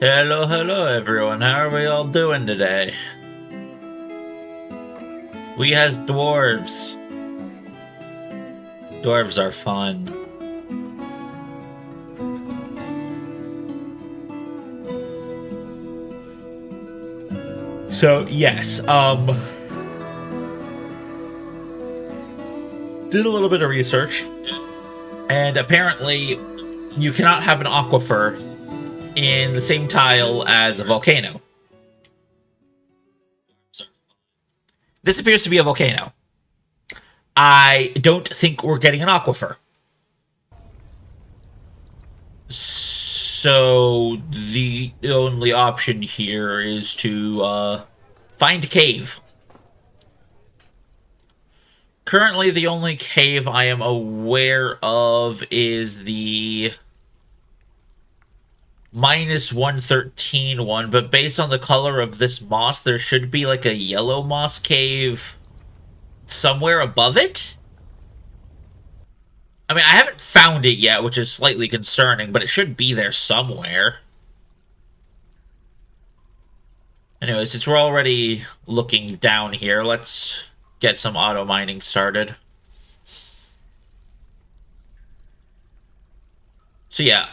Hello, hello everyone. How are we all doing today? We has dwarves. Dwarves are fun. So yes, did a little bit of research, and apparently you cannot have an aquifer in the same tile as a volcano. This appears to be a volcano. I don't think we're getting an aquifer. So the only option here is to find a cave. Currently, the only cave I am aware of is the minus 113 one, but based on the color of this moss, there should be like a yellow moss cave somewhere above it. I mean, I haven't found it yet, which is slightly concerning, but it should be there somewhere. Anyways, since we're already looking down here, let's get some auto mining started. So yeah,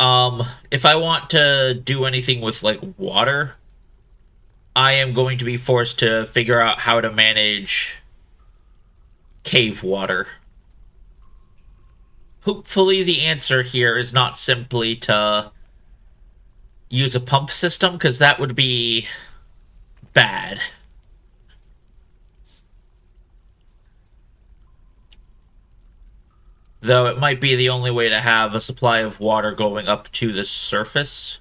if I want to do anything with like water, I am going to be forced to figure out how to manage cave water. Hopefully the answer here is not simply to use a pump system, because that would be bad. Though it might be the only way to have a supply of water going up to the surface.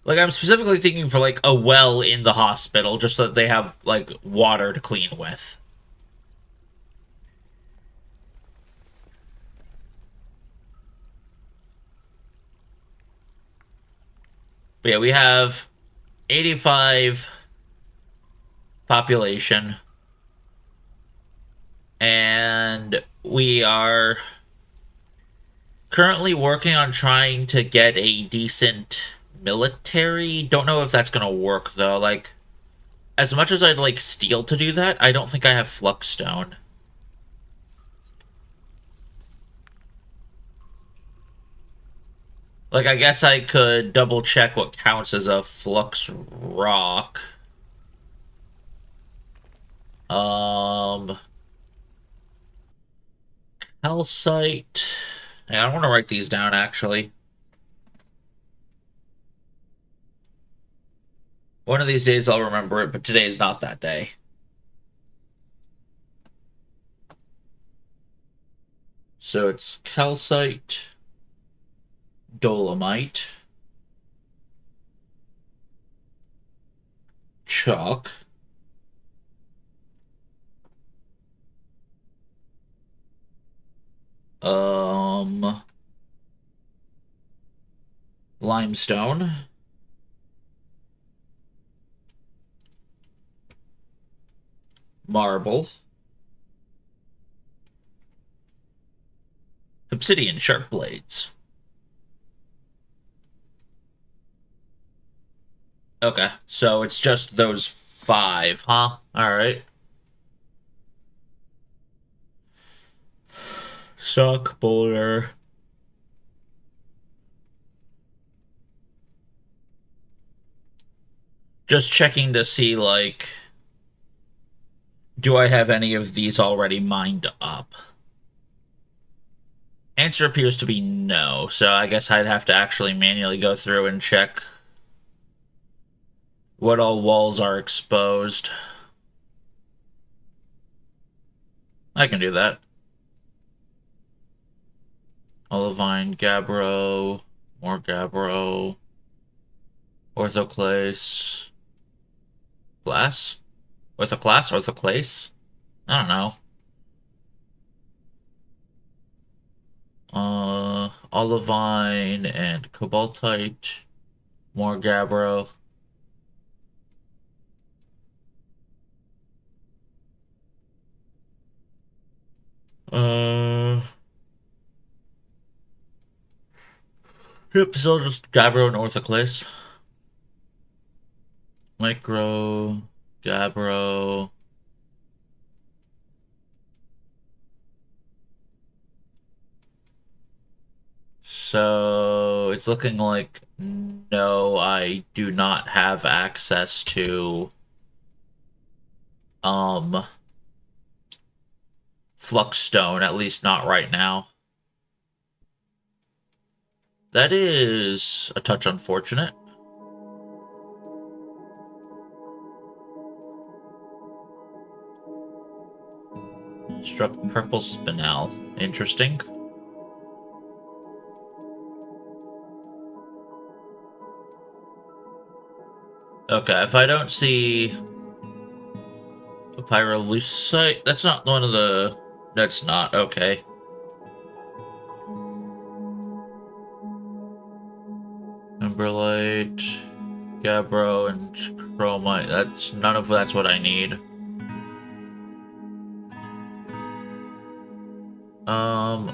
Like, I'm specifically thinking for, like, a well in the hospital, just so that they have, like, water to clean with. But yeah, we have 85 population. And we are currently working on trying to get a decent military. Don't know if that's gonna work though. Like, as much as I'd like steel to do that, I don't think I have fluxstone. Like, I guess I could double check what counts as a flux rock. Um, calcite. Yeah, I want to write these down actually. One of these days I'll remember it, but today is not that day. So it's calcite, dolomite, chalk, um, limestone, marble, obsidian sharp blades. Okay, so it's just those five, huh? Alright. Suck boulder. Just checking to see, like, do I have any of these already mined up? Answer appears to be no, so I guess I'd have to actually manually go through and check what all walls are exposed. I can do that. Olivine, gabbro, more gabbro, orthoclase, glass? Orthoclase? Orthoclase? I don't know. Olivine and cobaltite, more gabbro. Uh, Yep, so just Gabbro and Orthoclase. Micro, Gabbro. So it's looking like no, I do not have access to um Fluxstone, at least not right now. That is a touch unfortunate. Struck purple spinel. Interesting. Okay, if I don't see Pyrolusite, that's not one of the... That's not, okay. Emberlight, Gabbro, and Chromite. That's none of that's what I need.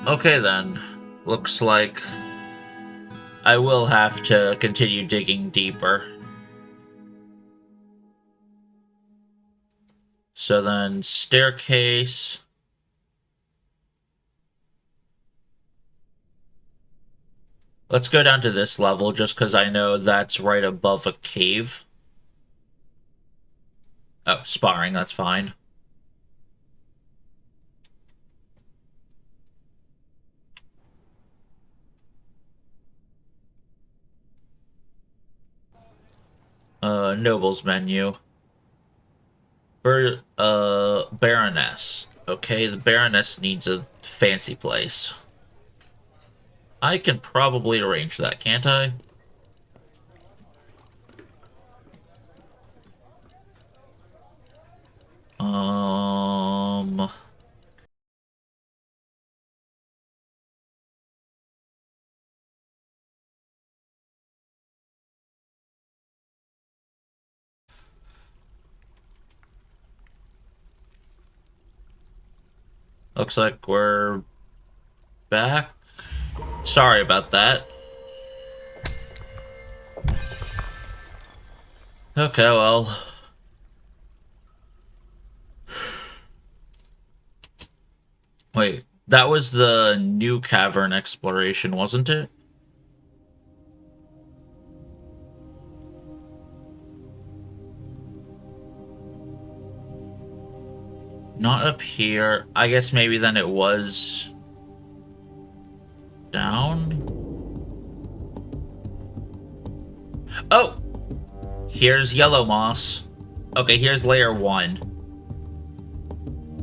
Okay then. Looks like I will have to continue digging deeper. So then, staircase. Let's go down to this level just because I know that's right above a cave. Oh, sparring, that's fine. Nobles menu. Baroness. Okay, the Baroness needs a fancy place. I can probably arrange that, can't I? Um... Looks like we're back. Sorry about that. Okay, well... Wait, that was the new cavern exploration, wasn't it? Not up here. I guess maybe then it was... down? Oh! Here's yellow moss. Okay, here's layer 1.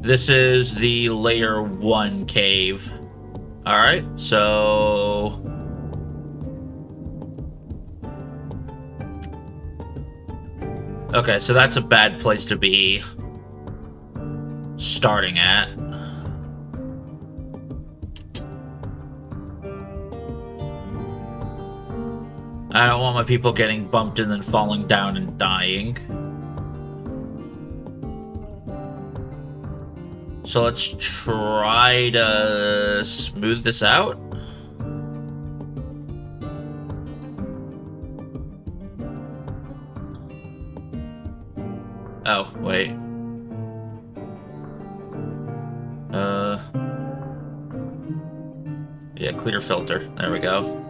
This is the layer 1 cave. Alright, so... Okay, so that's a bad place to be starting at. I don't want my people getting bumped and then falling down and dying. So let's try to smooth this out. Oh, wait. Yeah, clear filter. There we go.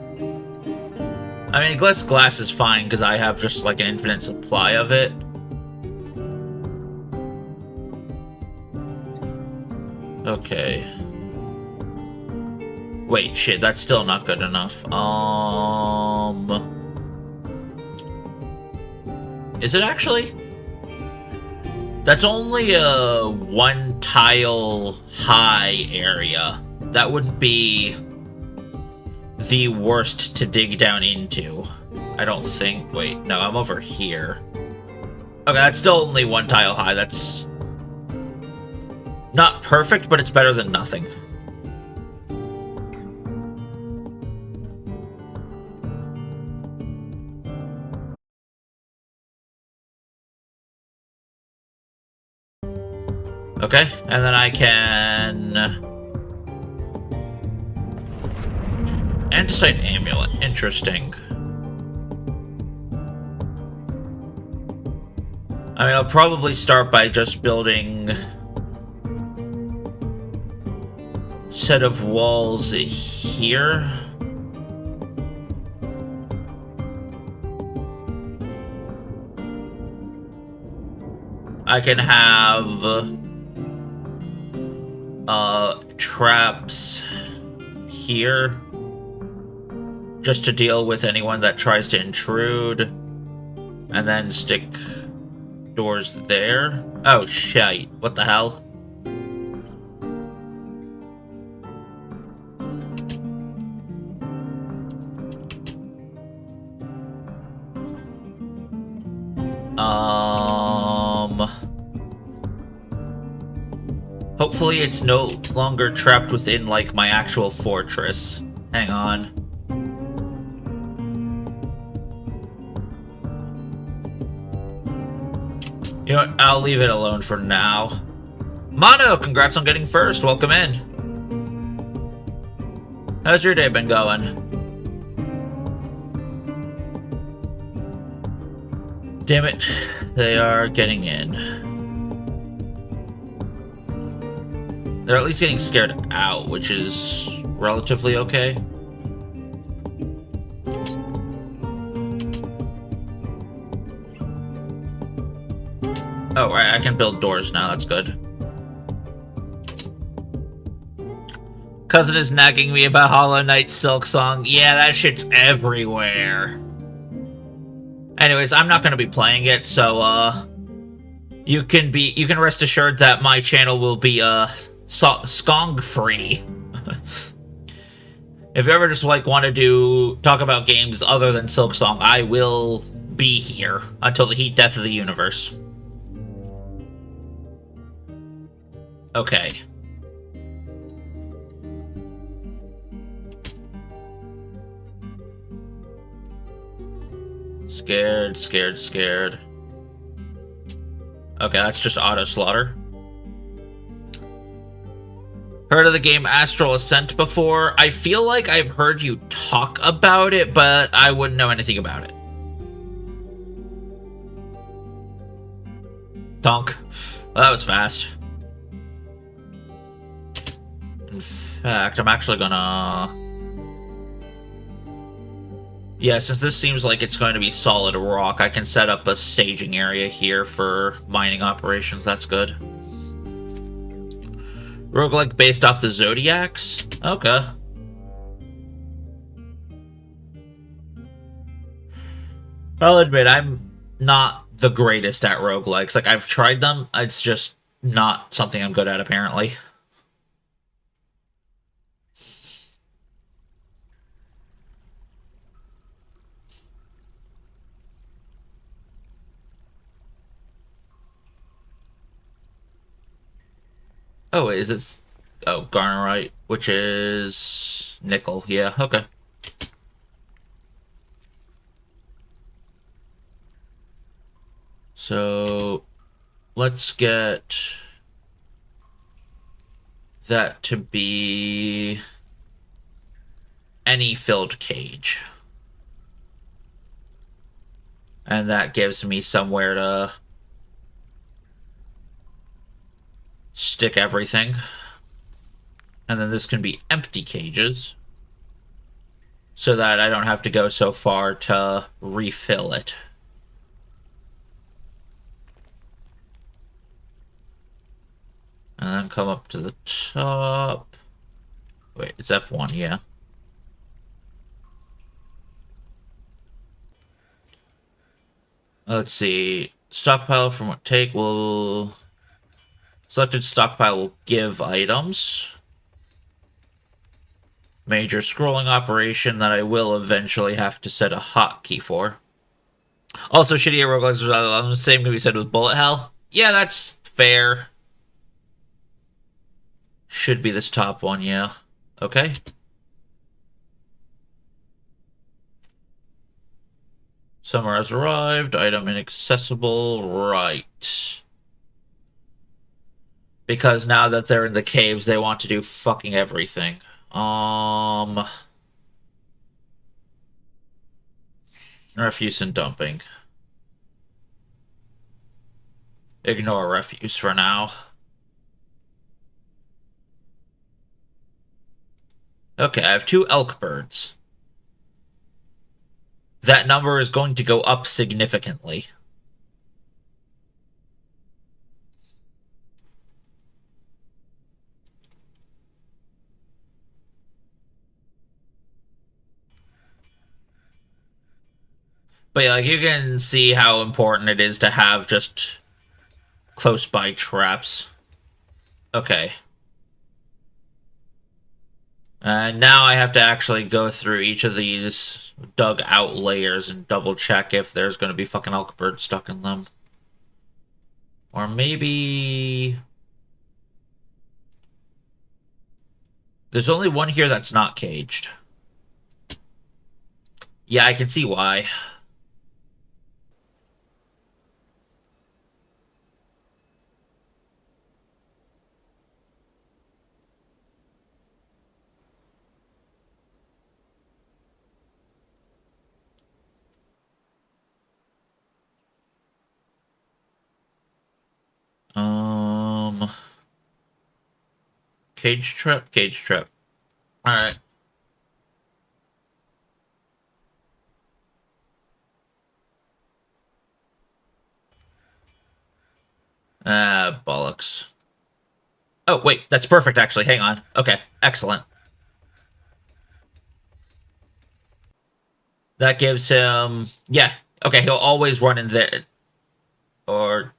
I mean, glass is fine because I have just like an infinite supply of it. Okay. Wait, shit, that's still not good enough. Is it actually? That's only a 1 tile high area. That wouldn't be the worst to dig down into. I don't think. Wait, no, I'm over here. Okay, that's still only 1 tile high. That's not perfect, but it's better than nothing. Okay, and then I can Andesite amulet. Interesting. I mean, I'll probably start by just building a set of walls here. I can have traps here just to deal with anyone that tries to intrude, and then stick doors there. Oh shit, what the hell? Hopefully it's no longer trapped within, like, my actual fortress. Hang on. You know what? I'll leave it alone for now. Mono, congrats on getting first. Welcome in. How's your day been going? Damn it. They are getting in. They're at least getting scared out, which is relatively okay. Oh, right, I can build doors now, that's good. Cousin is nagging me about Hollow Knight Silk Song. Yeah, that shit's everywhere. Anyways, I'm not gonna be playing it, so, you can rest assured that my channel will be, Skong free. If you ever just like want to talk about games other than Silksong, I will be here until the heat death of the universe. Okay. Scared, scared, scared. Okay, that's just auto slaughter. Heard of the game Astral Ascent before? I feel like I've heard you talk about it, but I wouldn't know anything about it. Donk. Well, that was fast. In fact, I'm actually gonna... Yeah, since this seems like it's going to be solid rock, I can set up a staging area here for mining operations. That's good. Roguelike based off the Zodiacs? Okay. I'll admit, I'm not the greatest at roguelikes. Like, I've tried them, it's just not something I'm good at, apparently. Oh, is it... Oh, Garnerite, which is... nickel. Yeah, okay. So... let's get... that to be... any filled cage. And that gives me somewhere to... stick everything. And then this can be empty cages, so that I don't have to go so far to refill it. And then come up to the top. Wait, it's F1, yeah. Let's see. Stockpile from what take will... Selected stockpile will give items. Major scrolling operation that I will eventually have to set a hotkey for. Also, shitty at roguelikes was the same can be said with bullet hell. Yeah, that's fair. Should be this top one, yeah. Okay. Summer has arrived. Item inaccessible. Right. Because now that they're in the caves, they want to do fucking everything. Refuse and dumping. Ignore refuse for now. Okay, I have 2 elk birds. That number is going to go up significantly. But yeah, like, you can see how important it is to have just close by traps. Okay. Now I have to actually go through each of these dug out layers and double check if there's going to be fucking elk birds stuck in them. Or maybe... There's only one here that's not caged. Yeah, I can see why. Um... Cage trap? Cage trap. Alright. Ah, bollocks. Oh, wait, that's perfect, actually. Hang on. Okay, excellent. That gives him... Yeah, okay, he'll always run in there. Or...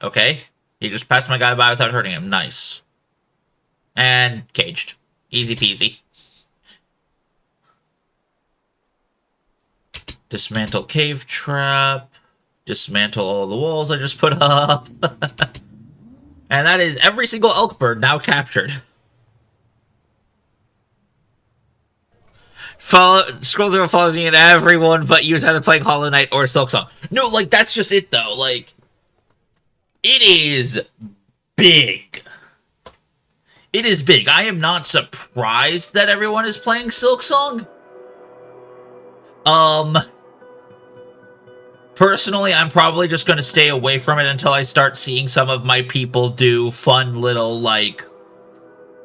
Okay. He just passed my guy by without hurting him. Nice. And caged. Easy peasy. Dismantle cave trap. Dismantle all the walls I just put up. And that is every single elk bird now captured. Scroll through and follow me and everyone but you is either playing Hollow Knight or Silksong. No, like, that's just it, though. Like, it is big. It is big. I am not surprised that everyone is playing Silksong. Personally, I'm probably just going to stay away from it until I start seeing some of my people do fun little, like,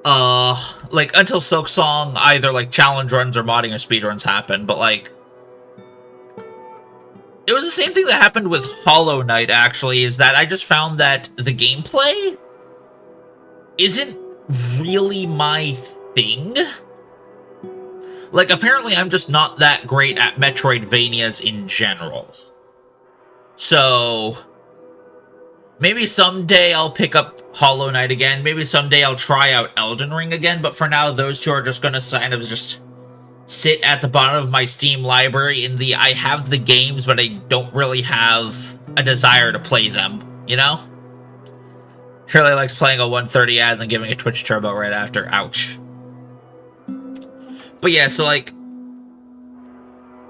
until Silksong, either, like, challenge runs or modding or speedruns happen, but, like, it was the same thing that happened with Hollow Knight, actually, is that I just found that the gameplay isn't really my thing. Like, apparently I'm just not that great at Metroidvanias in general. So, maybe someday I'll pick up Hollow Knight again. Maybe someday I'll try out Elden Ring again. But for now, those two are just going to kind of just sit at the bottom of my Steam library in the I have the games, but I don't really have a desire to play them, you know? Shirley likes playing a 130 ad and then giving a Twitch turbo right after. Ouch. But yeah, so, like,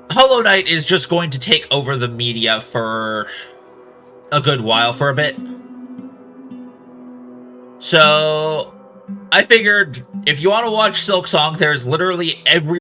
Hollow Knight is just going to take over the media for a good while, for a bit. So, I figured if you want to watch Silksong, there's literally every...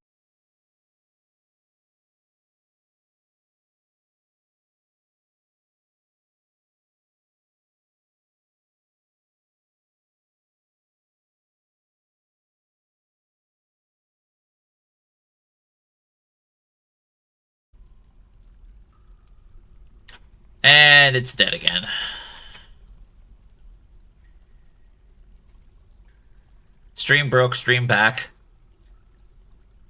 And it's dead again. Stream broke, stream back.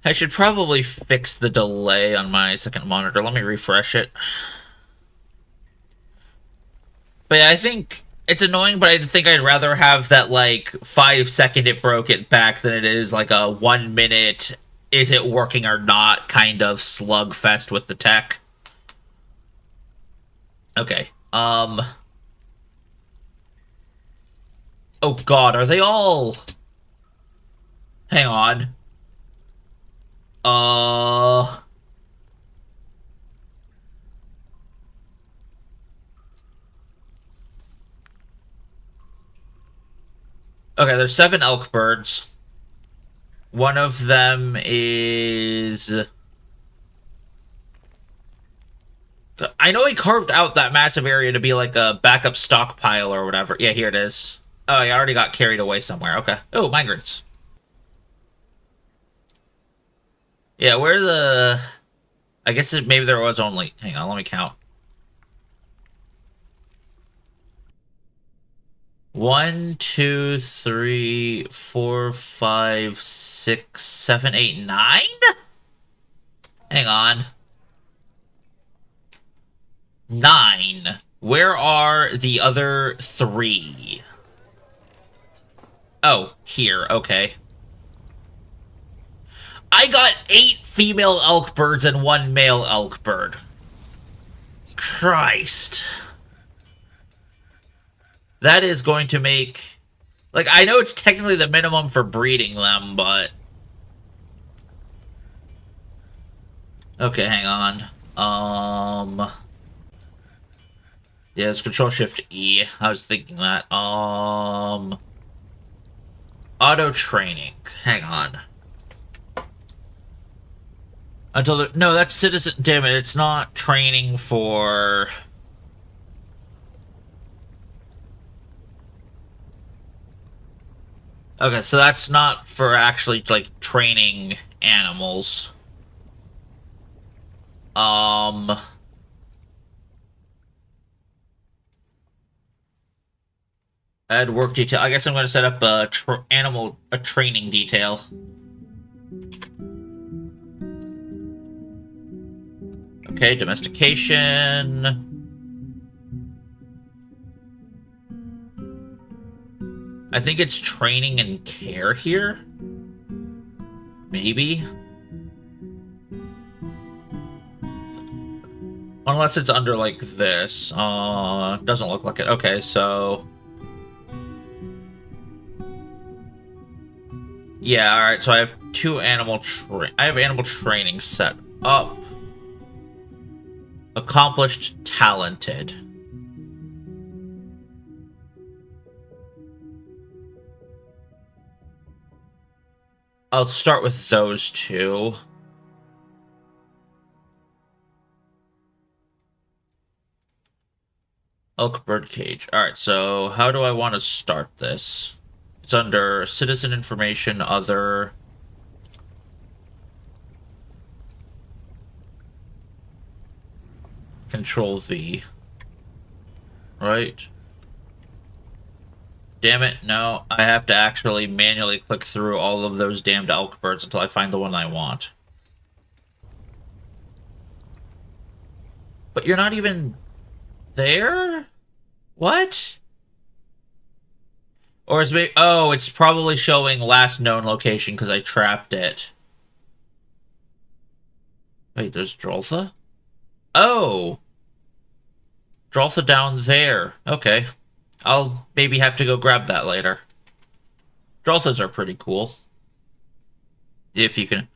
I should probably fix the delay on my second monitor. Let me refresh it. But yeah, I think it's annoying, but I think I'd rather have that, like, 5-second it broke it back than it is, like, a 1 minute is it working or not kind of slugfest with the tech. Okay, oh god, are they all... Hang on. Okay, there's 7 elk birds. One of them is... I know he carved out that massive area to be like a backup stockpile or whatever. Yeah, here it is. Oh, I already got carried away somewhere. Okay. Oh, migrants. Yeah, where the... I guess maybe there was only... Hang on, let me count. 1, 2, 3, 4, 5, 6, 7, 8, 9? Hang on. 9. Where are the other 3? Oh, here. Okay. I got 8 female elk birds and 1 male elk bird. Christ. That is going to make... Like, I know it's technically the minimum for breeding them, but... Okay, hang on. Yeah, it's Control-Shift-E. I was thinking that. Auto-training. Hang on. Until the... No, that's citizen... Damn it, it's not training for... Okay, so that's not for actually, like, training animals. Add work detail. I guess I'm going to set up a training detail. Okay, domestication. I think it's training and care here. Maybe. Unless it's under like this. Doesn't look like it. Okay, so... Yeah, alright, so I have I have animal training set up. Accomplished, talented. I'll start with those 2. Elk bird cage. Alright, so how do I want to start this? It's under citizen information, other... Control V. Right? Damn it, no. I have to actually manually click through all of those damned elk birds until I find the one I want. But you're not even... there? What? Or is maybe... Oh, it's probably showing last known location because I trapped it. Wait, there's Droltha? Oh! Droltha down there. Okay. I'll maybe have to go grab that later. Drolthas are pretty cool. If you can...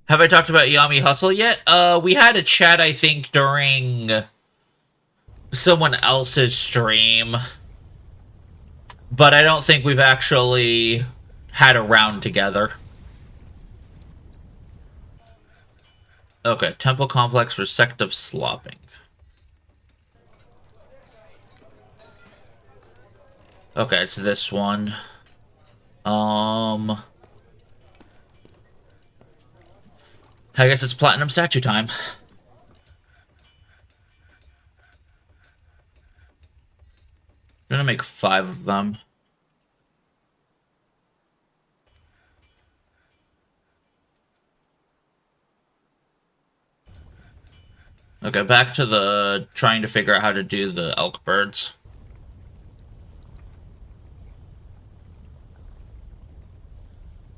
Have I talked about Yami Hustle yet? We had a chat, I think, during someone else's stream. But I don't think we've actually had a round together. Okay, Temple Complex for Sect of Slopping. Okay, it's this one. I guess it's Platinum Statue time. I'm gonna make 5 of them. Okay, back to the trying to figure out how to do the elk birds.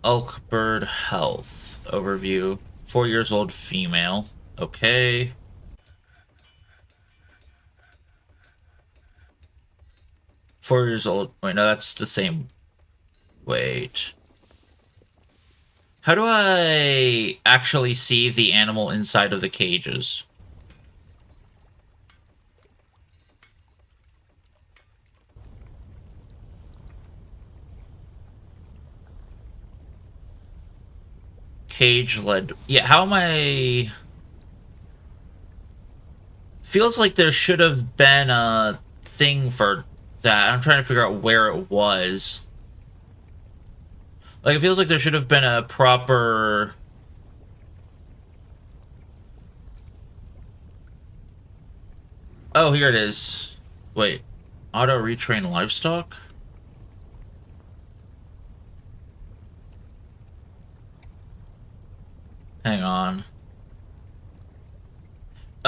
Elk bird health overview. 4 years old female. Okay. Four years old. Wait, no, that's the same. Wait. How do I actually see the animal inside of the cages? Cage led. Yeah, how am I... feels like there should have been a thing for that. I'm trying to figure out where it was. Like, it feels like there should have been a proper... Oh, here it is. Wait. Auto retrain livestock? Hang on.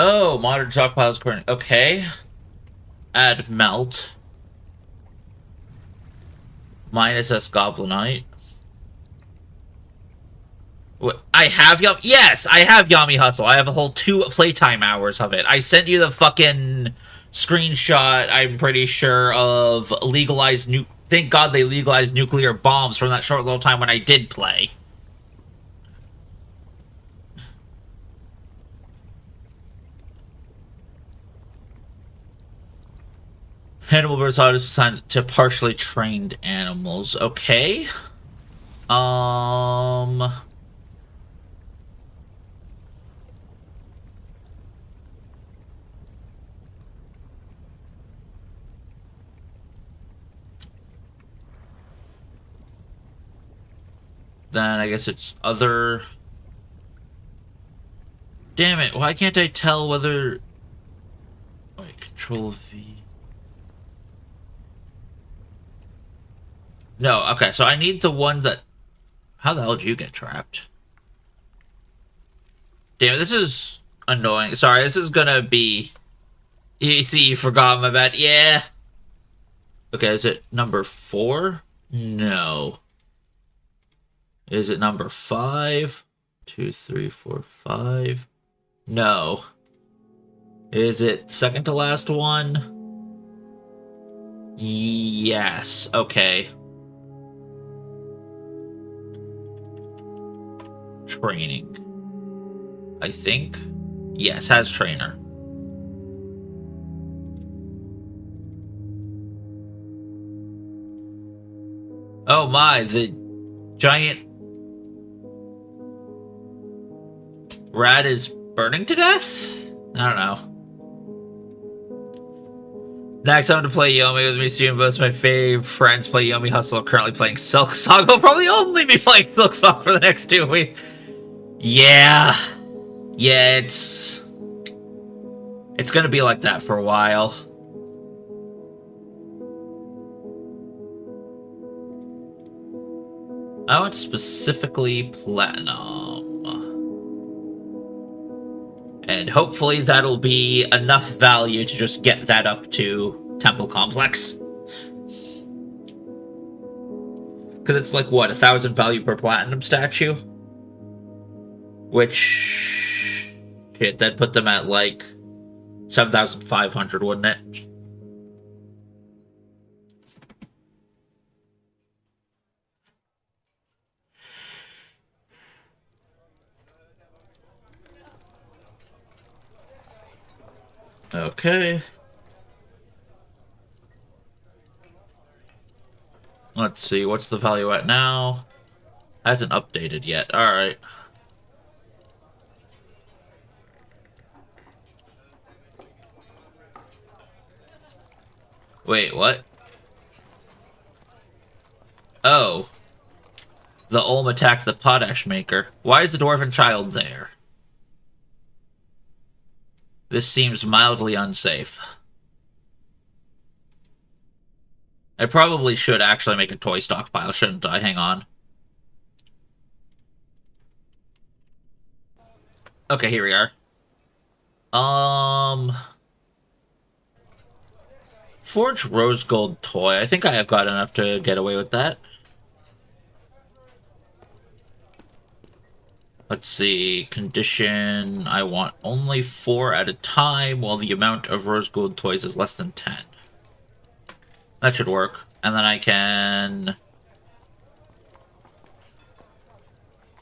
Oh, modern stockpiles according. Okay. Add melt. Minus S Goblinite. What, I have Yami. Yes, I have Yami Hustle. I have a whole 2 playtime hours of it. I sent you the fucking screenshot, I'm pretty sure, of legalized Thank God they legalized nuclear bombs from that short little time when I did play. Hannibal Burns is assigned to partially trained animals. Okay. Um. Then I guess it's other... Damn it, why can't I tell whether... Wait, Control V... No, okay, so I need the one that... How the hell did you get trapped? Damn it, this is annoying. Sorry, this is gonna be... You see, you forgot my bad. Yeah. Okay, is it number 4? No. Is it number 5? 2, 3, 4, 5. No. Is it second to last one? Yes. Okay. Training. I think. Yes, has trainer. Oh my, the giant rat is burning to death? I don't know. Next time to play Yomi with me soon. Both my fave friends play Yomi Hustle. Currently playing Silk Song. I'll probably only be playing Silk Song for the next 2 weeks. Yeah. Yeah, it's gonna be like that for a while. I want specifically Platinum. And hopefully that'll be enough value to just get that up to Temple Complex. Because it's like, what, 1,000 value per Platinum statue? Which... Shit, that'd put them at like 7,500, wouldn't it? Okay. Let's see, what's the value at now? Hasn't updated yet. Alright. Wait, what? Oh. The Olm attacked the potash maker. Why is the dwarven child there? This seems mildly unsafe. I probably should actually make a toy stockpile, shouldn't I? Hang on. Okay, here we are. Forge rose gold toy. I think I have got enough to get away with that. Let's see, condition, I want only 4 at a time, while the amount of rose gold toys is less than 10. That should work. And then I can...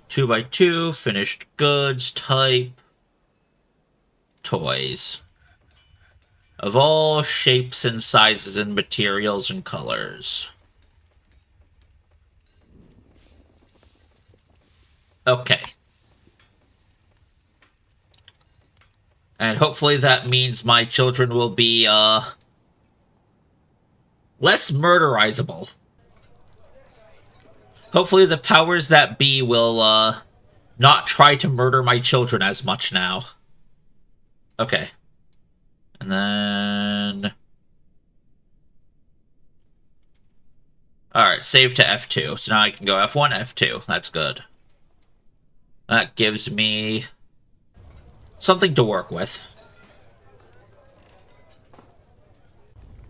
2x2, finished goods, type, toys. Of all shapes and sizes and materials and colors. Okay. And hopefully that means my children will be, less murderizable. Hopefully the powers that be will, not try to murder my children as much now. Okay. And then... Alright, save to F2. So now I can go F1, F2. That's good. That gives me something to work with.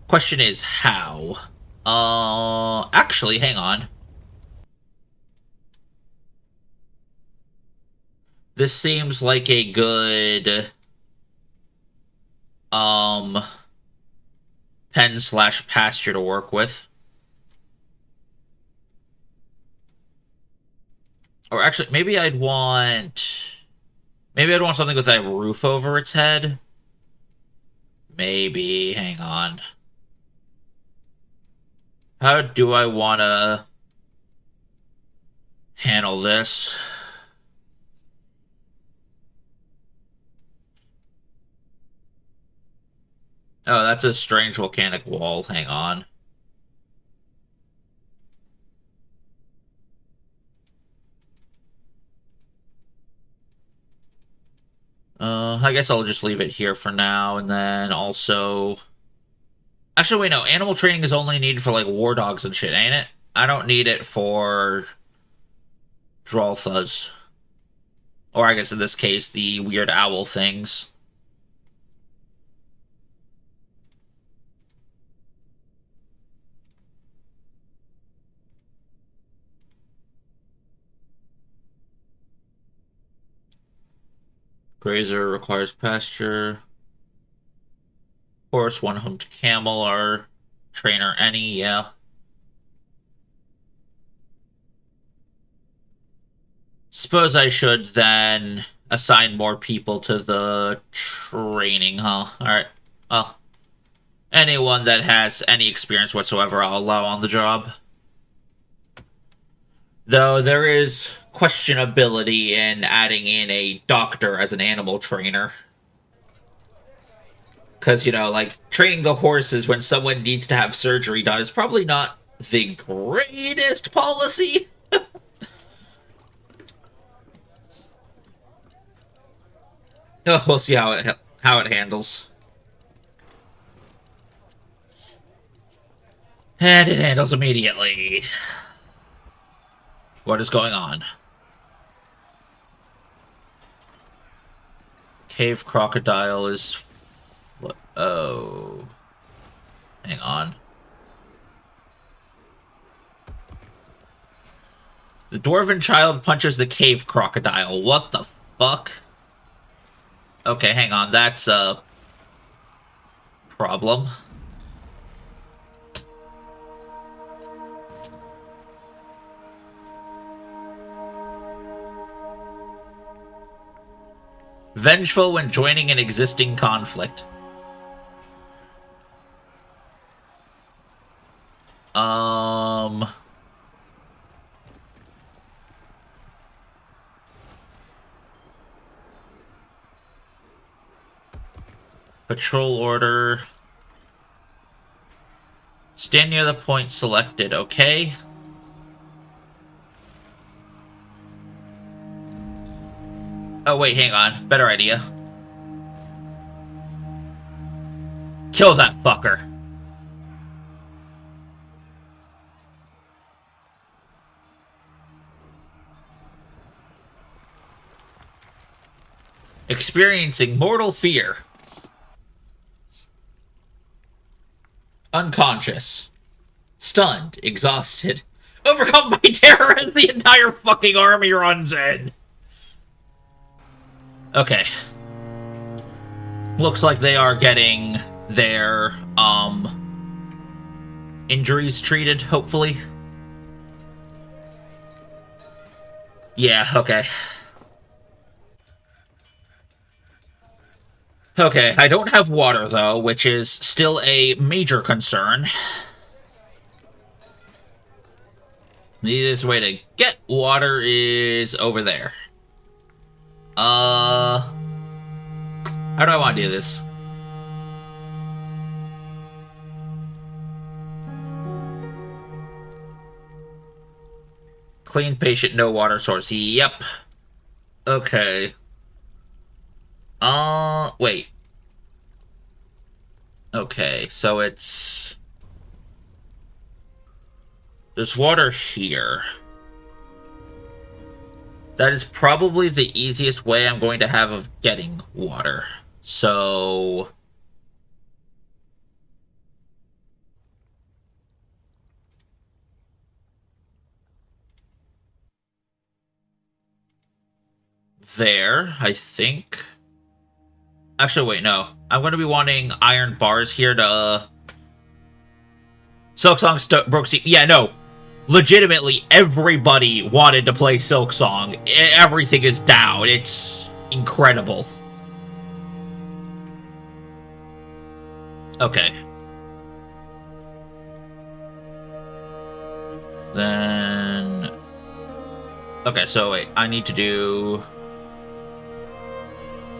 Question is, how? Actually, hang on. This seems like a good, pen/pasture to work with. Or actually, maybe I'd want something with a roof over its head. Maybe, hang on. How do I want to handle this? Oh, that's a strange volcanic wall. Hang on. I guess I'll just leave it here for now, and then also... Actually, wait, no. Animal training is only needed for, like, war dogs and shit, ain't it? I don't need it for... Drolthas. Or I guess in this case, the weird owl things. Grazer requires pasture. Horse, one home to camel, or trainer any, yeah. Suppose I should then assign more people to the training, huh? Alright. Well, anyone that has any experience whatsoever, I'll allow on the job. Though there is questionability in adding in a doctor as an animal trainer. Because, you know, like, training the horses when someone needs to have surgery done is probably not the greatest policy. Oh, we'll see how it handles. And it handles immediately. What is going on? Cave crocodile is... Oh. Hang on. The dwarven child punches the cave crocodile. What the fuck? Okay, hang on. That's a problem. Vengeful when joining an existing conflict. Patrol order. Stand near the point selected, okay? Oh, wait, hang on. Better idea. Kill that fucker. Experiencing mortal fear. Unconscious. Stunned. Exhausted. Overcome by terror as the entire fucking army runs in. Okay. Looks like they are getting their, injuries treated, hopefully. Yeah, okay. Okay, I don't have water, though, which is still a major concern. The easiest way to get water is over there. How do I want to do this? Clean patient, no water source. Yep. Okay. Wait. Okay, so it's... There's water here. That is probably the easiest way I'm going to have of getting water. So... There, I think. Actually, wait, no. I'm going to be wanting iron bars here to... Silksong broke... Yeah, no. Legitimately, everybody wanted to play Silksong. Everything is down. It's incredible. Okay. Then... Okay, so wait. I need to do...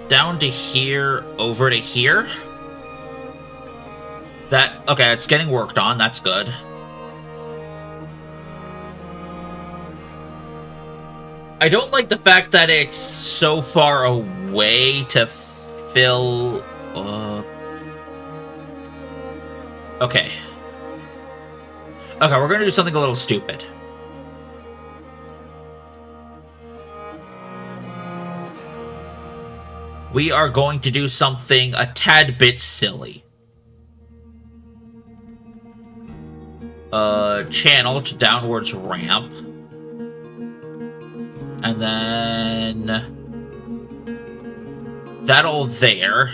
Down to here, over to here. That... Okay, it's getting worked on. That's good. I don't like the fact that it's so far away to fill... Okay. Okay, we're gonna do something a little stupid. We are going to do something a tad bit silly. Channel to downwards ramp. And then... that all there.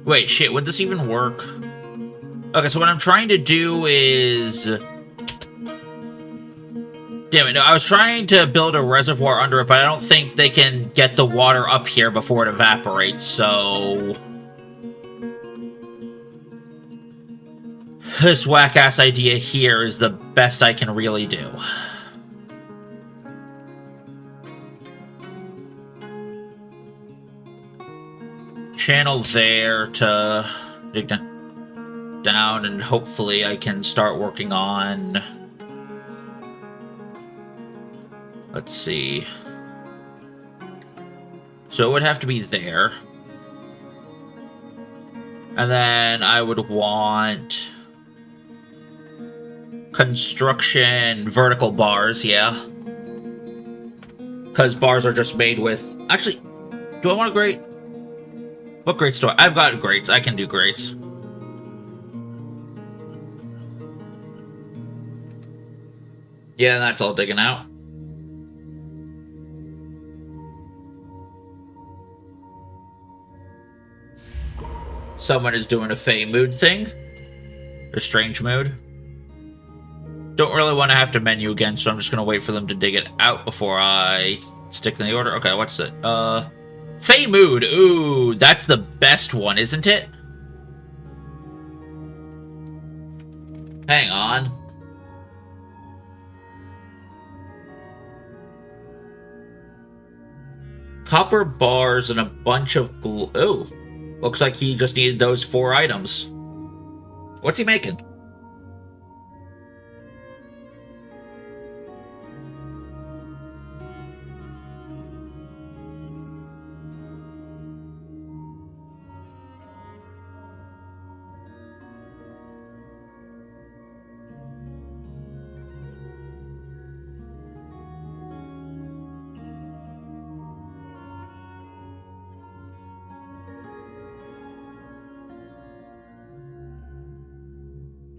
Wait, shit, would this even work? Okay, so what I'm trying to do is... Damn it, no, I was trying to build a reservoir under it, but I don't think they can get the water up here before it evaporates, so... This whack-ass idea here is the best I can really do. Channel there to dig down, and hopefully I can start working on... Let's see. So it would have to be there. And then I would want... construction vertical bars, yeah. Because bars are just made with... Actually, do I want a grate? What grates do I... I've got grates. I can do grates. Yeah, that's all digging out. Someone is doing a Fey mood thing. Or strange mood. Don't really want to have to menu again, so I'm just going to wait for them to dig it out before I stick in the order. Okay, what's it? Fey mood. Ooh, that's the best one, isn't it? Hang on. Copper bars and a bunch of glue. Ooh. Looks like he just needed those 4 items. What's he making?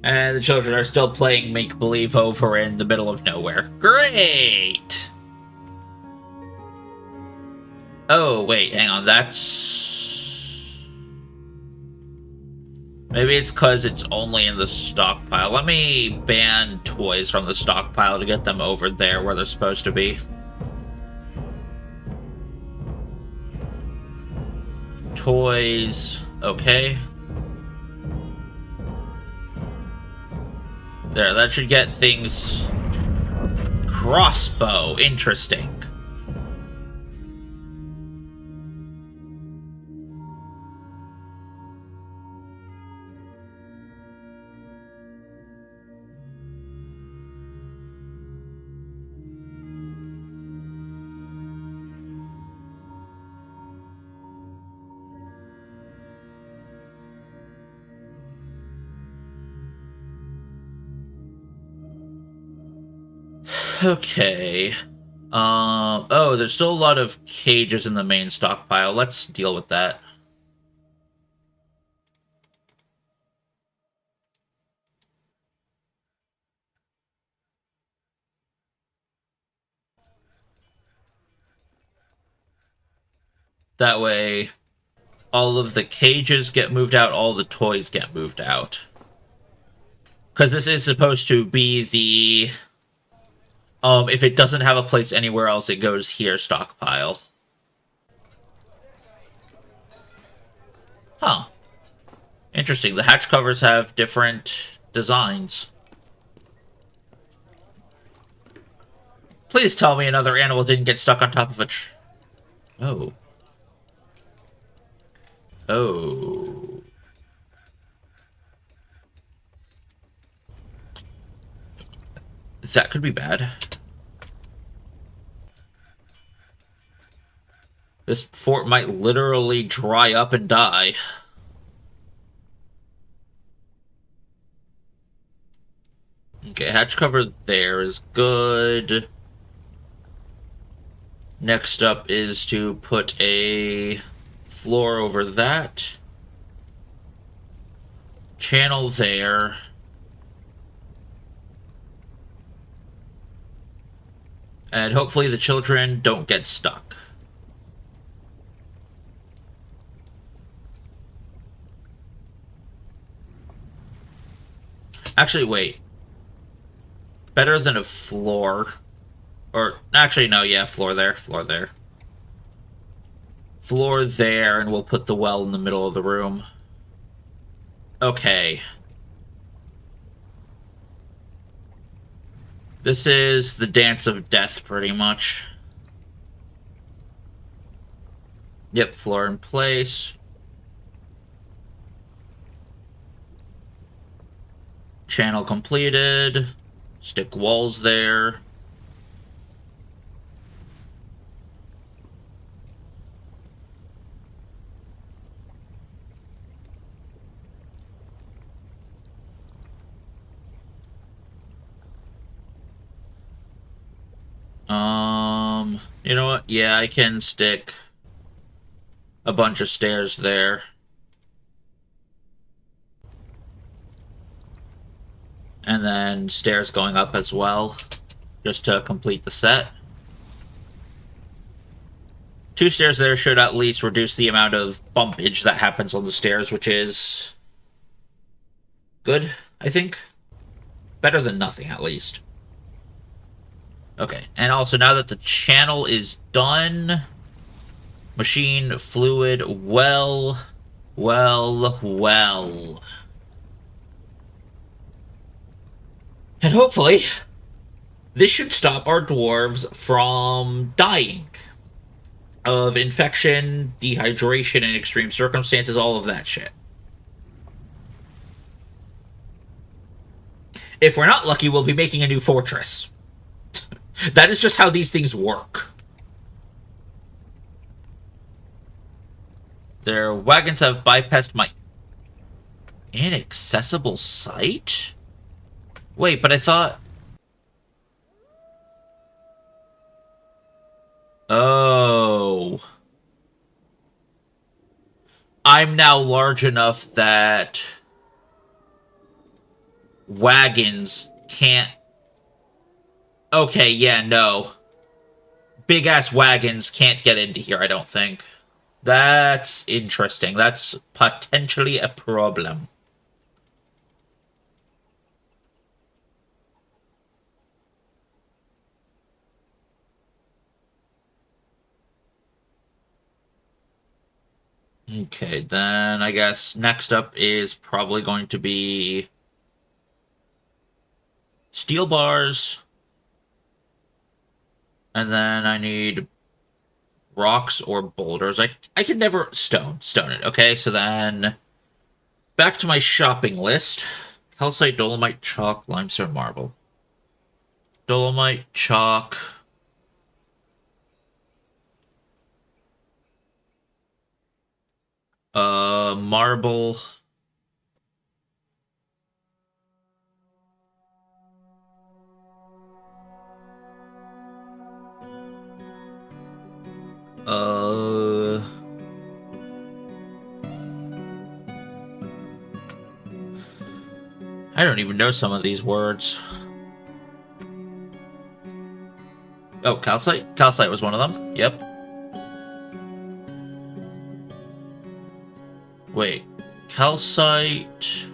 And the children are still playing make-believe over in the middle of nowhere. Great! Oh, wait, hang on, that's... Maybe it's because it's only in the stockpile. Let me ban toys from the stockpile to get them over there where they're supposed to be. Toys, okay. There, that should get things crossbow. Interesting. Okay. Oh, there's still a lot of cages in the main stockpile. Let's deal with that. That way, all of the cages get moved out, all the toys get moved out. Because this is supposed to be the... if it doesn't have a place anywhere else, it goes here, stockpile. Huh. Interesting. The hatch covers have different designs. Please tell me another animal didn't get stuck on top of a Oh. Oh. That could be bad. This fort might literally dry up and die. Okay, hatch cover there is good. Next up is to put a floor over that. Channel there. And hopefully the children don't get stuck. Actually, wait. Better than a floor. Or, actually, no, yeah, floor there, floor there. Floor there, and we'll put the well in the middle of the room. Okay. This is the dance of death, pretty much. Yep, floor in place. Channel completed. Stick walls there. You know what? Yeah, I can stick a bunch of stairs there. And then stairs going up as well, just to complete the set. 2 stairs there should at least reduce the amount of bumpage that happens on the stairs, which is good, I think. Better than nothing, at least. Okay, and also now that the channel is done, machine fluid, well. And hopefully, this should stop our dwarves from dying of infection, dehydration in extreme circumstances, all of that shit. If we're not lucky, we'll be making a new fortress. That is just how these things work. Their wagons have bypassed my inaccessible site? Wait, but I thought... Oh. I'm now large enough that wagons can't... Okay, yeah, no. Big-ass wagons can't get into here, I don't think. That's interesting. That's potentially a problem. Okay, then I guess next up is probably going to be steel bars And then I need rocks or boulders. I can never stone it. Okay, so then back to my shopping list: calcite, dolomite, chalk, limestone, marble. Dolomite, chalk. Marble. Uh. I don't even know some of these words. Oh, calcite? Calcite was one of them. Yep. Wait. Calcite,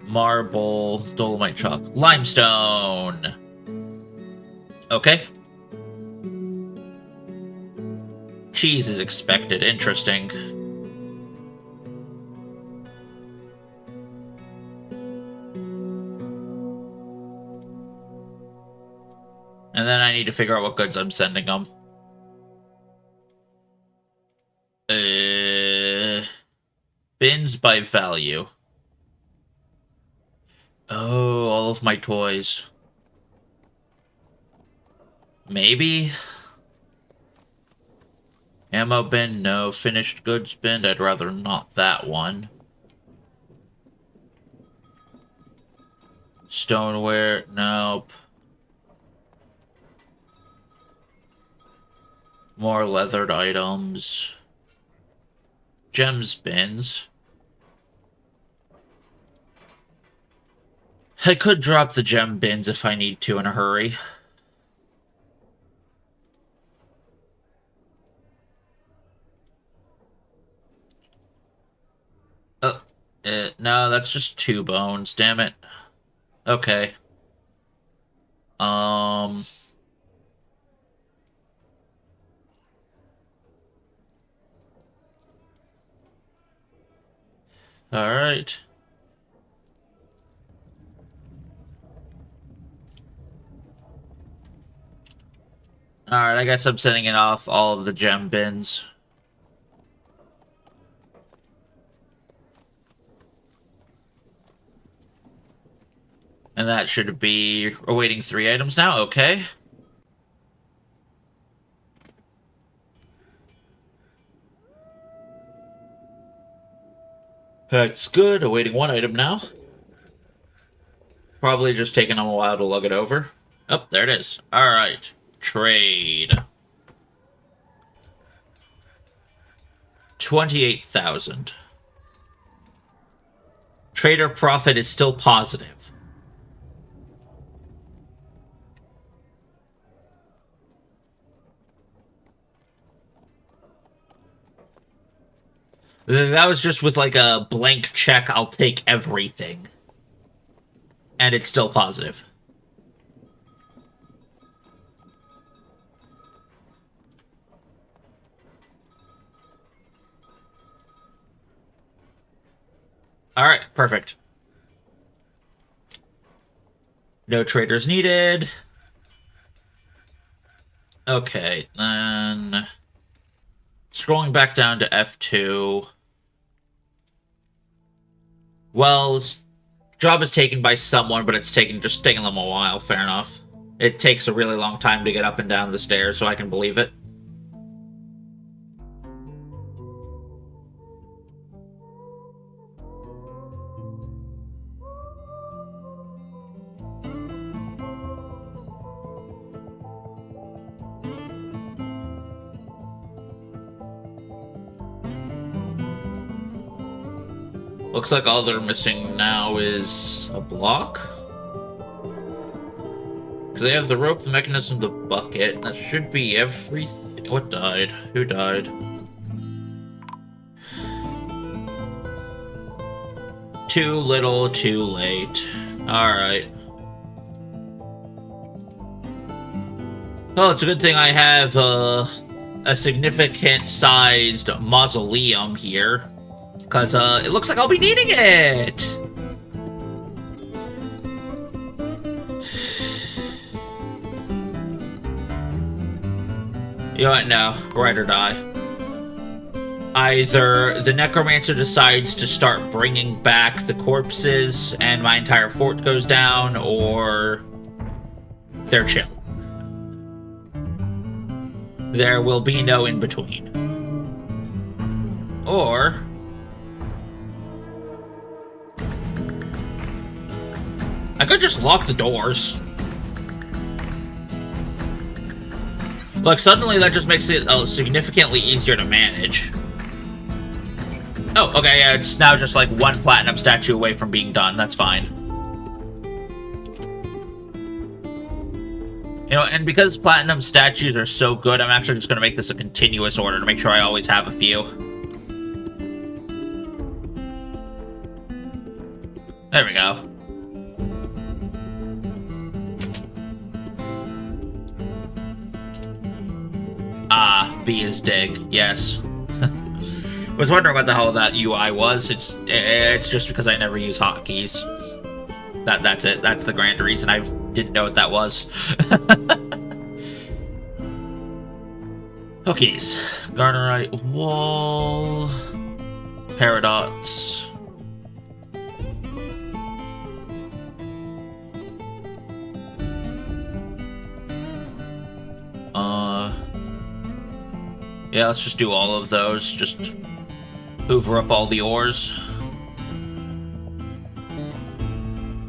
marble, dolomite, chalk, limestone. Okay. Cheese is expected. Interesting. And then I need to figure out what goods I'm sending them. Bins by value. Oh, all of my toys. Maybe? Ammo bin, no. Finished goods bin, I'd rather not that one. Stoneware, nope. More leathered items. Gems bins. I could drop the gem bins if I need to in a hurry. No, that's just 2 bones, damn it. Okay. Alright. Alright, I guess I'm sending it off all of the gem bins. And that should be awaiting 3 items now, okay. That's good, awaiting 1 item now. Probably just taking them a while to lug it over. Oh, there it is. Alright, trade. 28,000. Trader profit is still positive. That was just with like a blank check, I'll take everything. And it's still positive. Alright, perfect. No traders needed. Okay, then scrolling back down to F2. Well, job is taken by someone, but it's just taking them a while. Fair enough. It takes a really long time to get up and down the stairs, so I can believe it. Looks like all they're missing now is a block. Because they have the rope, the mechanism, the bucket. That should be everything. What died? Who died? Too little, too late. Alright. Well, it's a good thing I have a significant sized mausoleum here. Because it looks like I'll be needing it! You know what? No. Ride or die. Either the necromancer decides to start bringing back the corpses and my entire fort goes down, or they're chill. There will be no in between. Or I could just lock the doors. Look, suddenly that just makes it significantly easier to manage. Oh, okay, yeah, it's now just like one platinum statue away from being done. That's fine. You know, and because platinum statues are so good, I'm actually just going to make this a continuous order to make sure I always have a few. There we go. Ah, V is dig. Yes. I was wondering what the hell that UI was. It's just because I never use hotkeys. That's it. That's the grand reason I didn't know what that was. Hookies. Garnerite wall. Paradox. Yeah, let's just do all of those. Just hoover up all the ores.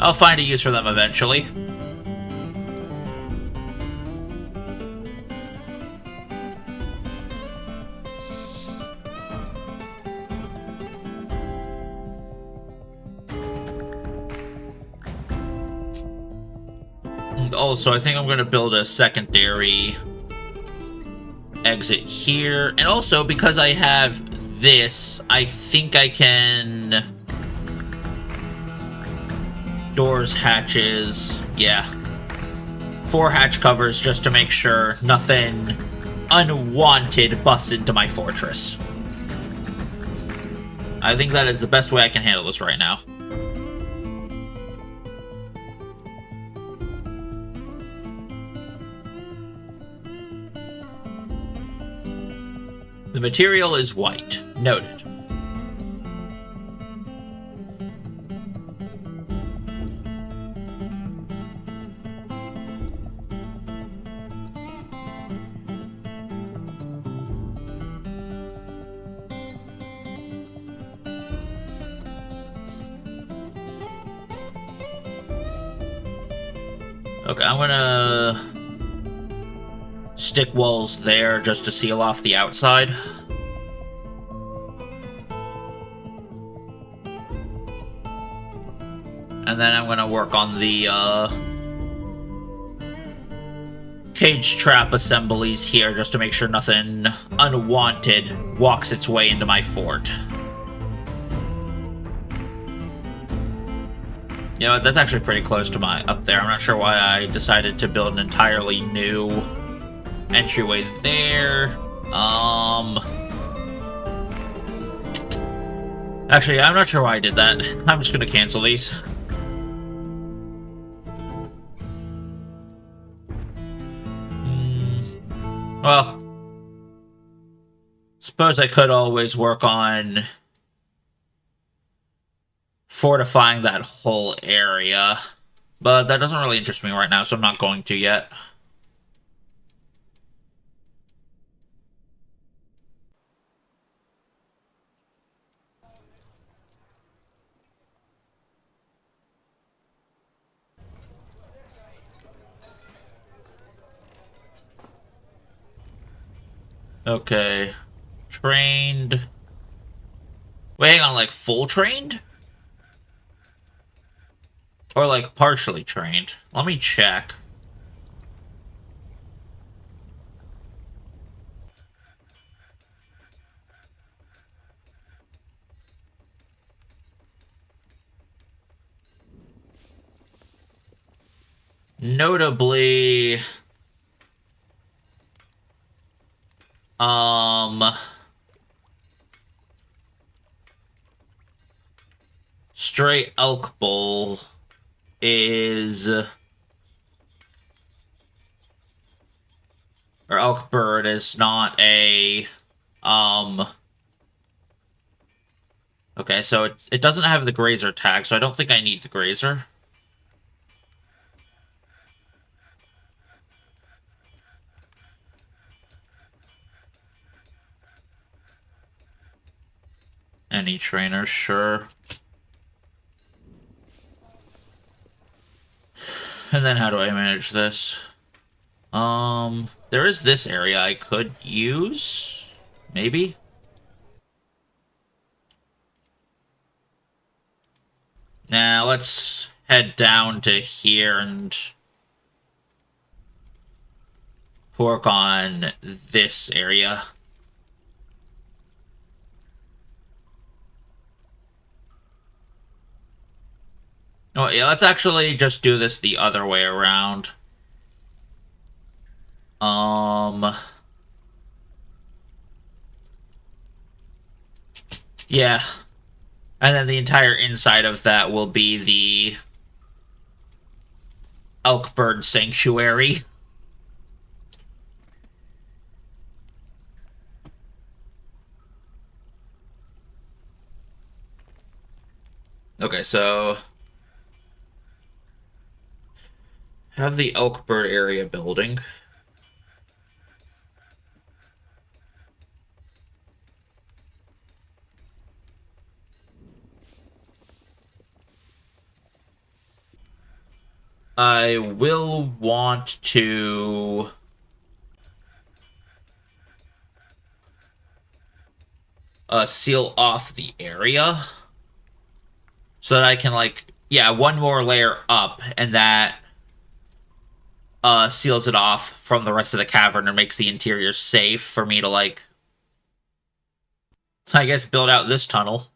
I'll find a use for them eventually. And also, I think I'm going to build a secondary exit here. And also, because I have this, I think I can... Doors, hatches, yeah. 4 hatch covers just to make sure nothing unwanted busts into my fortress. I think that is the best way I can handle this right now. The material is white. Noted. Okay, I'm gonna stick walls there just to seal off the outside. And then I'm gonna work on the cage trap assemblies here just to make sure nothing unwanted walks its way into my fort. You know what, that's actually pretty close to my up there. I'm not sure why I decided to build an entirely new entryway there. Actually, I'm not sure why I did that. I'm just gonna cancel these. Well, suppose I could always work on fortifying that whole area, but that doesn't really interest me right now, so I'm not going to yet. Okay. Trained. Wait, hang on, like full trained? Or like partially trained? Let me check. Notably, Stray Elk Bowl is or elk bird is not a um. Okay, so it doesn't have the grazer tag, so I don't think I need the grazer. Any trainer, sure. And then how do I manage this? There is this area I could use. Maybe? Now, let's head down to here and work on this area. Oh, yeah, let's actually just do this the other way around. Yeah. And then the entire inside of that will be the Elkbird Sanctuary. Okay, so have the Elkbird area building. I will want to seal off the area so that I can, like, yeah, one more layer up, and that seals it off from the rest of the cavern and makes the interior safe for me to, like, I guess, build out this tunnel.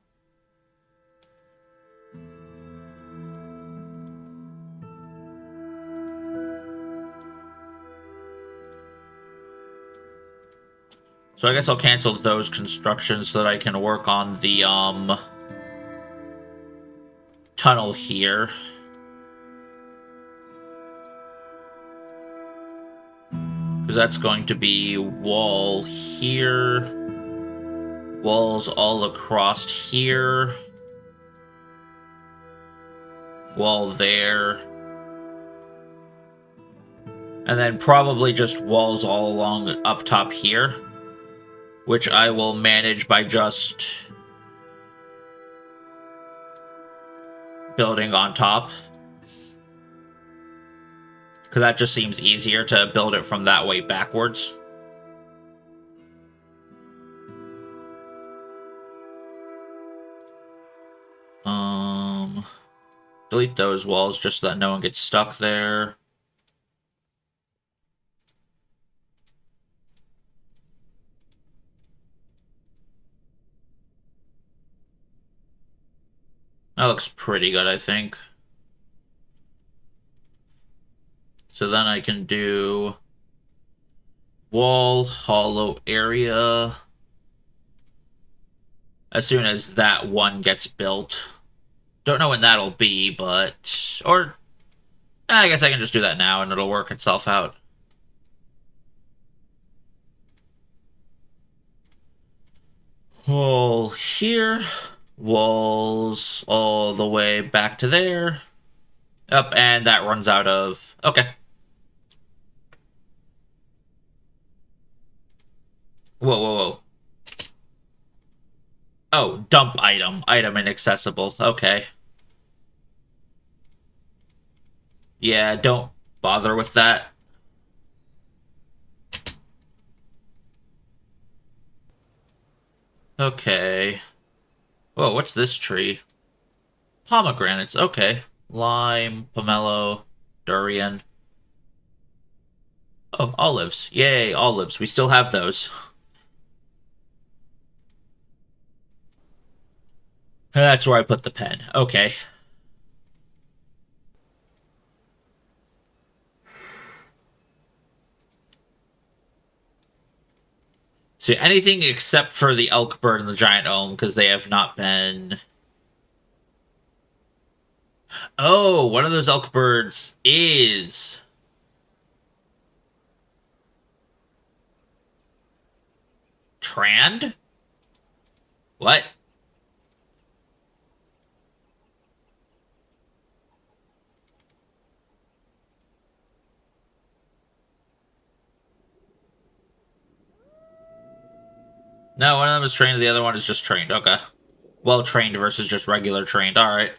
So I guess I'll cancel those constructions so that I can work on the, tunnel here. Because that's going to be wall here, walls all across here, wall there, and then probably just walls all along up top here, which I will manage by just building on top. Because that just seems easier to build it from that way backwards. Delete those walls just so that no one gets stuck there. That looks pretty good, I think. So then I can do wall, hollow area as soon as that one gets built. Don't know when that'll be, but... Or... I guess I can just do that now and it'll work itself out. Wall here. Walls all the way back to there. Up, and that runs out of... Okay. Whoa, whoa, whoa. Oh, dump item. Item inaccessible. Okay. Yeah, don't bother with that. Okay. Whoa, what's this tree? Pomegranates. Okay. Lime, pomelo, durian. Oh, olives. Yay, olives. We still have those. That's where I put the pen. Okay. So anything except for the elk bird and the giant elm, because they have not been... Oh, one of those elk birds is... Trand? What? No, one of them is trained, the other one is just trained. Okay. Well trained versus just regular trained. Alright.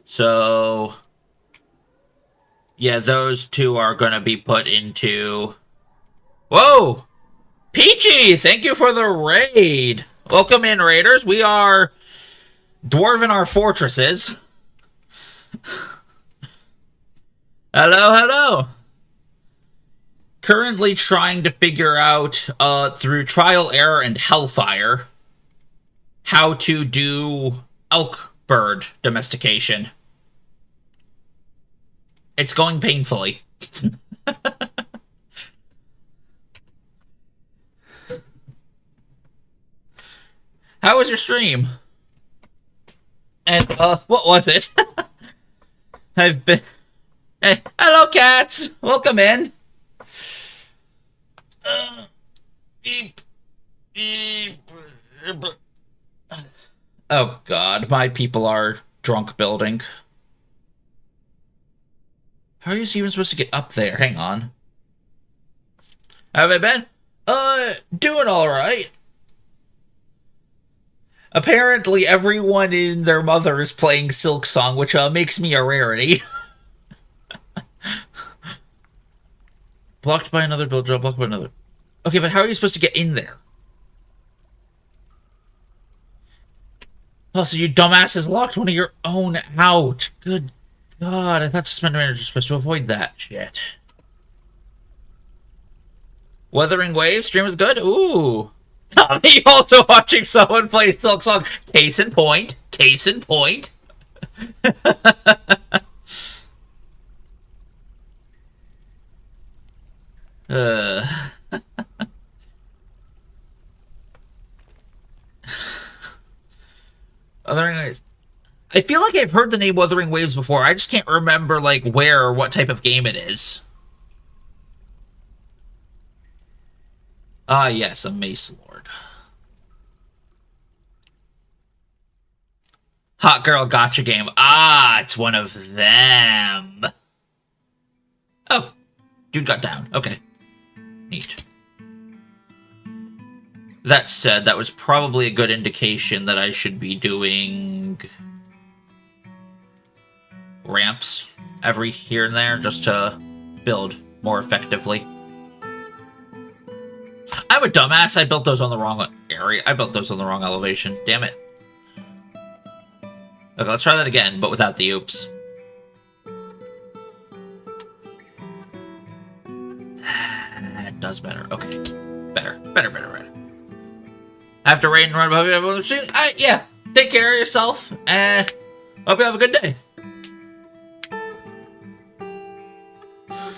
So... yeah, those two are gonna be put into... Whoa! Peachy! Thank you for the raid! Welcome in, raiders. We are dwarving our fortresses. Hello, hello! Currently trying to figure out, through trial, error, and hellfire, how to do elk bird domestication. It's going painfully. How was your stream? And, what was it? I've been... Hey, hello, cats! Welcome in! Oh, God. My people are drunk building. How are you even supposed to get up there? Hang on. Have I been? Doing alright. Apparently, everyone in their mother is playing Silk Song, which makes me a rarity. Blocked by another build job, blocked by another. Okay, but how are you supposed to get in there? Oh, so you dumbasses locked one of your own out. Good God, I thought suspended managers were supposed to avoid that shit. Wuthering Waves, stream is good? Ooh. Tommy also watching someone play Silk Song. Case in point. Case in point. Wuthering Waves. I feel like I've heard the name Wuthering Waves before. I just can't remember, like, where or what type of game it is. Ah, yes, a Mace Lord. Hot Girl Gotcha game. Ah, it's one of them. Oh, dude got down. Okay. Neat. That said, that was probably a good indication that I should be doing ramps every here and there just to build more effectively. I'm a dumbass. I built those on the wrong area. I built those on the wrong elevation. Damn it. Okay, let's try that again, but without the oops. That does better. Okay. Better. After raid and run above everyone, yeah. Take care of yourself, and hope you have a good day.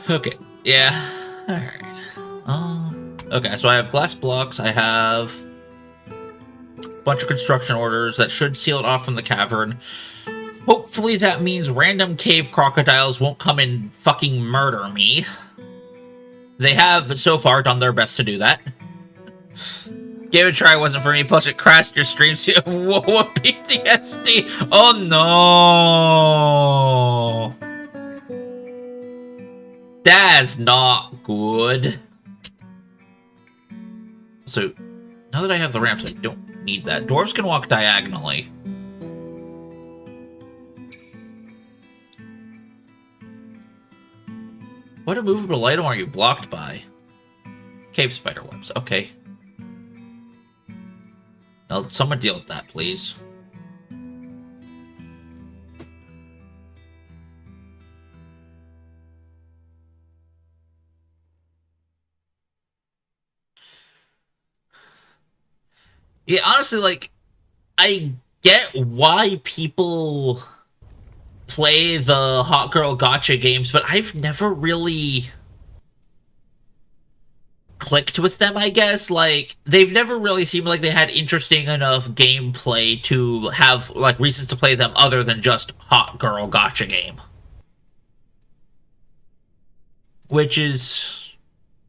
Okay. Yeah. Alright. Okay, so I have glass blocks, I have a bunch of construction orders that should seal it off from the cavern. Hopefully that means random cave crocodiles won't come and fucking murder me. They have, so far, done their best to do that. Give it a try, wasn't for me, plus it crashed your stream. Whoa, PTSD! Oh no! That's not good. So, now that I have the ramps, I don't need that. Dwarves can walk diagonally. What immovable item are you blocked by? Cave spider webs. Okay. Now, someone deal with that, please. Yeah, honestly, like, I get why people play the Hot Girl Gotcha games, but I've never really clicked with them, I guess. Like, they've never really seemed like they had interesting enough gameplay to have, like, reasons to play them other than just Hot Girl Gotcha game. Which is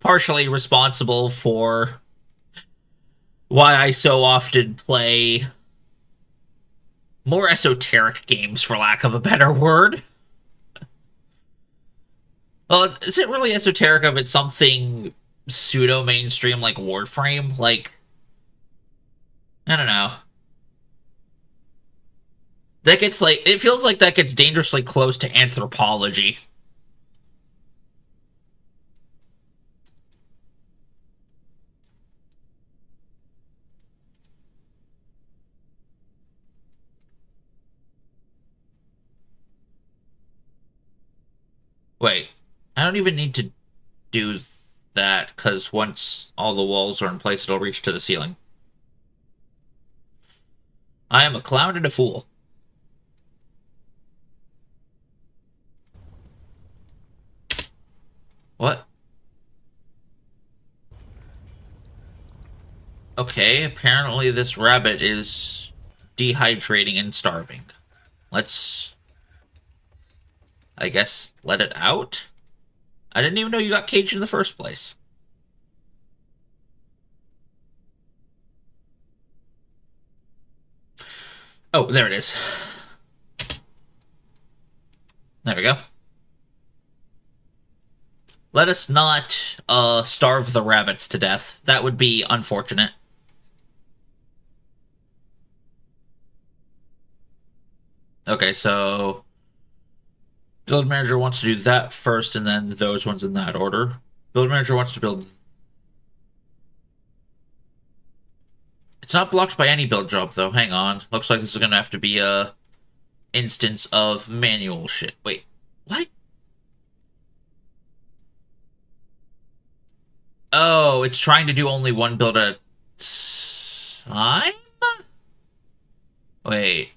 partially responsible for why I so often play more esoteric games, for lack of a better word. Well, is it really esoteric if it's something pseudo mainstream like Warframe? Like, I don't know. That gets like, it feels like that gets dangerously close to anthropology. Wait, I don't even need to do that because once all the walls are in place, it'll reach to the ceiling. I am a clown and a fool. What? Okay, apparently this rabbit is dehydrating and starving. Let's, I guess, let it out? I didn't even know you got caged in the first place. Oh, there it is. There we go. Let us not starve the rabbits to death. That would be unfortunate. Okay, so build manager wants to do that first, and then those ones in that order. Build manager wants to build. It's not blocked by any build job though. Hang on. Looks like this is gonna have to be a instance of manual shit. Wait, what? Oh, it's trying to do only one build at a time? Wait.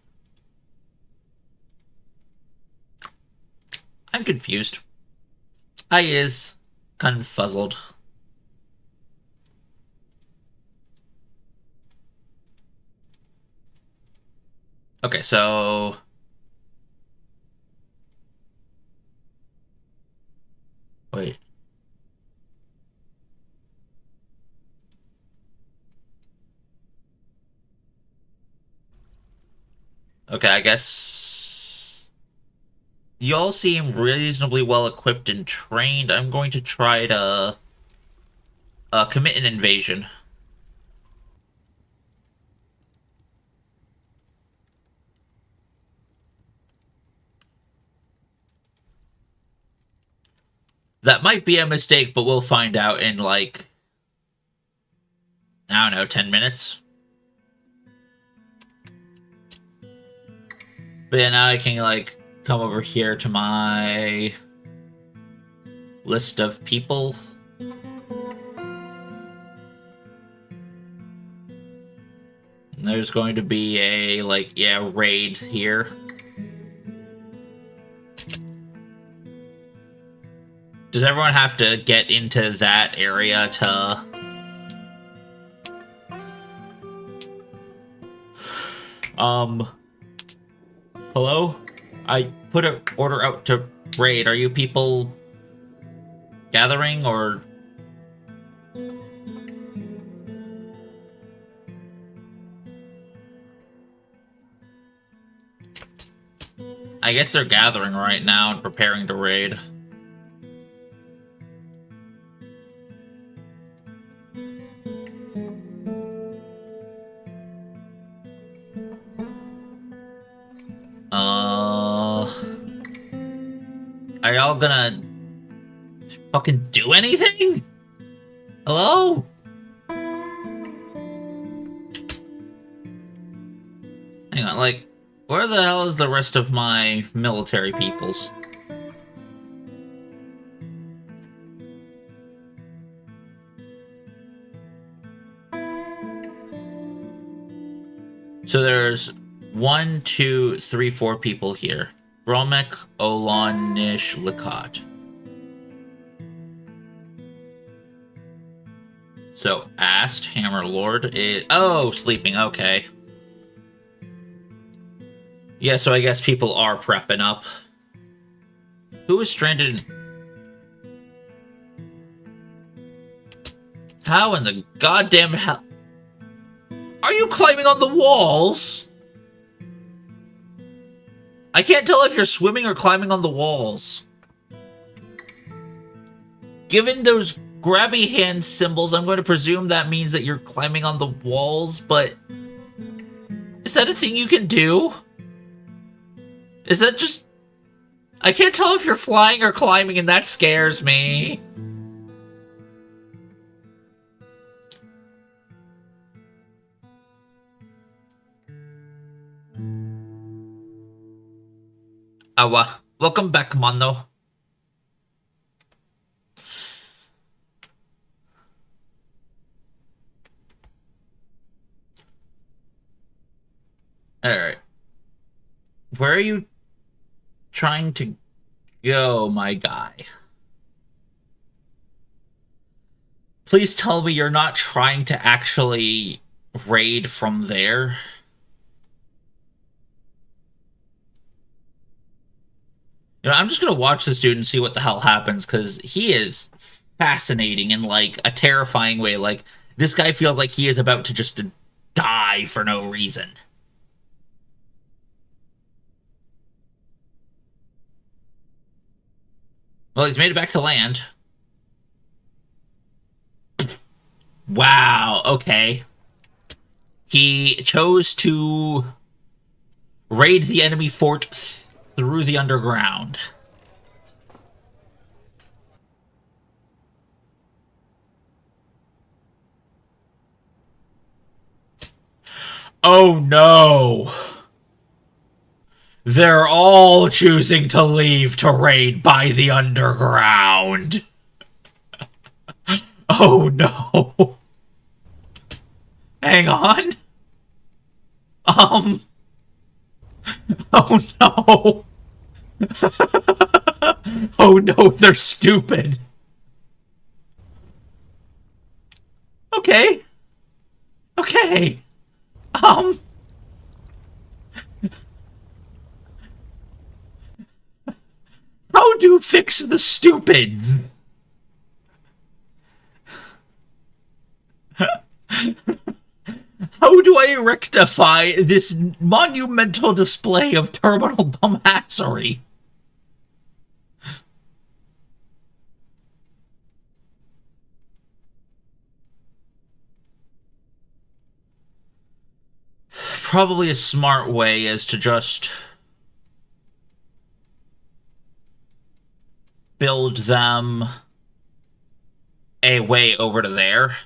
I'm confused. I is confuzzled. Okay, so wait. Okay, I guess y'all seem reasonably well equipped and trained. I'm going to try to commit an invasion. That might be a mistake, but we'll find out in like, I don't know, 10 minutes. But yeah, now I can like come over here to my list of people. And there's going to be a like, yeah, raid here. Does everyone have to get into that area to hello? I put an order out to raid. Are you people gathering or I guess they're gathering right now and preparing to raid. Are y'all gonna fucking do anything? Hello? Hang on, like, where the hell is the rest of my military peoples? So there's 1, 2, 3, 4 people here. Bromek, Olon, Nish, Likat. So, Ast, Hammerlord is... Oh, sleeping, okay. Yeah, so I guess people are prepping up. Who is stranded in... How in the goddamn hell? Are you climbing on the walls? I can't tell if you're swimming or climbing on the walls. Given those grabby hand symbols, I'm going to presume that means that you're climbing on the walls, but... Is that a thing you can do? Is that just... I can't tell if you're flying or climbing, and that scares me. Awa, welcome back, Mono. Alright. Where are you trying to go, my guy? Please tell me you're not trying to actually raid from there. You know, I'm just gonna watch this dude and see what the hell happens, because he is fascinating in, like, a terrifying way. Like, this guy feels like he is about to just die for no reason. Well, he's made it back to land. Wow, okay. He chose to raid the enemy fort through the underground. Oh no! They're all choosing to leave to raid by the underground. Oh no. Hang on. Oh no. Oh no, they're stupid. Okay. Okay. How do you fix the stupids? How do I rectify this monumental display of terminal dumbassery? Probably a smart way is to just build them a way over to there.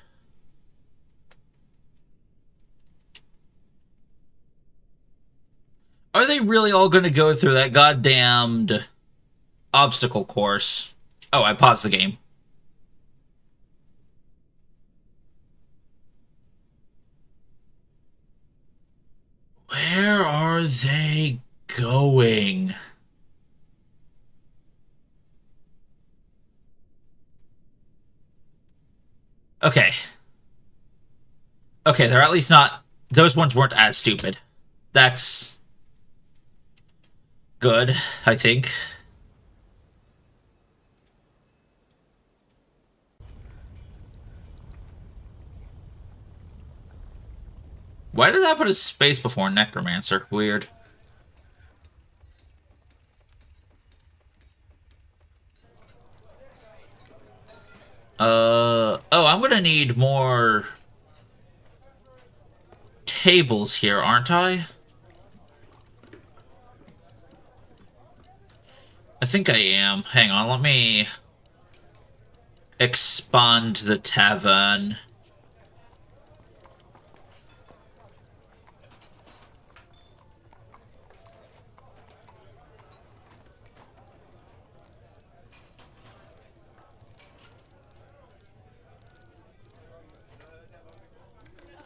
Are they really all going to go through that goddamned obstacle course? Oh, I paused the game. Where are they going? Okay. Okay, they're at least not... Those ones weren't as stupid. That's good, I think. Why did that put a space before Necromancer? Weird. Oh, I'm gonna need more tables here, aren't I? I think I am. Hang on, let me expand the tavern.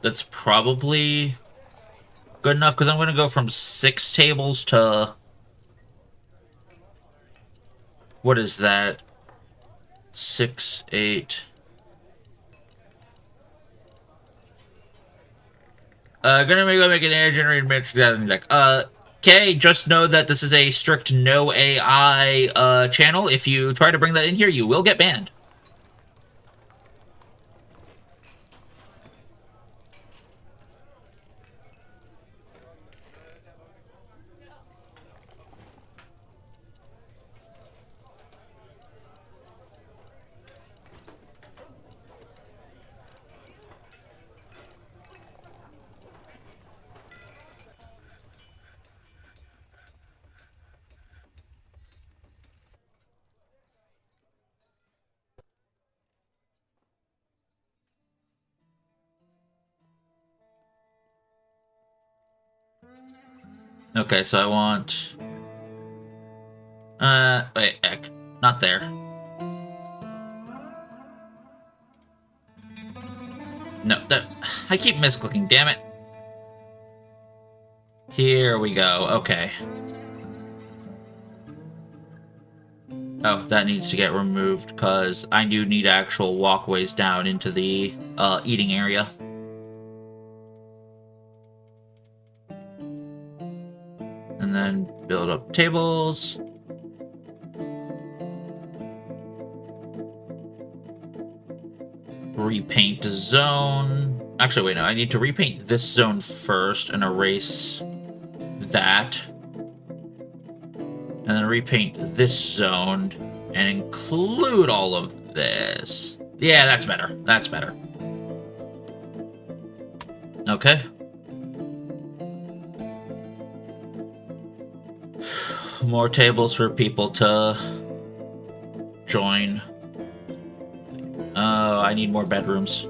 That's probably good enough, because I'm going to go from 6 tables to... What is that? 6, 8... gonna make an air generated matrix gathering deck. Okay, just know that this is a strict no AI, channel. If you try to bring that in here, you will get banned. Okay, so I want... wait, heck. Not there. No, that... I keep misclicking, damn it. Here we go, okay. Oh, that needs to get removed, because I do need actual walkways down into the, eating area. And then build up tables. Repaint zone. Actually, wait, no. I need to repaint this zone first and erase that. And then repaint this zone and include all of this. Yeah, that's better. That's better. Okay. More tables for people to join. I need more bedrooms.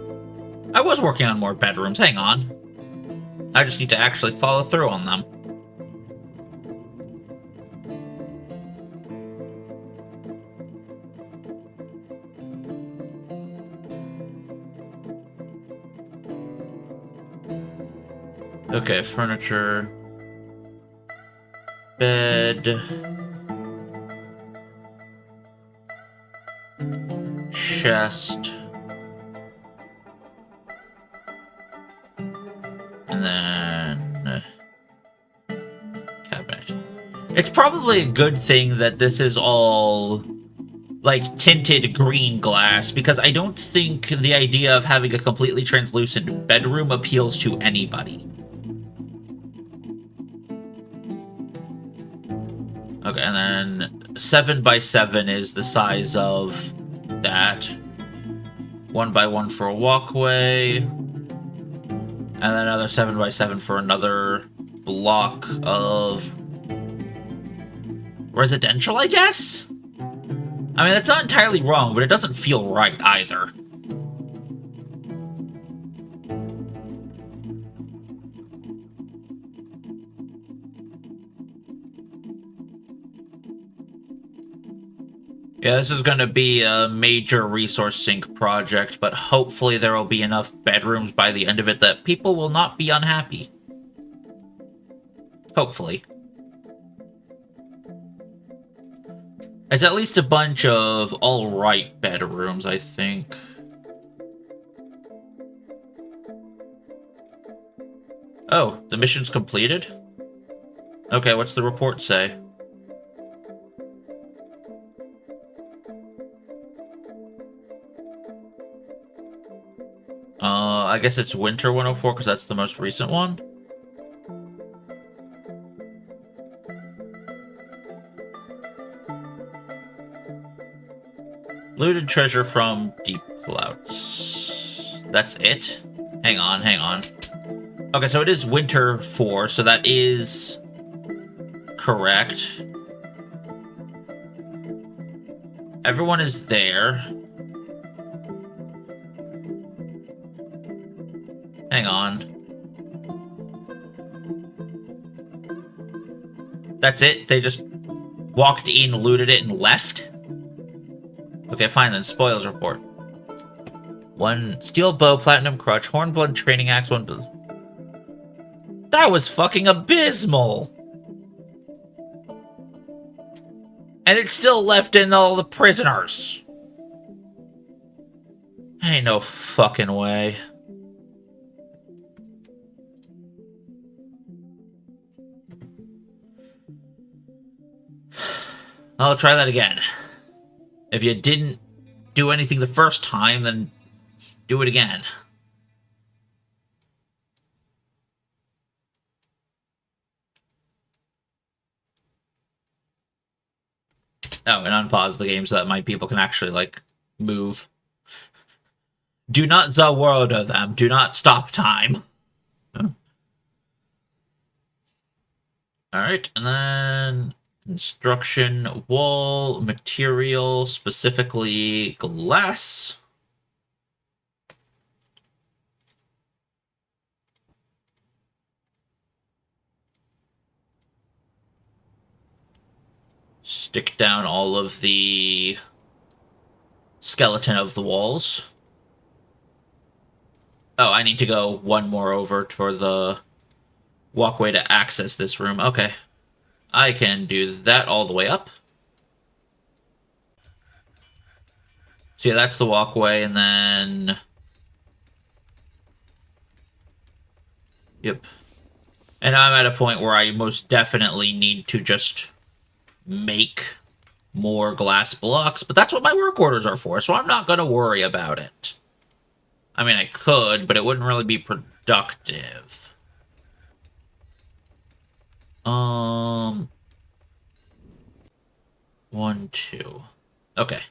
I was working on more bedrooms. Hang on. I just need to actually follow through on them. Okay, furniture. Bed. Chest. And then... cabinet. It's probably a good thing that this is all, like, tinted green glass, because I don't think the idea of having a completely translucent bedroom appeals to anybody. Okay, and then 7 by 7 is the size of that. 1 by 1 for a walkway. And then another 7 by 7 for another block of residential, I guess? I mean, that's not entirely wrong, but it doesn't feel right either. Yeah, this is going to be a major resource sink project, but hopefully there will be enough bedrooms by the end of it that people will not be unhappy. Hopefully. It's at least a bunch of alright bedrooms, I think. Oh, the mission's completed? Okay, what's the report say? I guess it's Winter 104 because that's the most recent one. Looted treasure from Deep Clouds. That's it? Hang on, hang on. Okay, so it is Winter 4, so that is correct. Everyone is there. Hang on. That's it? They just walked in, looted it, and left? Okay, fine then. Spoils report. 1 steel bow, platinum crutch, hornblood training axe, 1... That was fucking abysmal! And it still left in all the prisoners. Ain't no fucking way. I'll try that again. If you didn't do anything the first time, then do it again. Oh, and unpause the game so that my people can actually, like, move. Do not Zawordo them. Do not stop time. Alright, and then... construction, wall, material, specifically glass. Stick down all of the skeleton of the walls. Oh, I need to go one more over for the walkway to access this room. Okay. I can do that all the way up. So yeah, that's the walkway, and then... Yep. And I'm at a point where I most definitely need to just make more glass blocks, but that's what my work orders are for, so I'm not going to worry about it. I mean, I could, but it wouldn't really be productive. 1, 2. Okay.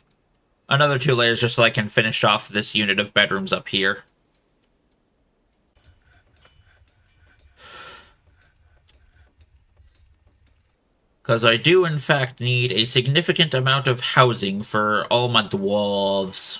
Another 2 layers just so I can finish off this unit of bedrooms up here. Because I do, in fact, need a significant amount of housing for all my dwarves.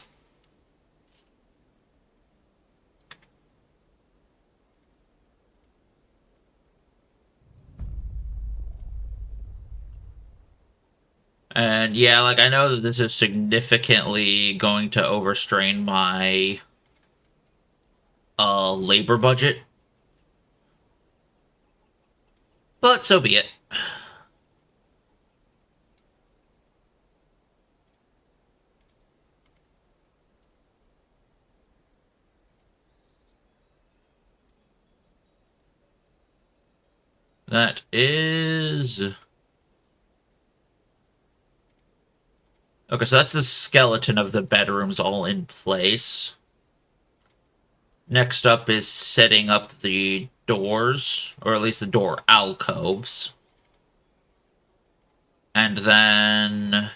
And yeah, like, I know that this is significantly going to overstrain my labor budget. But so be it. That is... Okay, so that's the skeleton of the bedrooms all in place. Next up is setting up the doors, or at least the door alcoves. And then...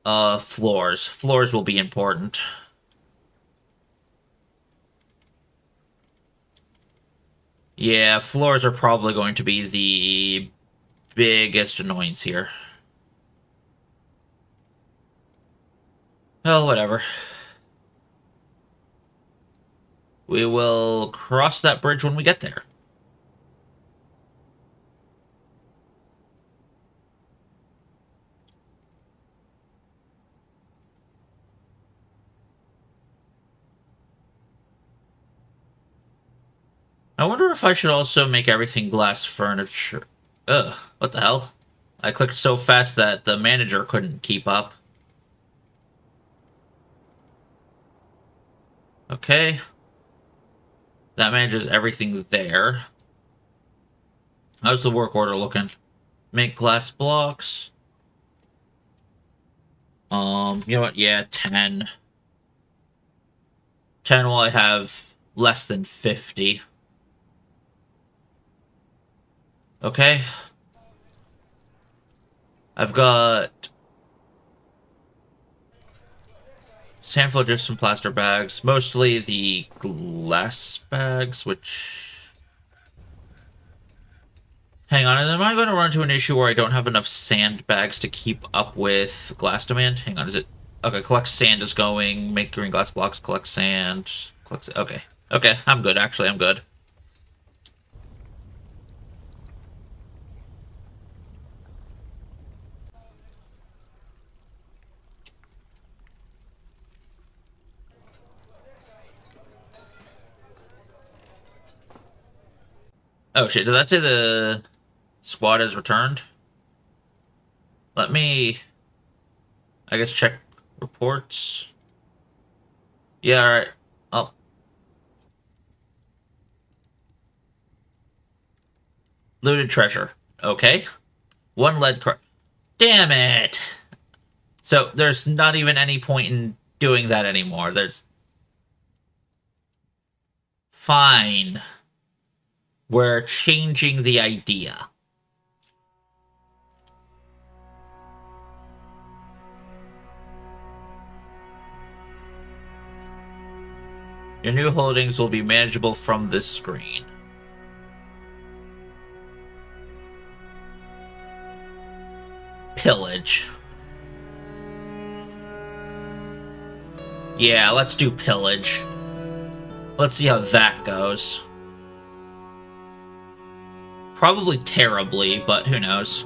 floors. Floors will be important. Yeah, floors are probably going to be the biggest annoyance here. Well, whatever. We will cross that bridge when we get there. I wonder if I should also make everything glass furniture. Ugh, what the hell? I clicked so fast that the manager couldn't keep up. Okay. That manages everything there. How's the work order looking? Make glass blocks. You know what? Yeah, 10. 10 while I have less than 50. Okay. I've got... handful of just some plaster bags. Mostly the glass bags, which... Hang on, am I going to run into an issue where I don't have enough sandbags to keep up with glass demand? Hang on, is it... Okay, collect sand is going. Make green glass blocks, collect sand. Okay. Okay, I'm good, actually, I'm good. Oh shit, did that say the squad has returned? Let me... I guess check reports. Yeah, alright. Oh. Looted treasure. Okay. 1 lead crack. Damn it! So, there's not even any point in doing that anymore. There's... Fine. We're changing the idea. Your new holdings will be manageable from this screen. Pillage. Yeah, let's do pillage. Let's see how that goes. Probably terribly, but who knows.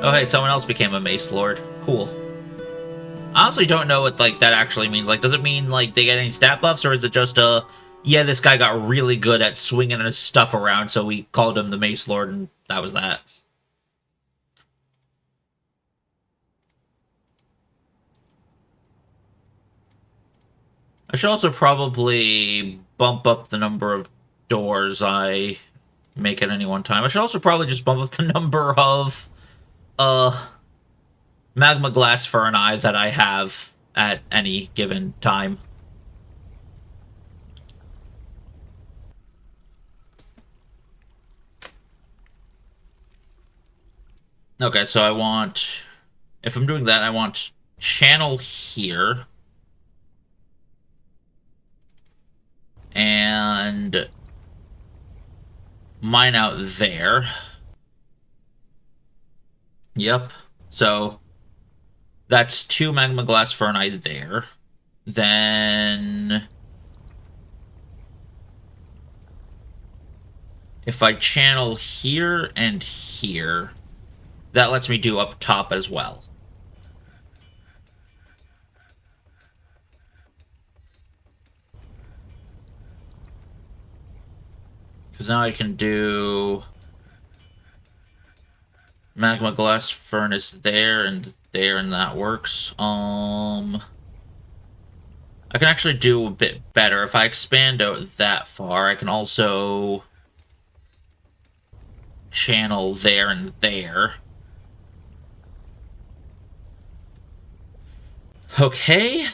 Oh, hey, someone else became a Mace Lord. Cool. I honestly don't know what, like, that actually means. Like, does it mean, like, they get any stat buffs, or is it just, yeah, this guy got really good at swinging his stuff around, so we called him the Mace Lord, and that was that. I should also probably bump up the number of doors I make at any one time. I should also probably just bump up the number of, magma glass for an eye that I have at any given time. Okay, so I want... If I'm doing that, I want channel here. And mine out there. Yep. So that's 2 magma glass for an eye there. Then if I channel here and here, that lets me do up top as well. Because now I can do magma glass furnace there, and that works. I can actually do a bit better. If I expand out that far, I can also channel there and there. Okay.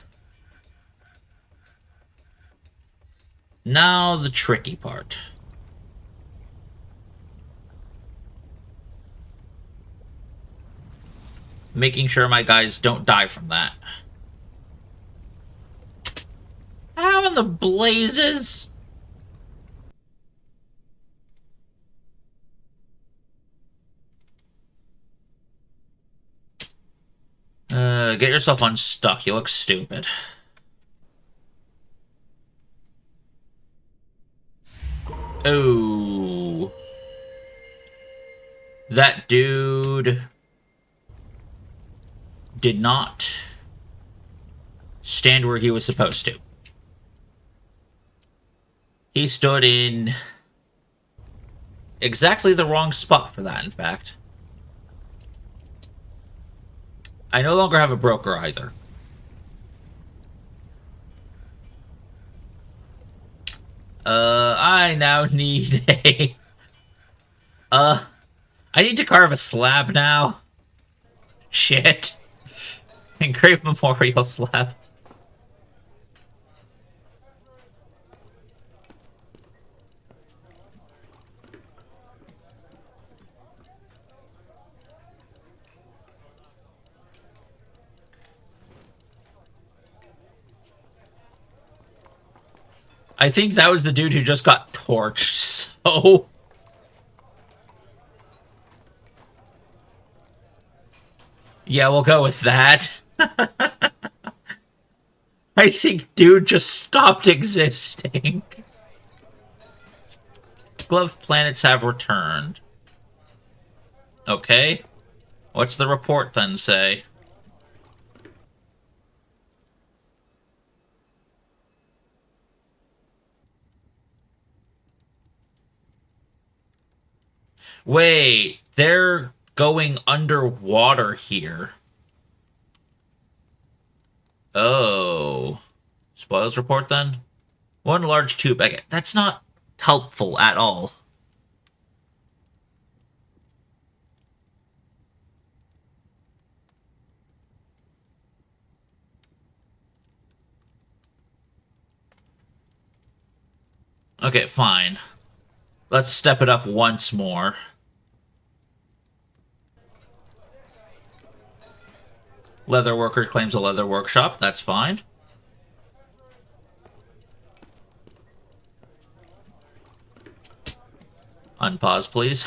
Now the tricky part. Making sure my guys don't die from that. How in the blazes? Get yourself unstuck. You look stupid. Oh. That dude did not stand where he was supposed to. He stood in exactly the wrong spot for that, in fact. I no longer have a broker either. I now need a... I need to carve a slab now. Shit. Engraved memorial slab. I think that was the dude who just got torched, so... Yeah, we'll go with that. I think dude just stopped existing. Glove planets have returned. Okay. What's the report then say? Wait, they're going underwater here. Oh. Spoils report then? 1 large tube. That's not helpful at all. Okay, fine. Let's step it up once more. Leather worker claims a leather workshop. That's fine. Unpause, please.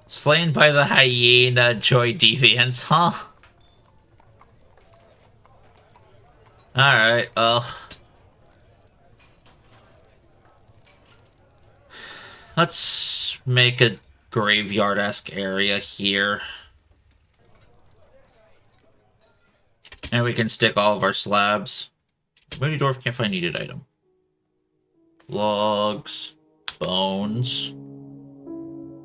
Slain by the hyena joy deviants, huh? Alright, well. Let's make a graveyard-esque area here. And we can stick all of our slabs. Moody Dwarf can't find needed item. Logs. Bones.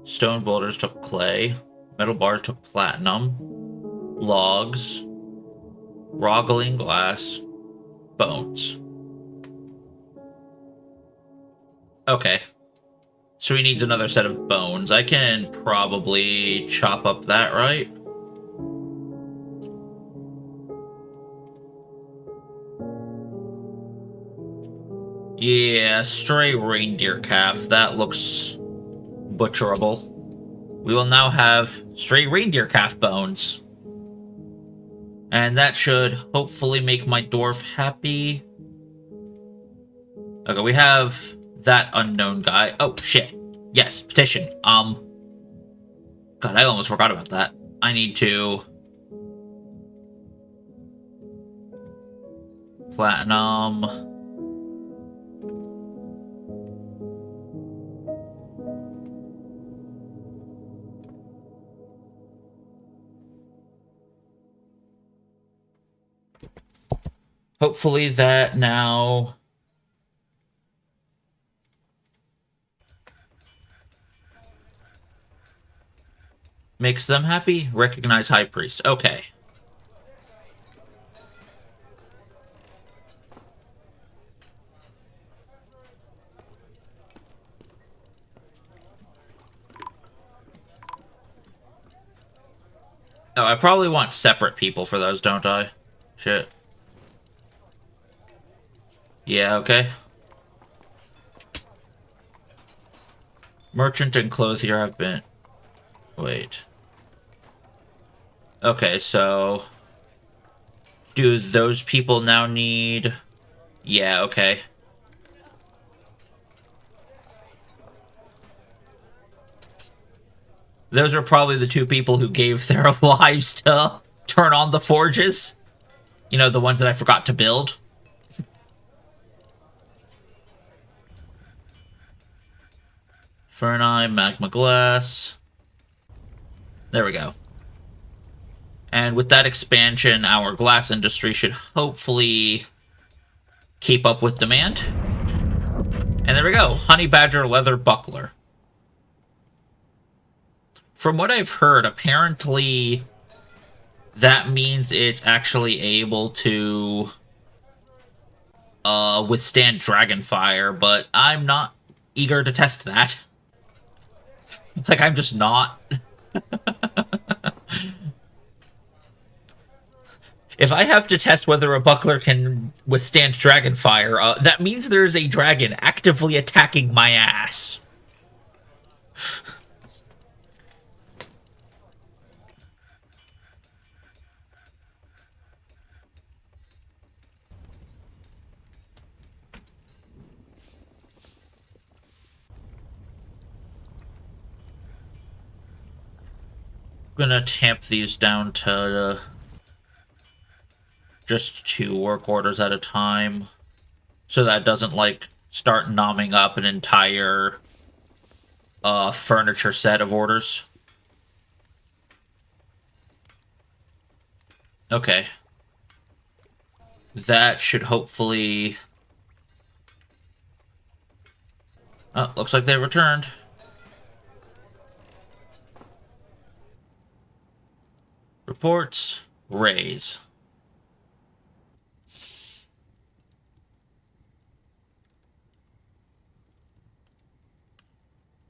Stone boulders took clay. Metal bars took platinum. Logs. Roggling glass. Bones. Okay. So he needs another set of bones. I can probably chop up that, right? Yeah, stray reindeer calf. That looks butcherable. We will now have stray reindeer calf bones. And that should hopefully make my dwarf happy. Okay, we have that unknown guy. Oh, shit. Yes, petition. God, I almost forgot about that. I need to... Platinum... Hopefully that now... makes them happy? Recognize High Priest. Okay. Oh, I probably want separate people for those, don't I? Shit. Yeah, okay. Merchant and clothier have been... Wait. Okay, so... do those people now need... Yeah, okay. Those are probably the two people who gave their lives to turn on the forges. You know, the ones that I forgot to build. Ferni, magma glass. There we go. And with that expansion, our glass industry should hopefully keep up with demand. And there we go. Honey Badger Leather Buckler. From what I've heard, apparently that means it's actually able to withstand dragon fire, but I'm not eager to test that. Like, I'm just not. If I have to test whether a buckler can withstand dragon fire, that means there's a dragon actively attacking my ass. I'm gonna tamp these down to just 2 work orders at a time, so that doesn't, like, start nomming up an entire furniture set of orders. Okay. That should hopefully... Oh, looks like they returned. Reports. Raise.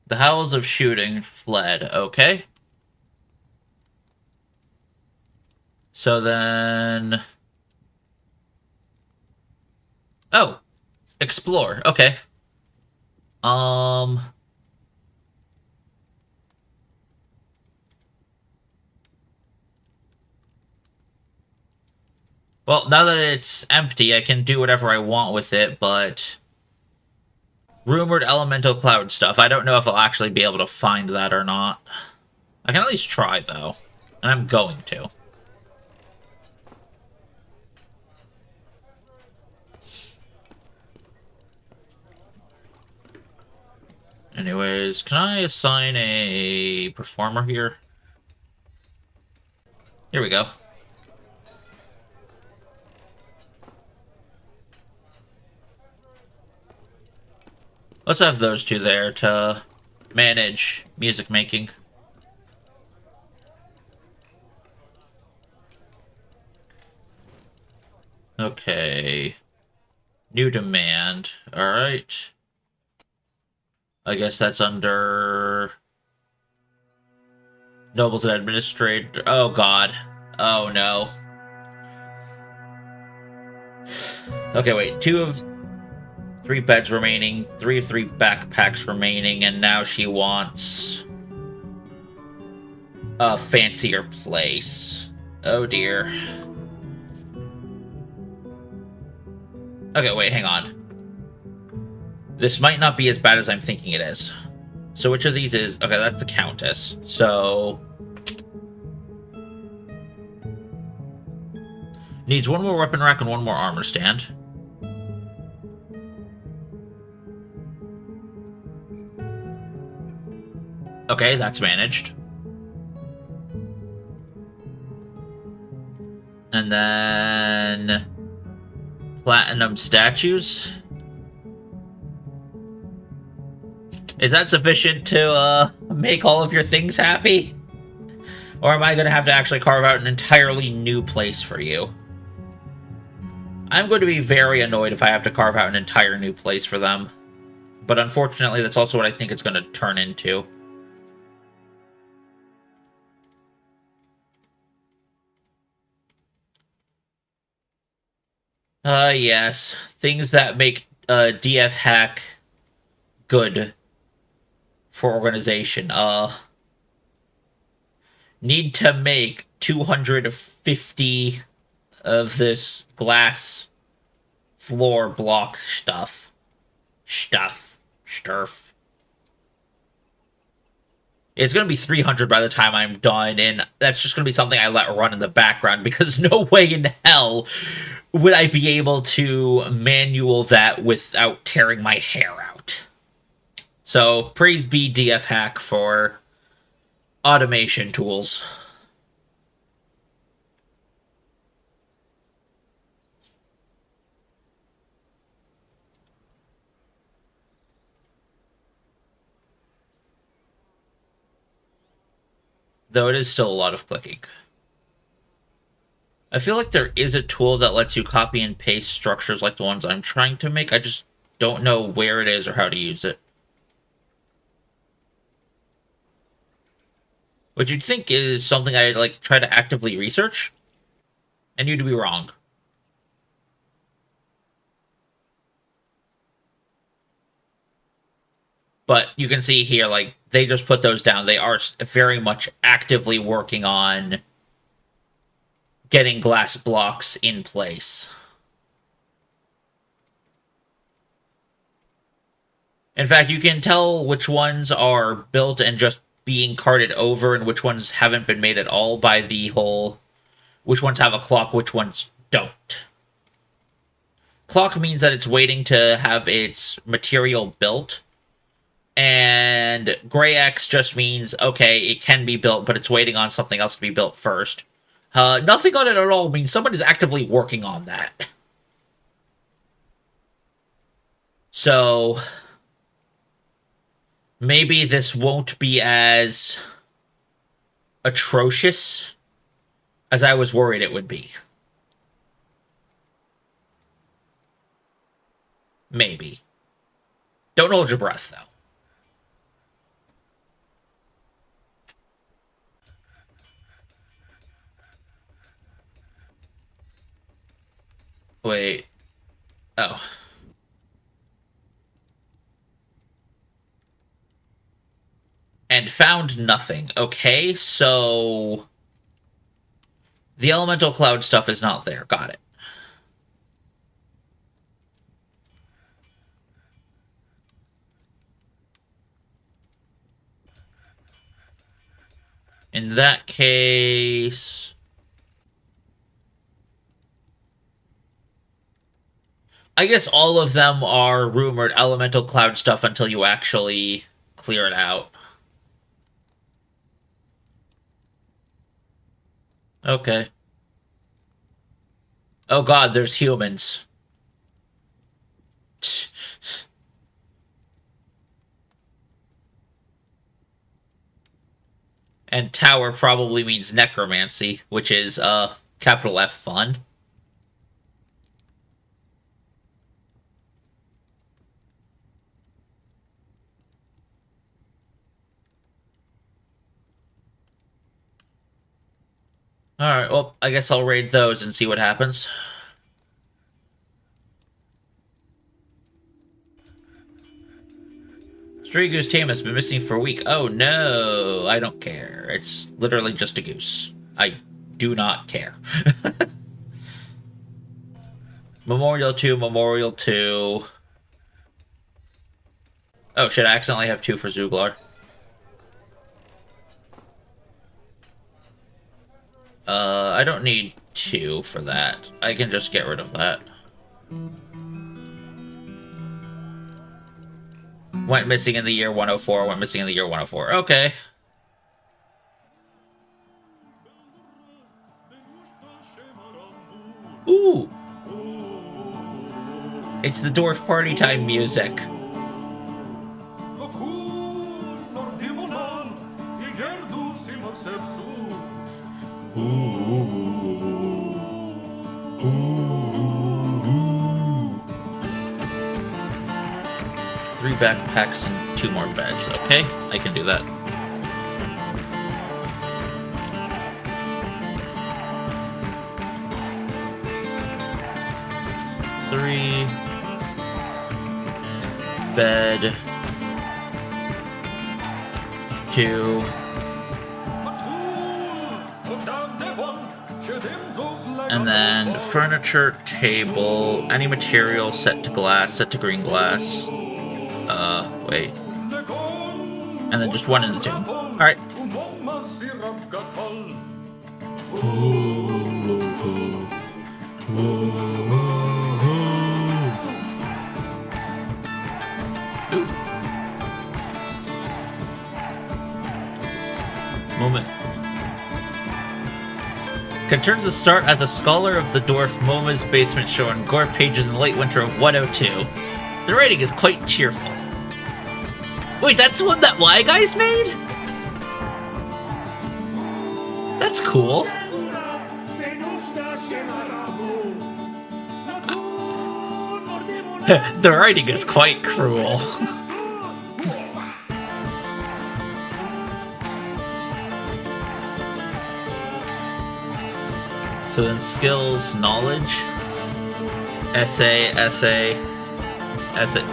The howls of shooting fled. Okay. So then... Oh. Explore. Okay. Well, now that it's empty, I can do whatever I want with it, but... Rumored elemental cloud stuff. I don't know if I'll actually be able to find that or not. I can at least try, though. And I'm going to. Anyways, can I assign a performer here? Here we go. Let's have those two there to manage music making. Okay. New demand. Alright. I guess that's under nobles and administrator. Oh god. Oh no. Okay, wait. 2 of 3 beds remaining, 3 of 3 backpacks remaining, and now she wants a fancier place. Oh dear. Okay, wait, hang on. This might not be as bad as I'm thinking it is. So which of these is... Okay, that's the Countess. So... Needs 1 more weapon rack and 1 more armor stand. Okay, that's managed. And then... Platinum statues. Is that sufficient to make all of your things happy? Or am I going to have to actually carve out an entirely new place for you? I'm going to be very annoyed if I have to carve out an entire new place for them. But unfortunately, that's also what I think it's going to turn into. Yes. Things that make DF hack good for organization. Need to make 250 of this glass floor block stuff. Sturf. It's going to be 300 by the time I'm done, and that's just going to be something I let run in the background, because no way in hell would I be able to manual that without tearing my hair out. So, praise be DF Hack for automation tools. Though it is still a lot of clicking. I feel like there is a tool that lets you copy and paste structures like the ones I'm trying to make. I just don't know where it is or how to use it. Which you'd think is something I'd like try to actively research. And you'd be wrong. But you can see here, like, they just put those down. They are very much actively working on getting glass blocks in place. In fact, you can tell which ones are built and just being carted over and which ones haven't been made at all by the whole which ones have a clock, which ones don't. Clock means that it's waiting to have its material built. And Gray X just means, okay, it can be built, but it's waiting on something else to be built first. Nothing on it at all means someone is actively working on that. So, maybe this won't be as atrocious as I was worried it would be. Maybe. Don't hold your breath, though. Wait. Oh. And found nothing. Okay, so... The elemental cloud stuff is not there. Got it. In that case... I guess all of them are rumored elemental cloud stuff until you actually clear it out. Okay. Oh god, there's humans. And tower probably means necromancy, which is, capital F fun. Alright, well, I guess I'll raid those and see what happens. Stray goose tame has been missing for a week. Oh no, I don't care. It's literally just a goose. I do not care. Memorial 2, Memorial 2. Oh shit, I accidentally have 2 for Zuglar. I don't need 2 for that. I can just get rid of that. Went missing in the year 104, went missing in the year 104. Okay. Ooh! It's the dwarf party time music. Three backpacks and 2 more beds. Okay, I can do that. Three bed 2. And then furniture, table, any material set to glass, set to green glass. Wait. And then just 1 in the tomb. Alright. Moment. Concerns to start as a scholar of the dwarf Moma's basement show on gore pages in the late winter of 102. The writing is quite cheerful. Wait, that's one that Y Guys made? That's cool. The writing is quite cruel. So then skills, knowledge, essay,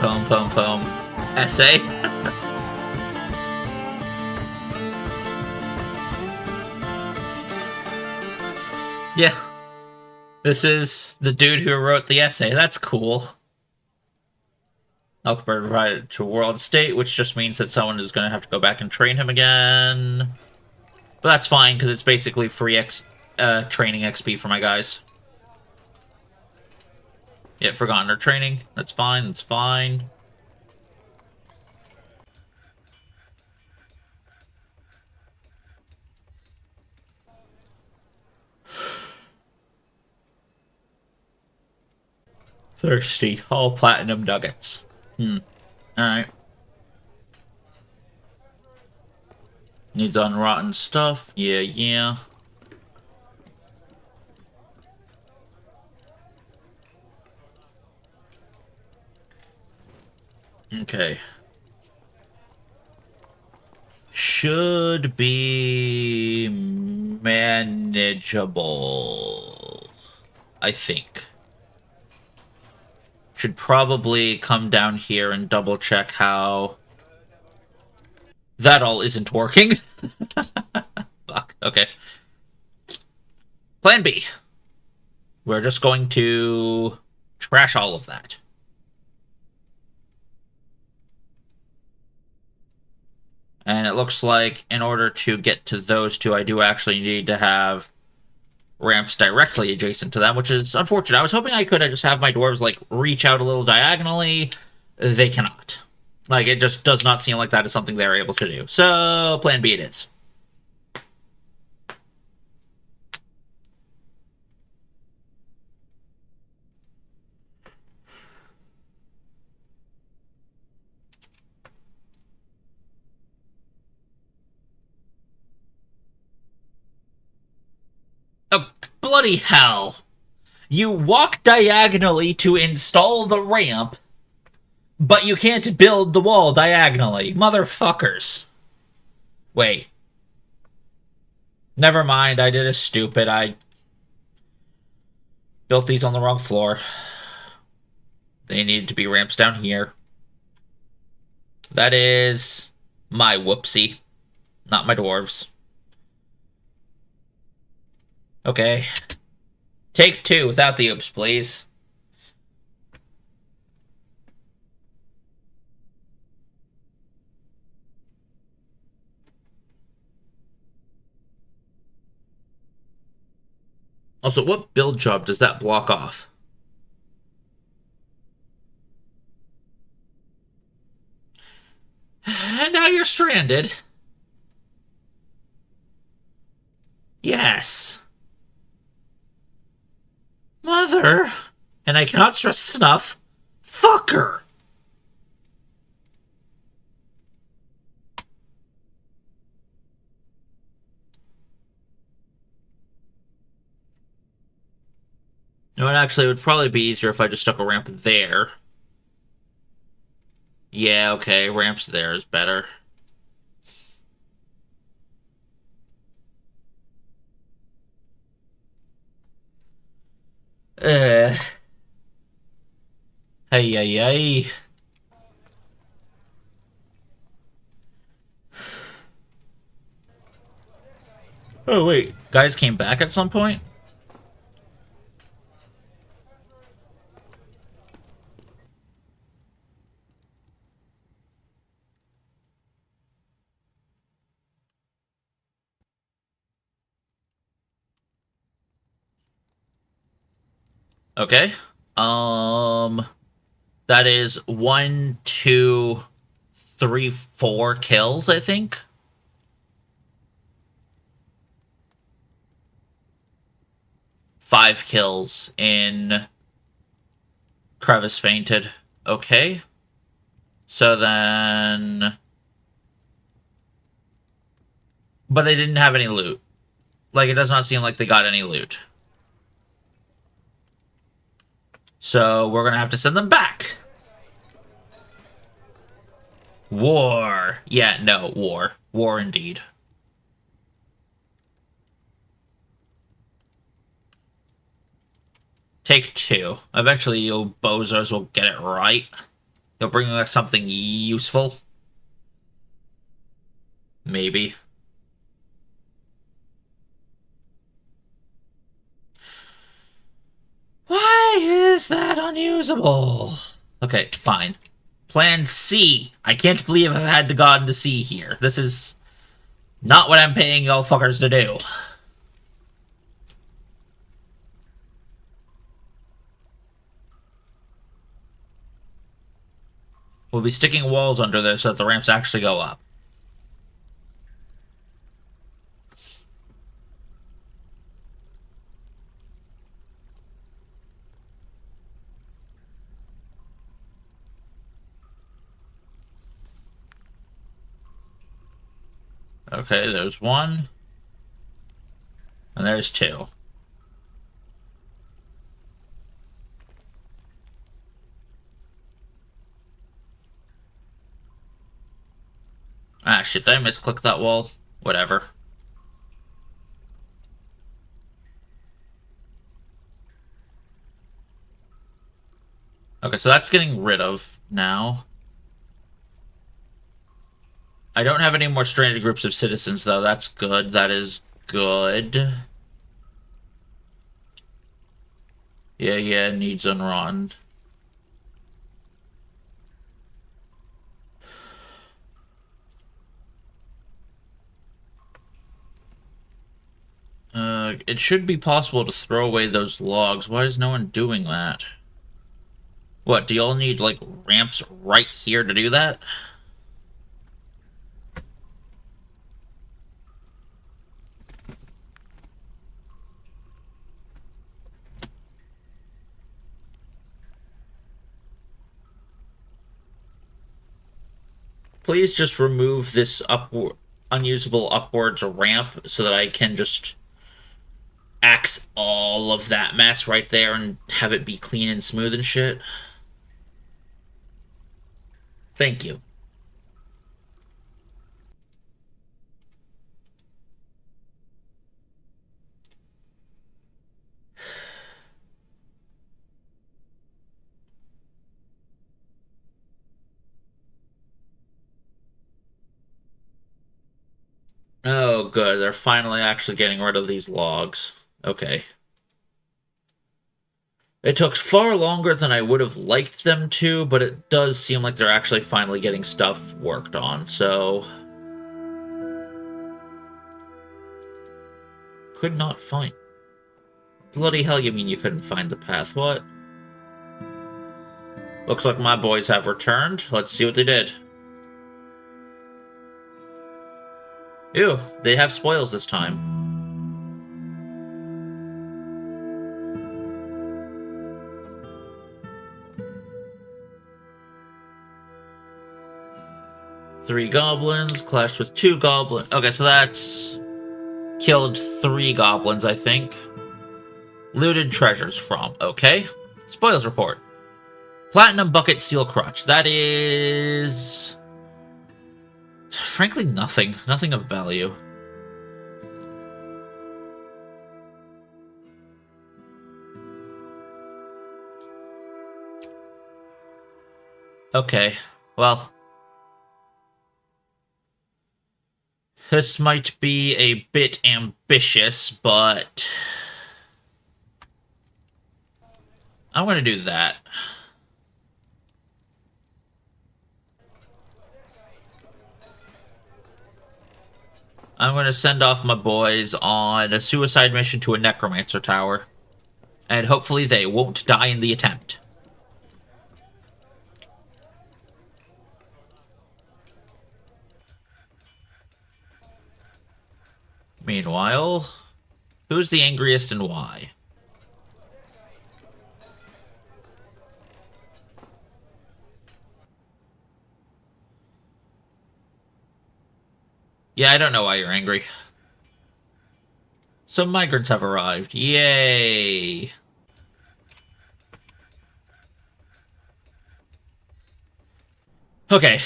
poem, essay. Yeah. This is the dude who wrote the essay. That's cool. Elkbird provided to World State, which just means that someone is going to have to go back and train him again. But that's fine, because it's basically free training XP for my guys. Yep, forgotten their training. That's fine, that's fine. Thirsty. All platinum nuggets. Alright. Needs unrotten stuff. Yeah. Okay. Should be manageable, I think. Should probably come down here and double check how that all isn't working. Fuck, okay. Plan B. We're just going to trash all of that. And it looks like in order to get to those 2, I do actually need to have ramps directly adjacent to them, which is unfortunate. I was hoping I could just have my dwarves, like, reach out a little diagonally. They cannot. Like, it just does not seem like that is something they're able to do. So, plan B it is. Oh, bloody hell. You walk diagonally to install the ramp, but you can't build the wall diagonally. Motherfuckers. Wait. Never mind, I did a stupid. I built these on the wrong floor. They needed to be ramps down here. That is my whoopsie. Not my dwarves. Okay. Take two without the oops, please. Also, what build job does that block off? And now you're stranded. Yes. Mother. And I cannot stress this enough. Fucker. No, it actually would probably be easier if I just stuck a ramp there. Yeah, okay, ramps there is better. Uh. Hey, hey, hey. Oh, wait. Guys came back at some point? Okay. Um, that is 1, 2, 3, 4 kills, I think. 5 kills in Crevice Fainted. Okay. So then... But they didn't have any loot. Like, it does not seem like they got any loot. So we're gonna have to send them back. War. Yeah, no, war. War indeed. Take two. Eventually you bozos will get it right. You'll bring us something useful. Maybe. Why is that unusable? Okay, fine. Plan C. I can't believe I've had to go into C here. This is not what I'm paying y'all fuckers to do. We'll be sticking walls under there so that the ramps actually go up. Okay, there's one. And there's two. Ah, shit, did I misclick that wall? Whatever. Okay, so that's getting rid of now. I don't have any more stranded groups of citizens, though. That's good. That is good. Yeah, needs unrun. It should be possible to throw away those logs. Why is no one doing that? What, do y'all need, like, ramps right here to do that? Please just remove this unusable upwards ramp so that I can just axe all of that mess right there and have it be clean and smooth and shit. Thank you. Oh, good. They're finally actually getting rid of these logs. Okay. It took far longer than I would have liked them to, but it does seem like they're actually finally getting stuff worked on, so... Could not find... Bloody hell, you mean you couldn't find the path? What? Looks like my boys have returned. Let's see what they did. Ew, they have spoils this time. Three goblins, clashed with two goblins. Okay, so that's... Killed 3 goblins, I think. Looted treasures from. Okay. Spoils report. Platinum bucket, steel crutch. That is... Frankly, nothing. Nothing of value. Okay. Well... This might be a bit ambitious, but... I'm gonna do that. I'm gonna send off my boys on a suicide mission to a necromancer tower. And hopefully they won't die in the attempt. Meanwhile, who's the angriest and why? Yeah, I don't know why you're angry. Some migrants have arrived. Yay! Okay.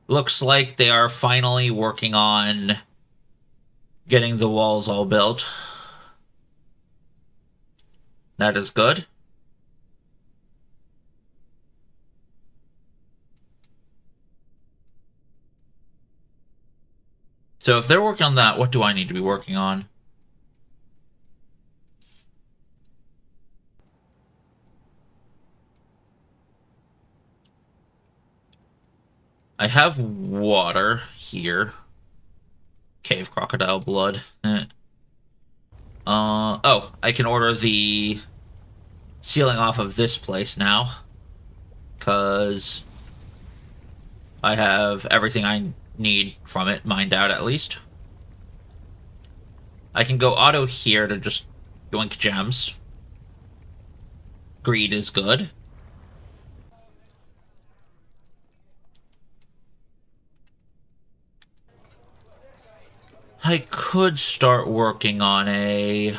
Looks like they are finally working on getting the walls all built. That is good. So if they're working on that, what do I need to be working on? I have water here. Cave crocodile blood. Oh, I can order the ceiling off of this place now. Because I have everything I need from it mined out at least. I can go auto here to just yoink gems. Greed is good. I could start working on a...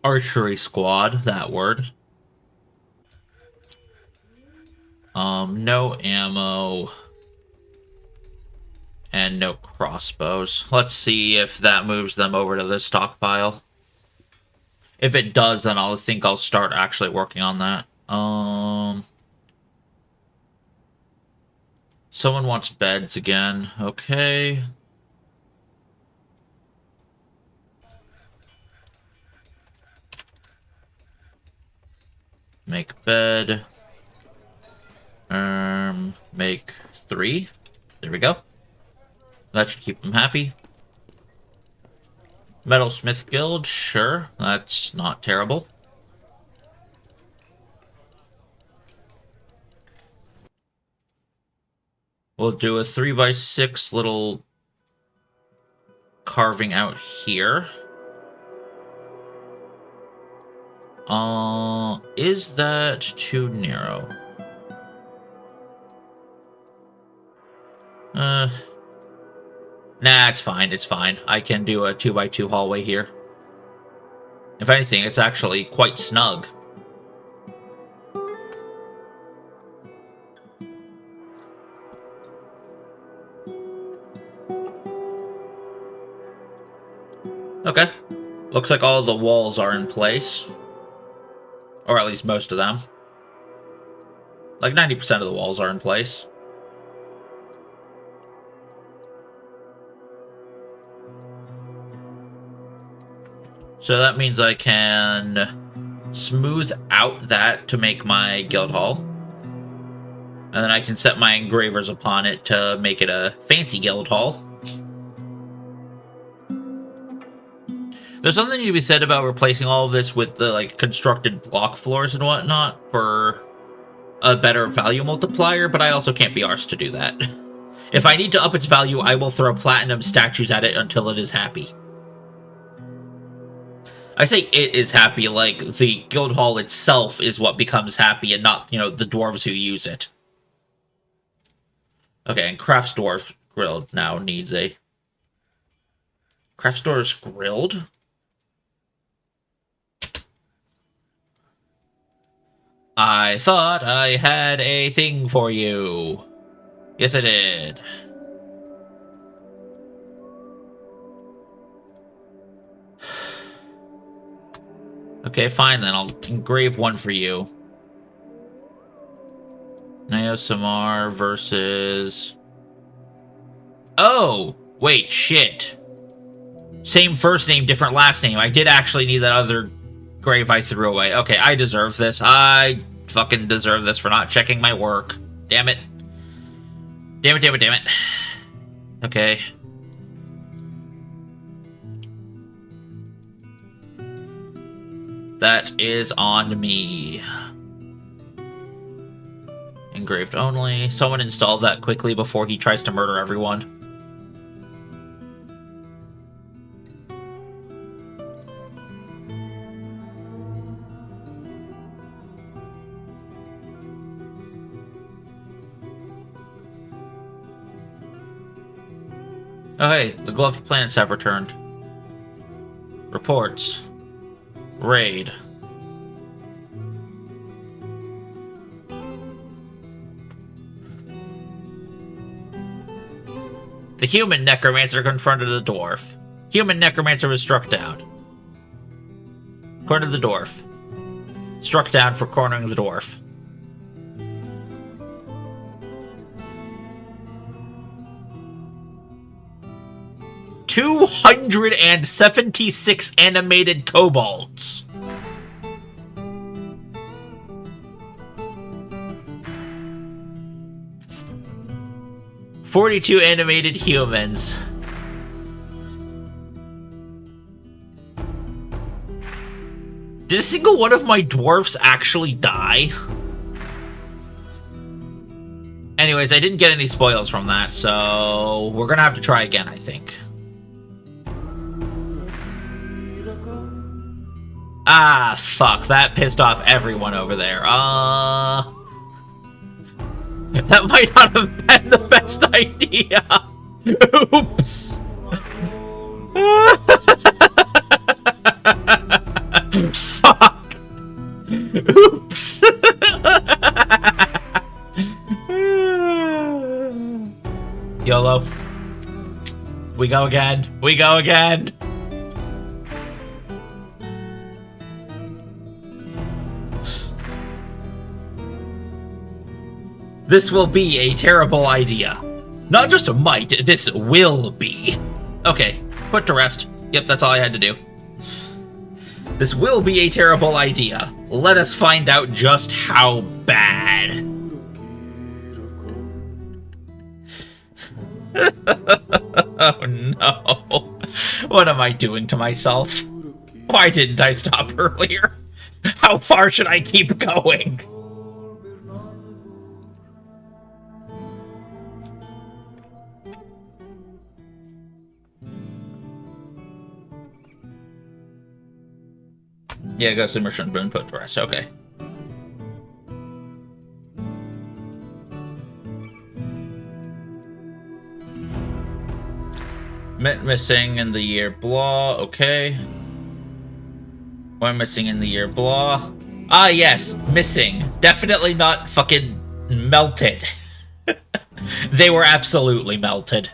archery squad, that word. No ammo. And no crossbows. Let's see if that moves them over to this stockpile. If it does, then I'll think I'll start actually working on that. Someone wants beds again. Okay. Make bed. Make 3. There we go. That should keep them happy. Metalsmith Guild, sure. That's not terrible. We'll do a 3x6 little carving out here. Is that too narrow? Nah, it's fine, it's fine. I can do a 2x2 hallway here. If anything, it's actually quite snug. Okay. Looks like all the walls are in place. Or at least most of them. Like 90% of the walls are in place. So that means I can smooth out that to make my guild hall. And then I can set my engravers upon it to make it a fancy guild hall. There's something to be said about replacing all of this with the like constructed block floors and whatnot for a better value multiplier, but I also can't be arsed to do that. If I need to up its value, I will throw platinum statues at it until it is happy. I say it is happy, like the guild hall itself is what becomes happy and not, the dwarves who use it. Okay, and Craft's Dwarf Grilled now needs a... Craft's Dwarf's Grilled? I thought I had a thing for you. Yes, I did. Okay, fine then. I'll engrave one for you. Neosamar versus... Oh! Wait, shit. Same first name, different last name. I did actually need that other grave I threw away. Okay, I deserve this. I fucking deserve this for not checking my work. Damn it. Damn it, damn it, damn it. Okay. That is on me. Engraved only. Someone install that quickly before he tries to murder everyone. Oh hey, the Gloved Planets have returned. Reports. Raid. The human necromancer confronted the dwarf. Human necromancer was struck down. According to the dwarf. Struck down for cornering the dwarf. $276 animated kobolds. $42 animated humans. Did a single one of my dwarfs actually die? Anyways, I didn't get any spoils from that, so we're gonna have to try again, I think. Ah, fuck. That pissed off everyone over there. That might not have been the best idea. Oops. Fuck. Oops. YOLO. We go again. We go again. This will be a terrible idea. Not just a might, this will be. Okay, put to rest. Yep, that's all I had to do. This will be a terrible idea. Let us find out just how bad. Oh no. What am I doing to myself? Why didn't I stop earlier? How far should I keep going? Yeah, Ghost Immersion been put to rest. Okay. Missing in the year blah. Okay. One missing in the year blah. Ah, yes. Missing. Definitely not fucking melted. They were absolutely melted.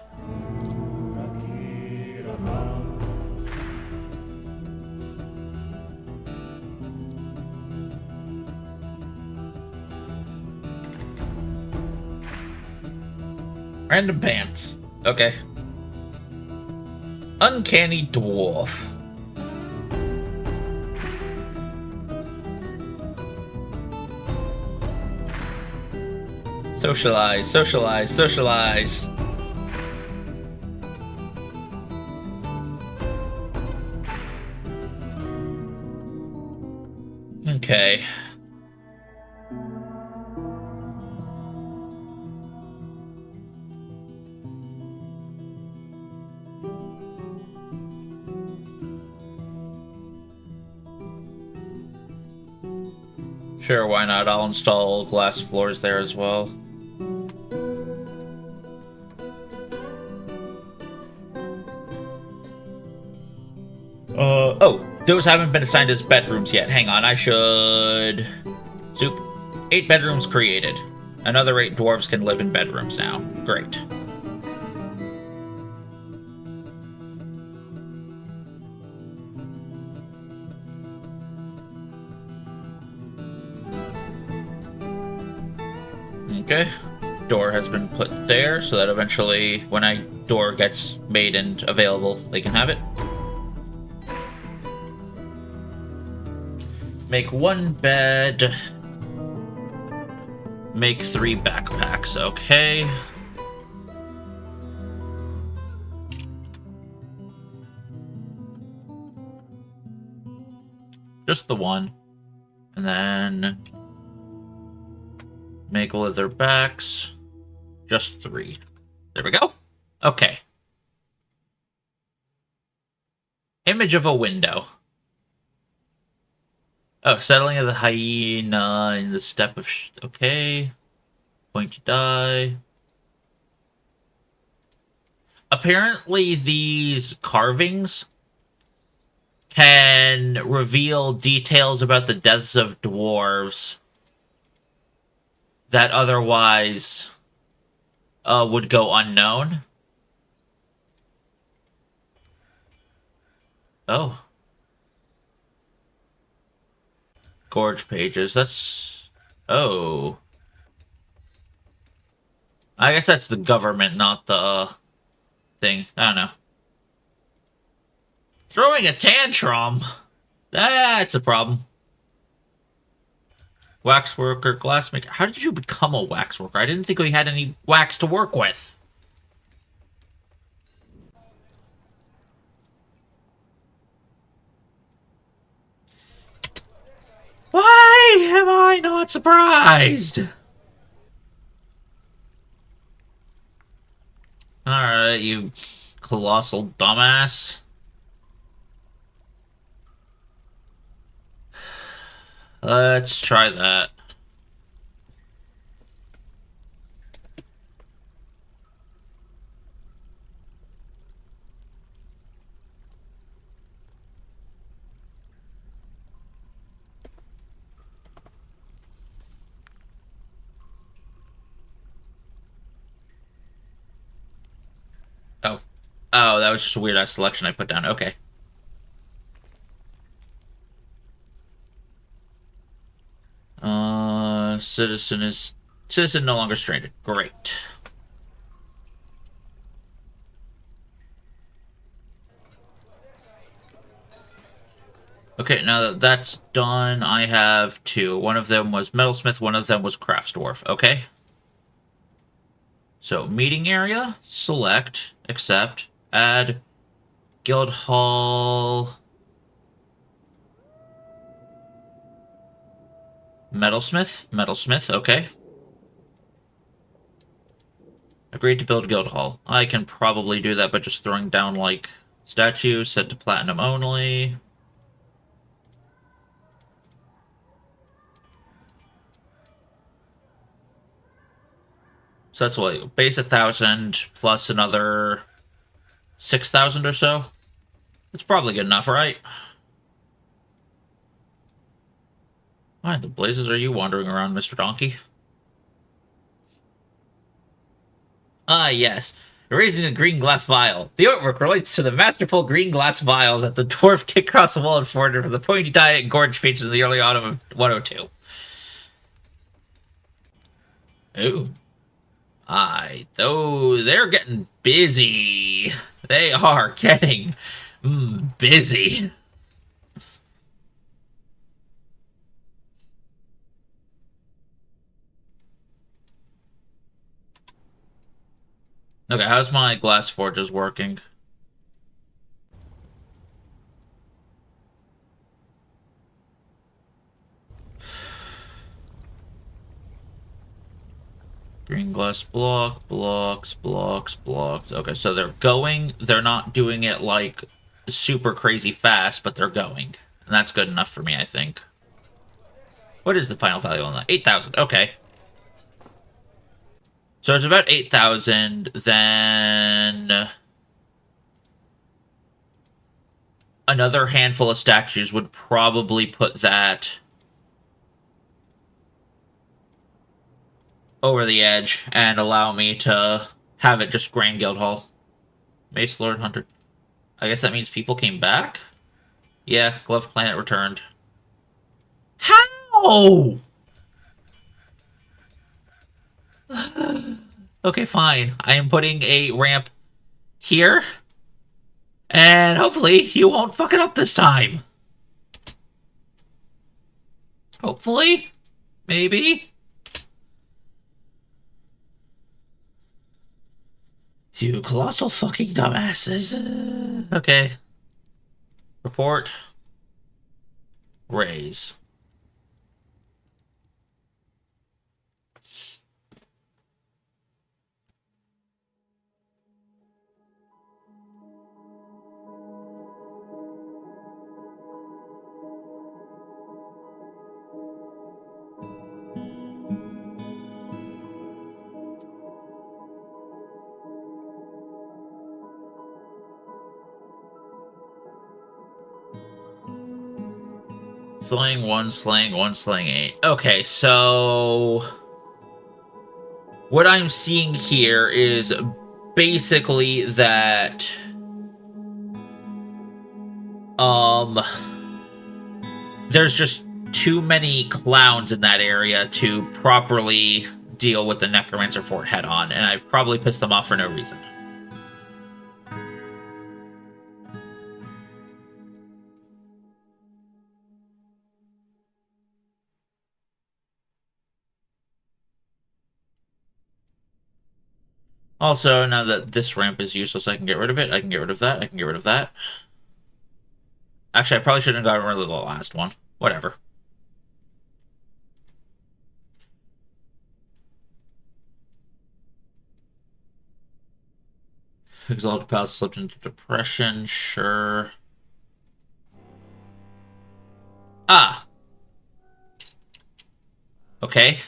Random pants. Okay. Uncanny dwarf. Socialize, socialize, socialize. Okay. Sure, why not? I'll install glass floors there as well. Oh, those haven't been assigned as bedrooms yet. Hang on, I should... Soup. 8 bedrooms created. Another 8 dwarves can live in bedrooms now. Great. Okay. Door has been put there, so that eventually, when a door gets made and available, they can have it. Make 1 bed. Make 3 backpacks. Okay. Just the 1. And then... make leather backs. Just 3. There we go. Okay. Image of a window. Oh, settling of the hyena in the steppe of... okay. Point to die. Apparently these carvings can reveal details about the deaths of dwarves that otherwise would go unknown. Oh. Gorge pages. That's... oh. I guess that's the government, not the thing. I don't know. Throwing a tantrum? That's a problem. Waxworker, glassmaker. How did you become a waxworker? I didn't think we had any wax to work with. Why am I not surprised? Alright, you colossal dumbass. Let's try that. Oh. Oh, that was just a weird-ass selection I put down. Okay. Citizen no longer stranded. Great. Okay, now that that's done, I have 2. One of them was metalsmith, one of them was craftsdwarf. Okay. So, meeting area, select, accept, add, Guild Hall. Metalsmith? Metalsmith, okay. Agreed to build Guild Hall. I can probably do that by just throwing down, like, statues set to platinum only. So that's what, base 1,000 plus another 6,000 or so. It's probably good enough, right? Why in the blazes are you wandering around, Mr. Donkey? Ah, yes. Raising a green glass vial. The artwork relates to the masterful green glass vial that the dwarf kicked across the wall and forwarded from the pointy diet and gorge pages in the early autumn of 102. Ooh. Aye, though they're getting busy. They are getting busy. Okay, how's my glass forges working? Green glass block, blocks, blocks, blocks. Okay, so they're going. They're not doing it, like, super crazy fast, but they're going. And that's good enough for me, I think. What is the final value on that? 8,000. Okay. So it's about 8,000, then another handful of statues would probably put that over the edge and allow me to have it just Grand Guild Hall. Mace Lord Hunter. I guess that means people came back? Yeah, Glove Planet returned. How? Okay, fine. I am putting a ramp here. And hopefully you won't fuck it up this time. Hopefully. Maybe. You colossal fucking dumbasses. Okay. Report. Raise. Slaying 1, slaying 1, slaying 8. Okay, so what I'm seeing here is basically that there's just too many clowns in that area to properly deal with the Necromancer Fort head on, and I've probably pissed them off for no reason. Also, now that this ramp is useless, I can get rid of it. I can get rid of that. I can get rid of that. Actually, I probably shouldn't have gotten rid of the last one. Whatever. Exalted Palace slipped into depression. Sure. Ah. Okay.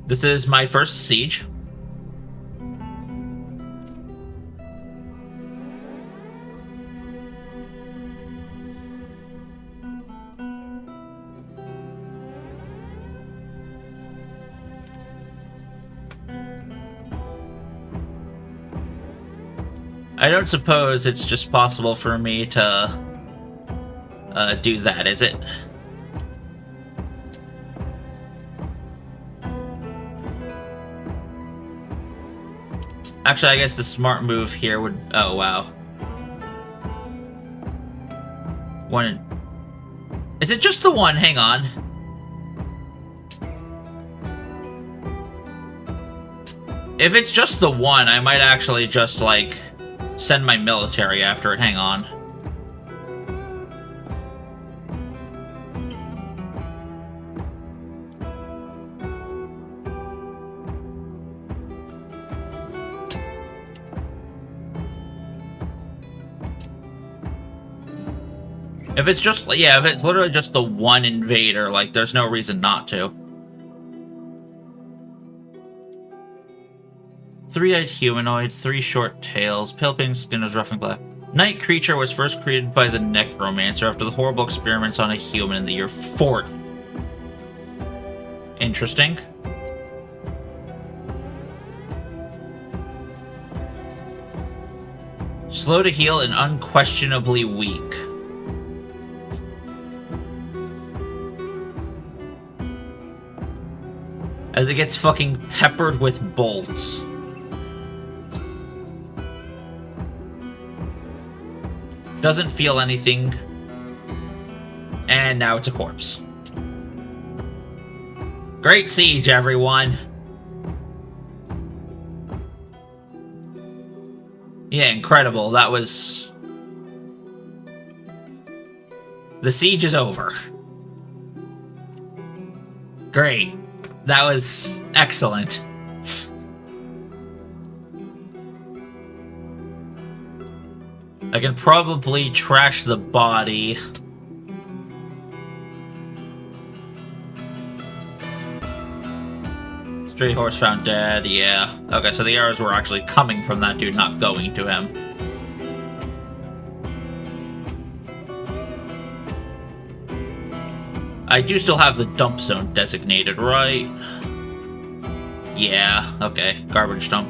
This is my first siege. I don't suppose it's just possible for me to do that, is it? Actually, I guess the smart move here would... Oh, wow. One... Is it just the one? Hang on. If it's just the one, I might actually just, like, send my military after it. Hang on. If it's just, yeah, if it's literally just the one invader, like, there's no reason not to. Three-eyed humanoid, 3 short tails, pale pink skin is rough and black. Night creature was first created by the necromancer after the horrible experiments on a human in the year 40. Interesting. Slow to heal and unquestionably weak. As it gets fucking peppered with bolts. Doesn't feel anything. And now it's a corpse. Great siege, everyone. Yeah, incredible. That was... The siege is over. Great. That was excellent. I can probably trash the body. Stray horse found dead, yeah. Okay, so the arrows were actually coming from that dude, not going to him. I do still have the dump zone designated, right? Yeah, okay. Garbage dump.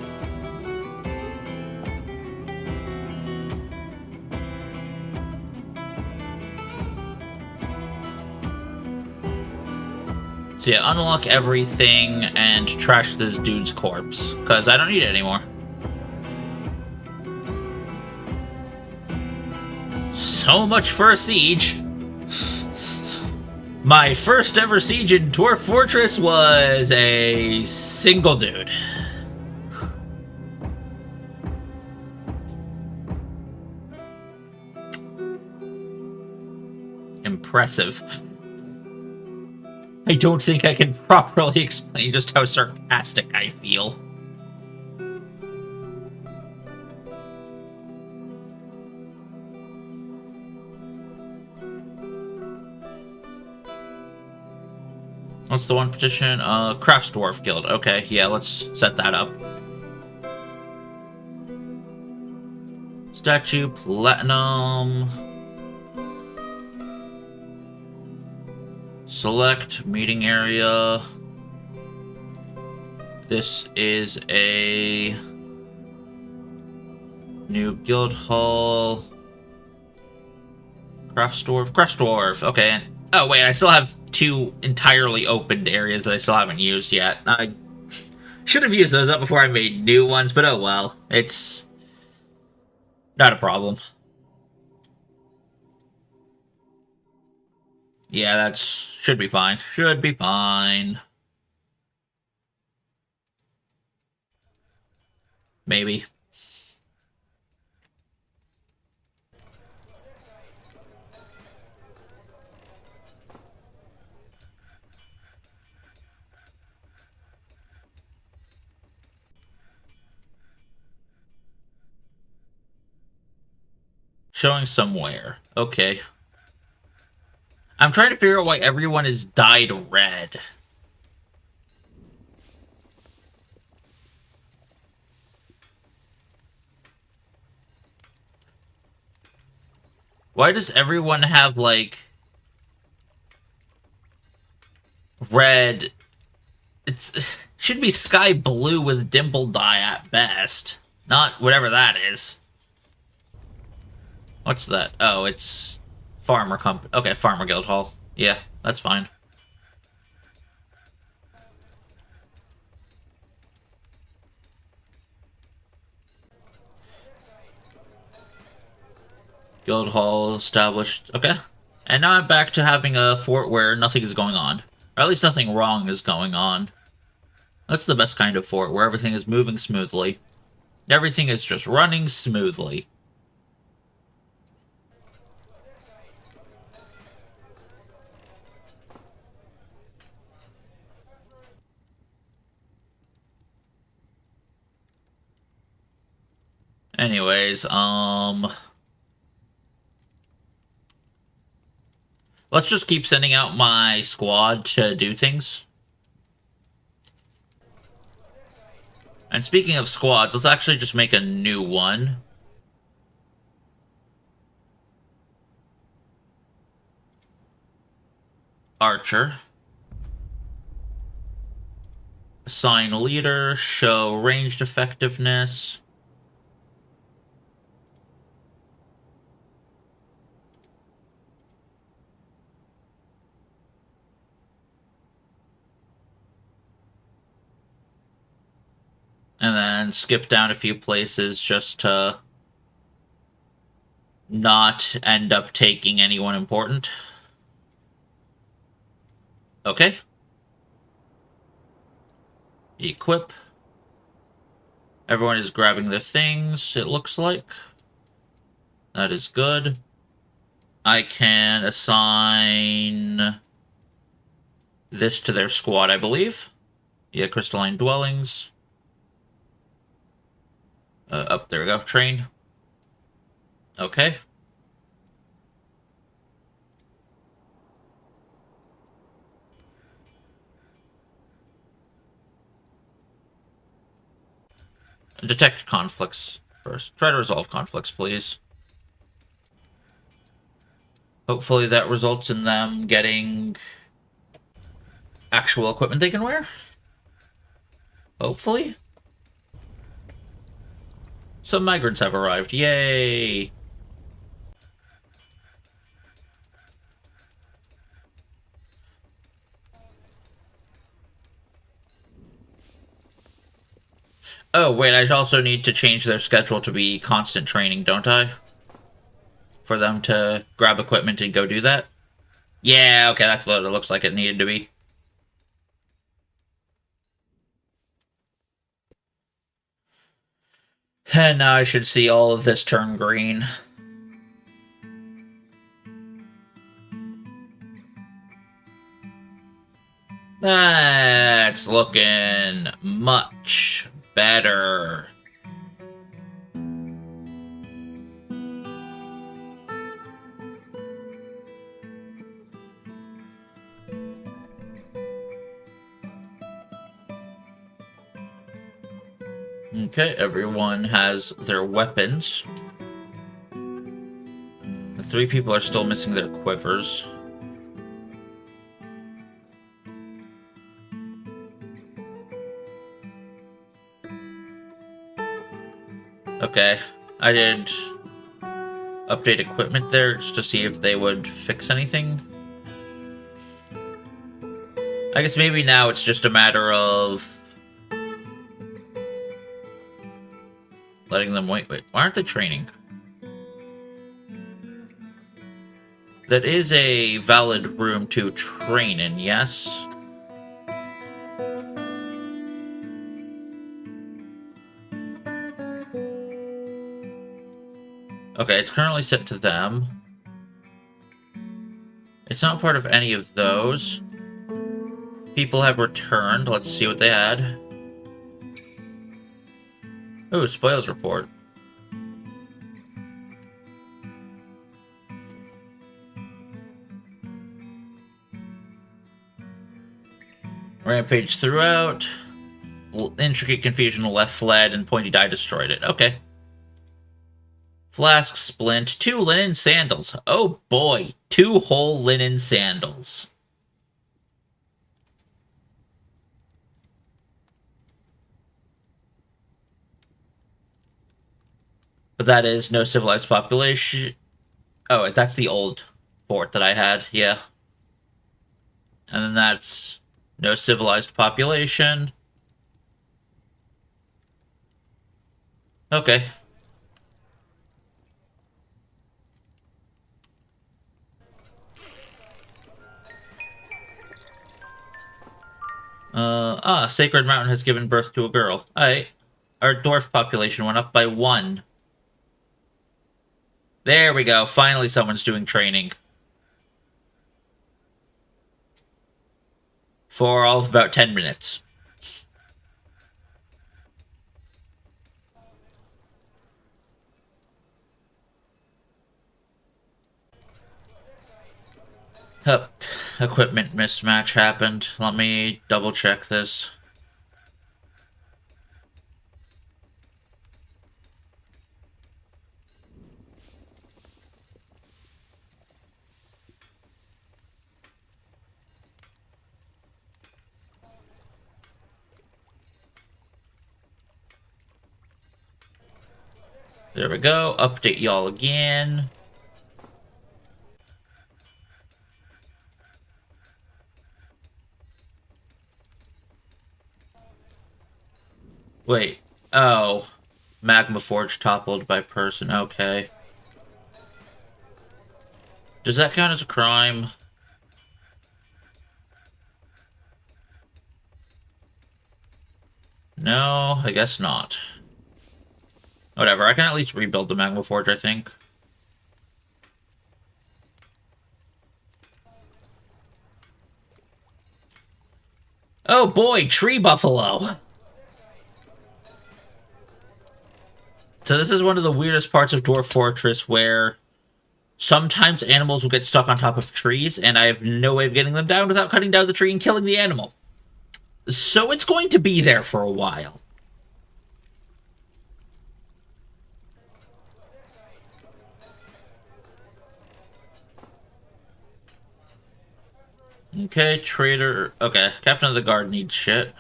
So yeah, unlock everything and trash this dude's corpse, because I don't need it anymore. So much for a siege. My first ever siege in Dwarf Fortress was a single dude. Impressive. I don't think I can properly explain just how sarcastic I feel. What's the one petition? Crafts Dwarf Guild. Okay, yeah, let's set that up. Statue, platinum. Select meeting area. This is a new guild hall. Crafts Dwarf. Okay. Oh wait, I still have 2 entirely opened areas that I still haven't used yet. I should have used those up before I made new ones, but oh well. It's not a problem. Yeah, that's should be fine. Should be fine. Maybe. Showing somewhere. Okay. I'm trying to figure out why everyone is dyed red. Why does everyone have, like, red? It should be sky blue with dimple dye at best. Not whatever that is. What's that? Oh, it's Farmer Company. Okay, Farmer Guild Hall. Yeah, that's fine. Guild Hall established. Okay. And now I'm back to having a fort where nothing is going on. Or at least nothing wrong is going on. That's the best kind of fort, where everything is moving smoothly. Everything is just running smoothly. Anyways, let's just keep sending out my squad to do things. And speaking of squads, let's actually just make a new one. Archer. Assign leader, show ranged effectiveness. And then skip down a few places just to not end up taking anyone important. Okay. Equip. Everyone is grabbing their things, it looks like. That is good. I can assign this to their squad, I believe. Yeah, crystalline dwellings. Up, there we go. Train. Okay. Detect conflicts first. Try to resolve conflicts, please. Hopefully that results in them getting actual equipment they can wear. Hopefully. Some migrants have arrived. Yay! Oh, wait, I also need to change their schedule to be constant training, don't I? For them to grab equipment and go do that? Yeah, okay, that's what it looks like it needed to be. And now I should see all of this turn green. That's looking much better. Okay, everyone has their weapons. The 3 people are still missing their quivers. Okay, I did update equipment there just to see if they would fix anything. I guess maybe now it's just a matter of letting them wait. Wait, why aren't they training? That is a valid room to train in, yes? Okay, it's currently set to them. It's not part of any of those. People have returned. Let's see what they had. Ooh, spoils report. Rampage throughout. Intricate confusion, the left fled, and Pointy Die destroyed it. Okay. Flask splint, 2 linen sandals. Oh boy, 2 whole linen sandals. But that is no civilized population. Oh, that's the old fort that I had, yeah. And then that's no civilized population. Okay. Sacred Mountain has given birth to a girl. Alright. Our dwarf population went up by 1. There we go. Finally someone's doing training. For all of about 10 minutes. Hup. Equipment mismatch happened. Let me double check this. There we go. Update y'all again. Wait. Oh. Magma Forge toppled by person. Okay. Does that count as a crime? No, I guess not. Whatever, I can at least rebuild the Magma Forge, I think. Oh boy, Tree Buffalo! So this is one of the weirdest parts of Dwarf Fortress where sometimes animals will get stuck on top of trees, and I have no way of getting them down without cutting down the tree and killing the animal. So it's going to be there for a while. Okay, trader. Okay, Captain of the Guard needs shit.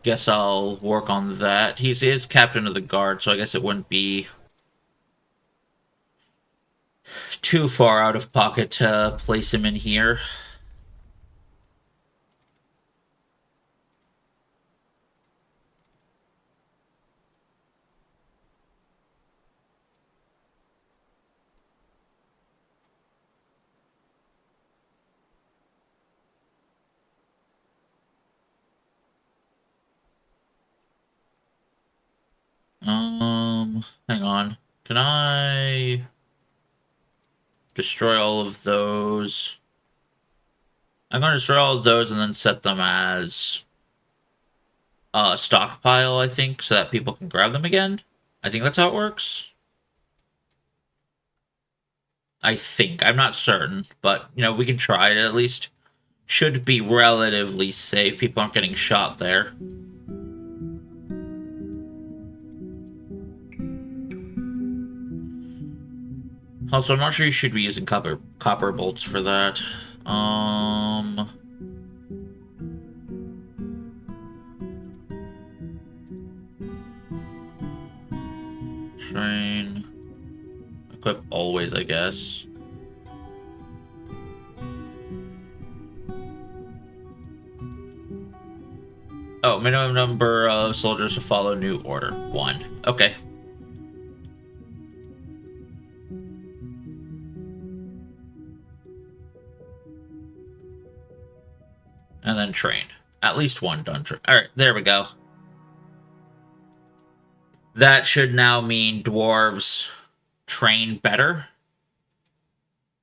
Guess I'll work on that. He is Captain of the Guard, so I guess it wouldn't be too far out of pocket to place him in here. Hang on. Can I destroy all of those? I'm going to destroy all of those and then set them as a stockpile, I think, so that people can grab them again. I think that's how it works. I think. I'm not certain, but, you know, we can try it at least. Should be relatively safe. People aren't getting shot there. Also, I'm not sure you should be using copper bolts for that. Train. Equip always, I guess. Oh, minimum number of soldiers to follow new order. 1. Okay. And then train. At least 1 done. Alright, there we go. That should now mean dwarves train better.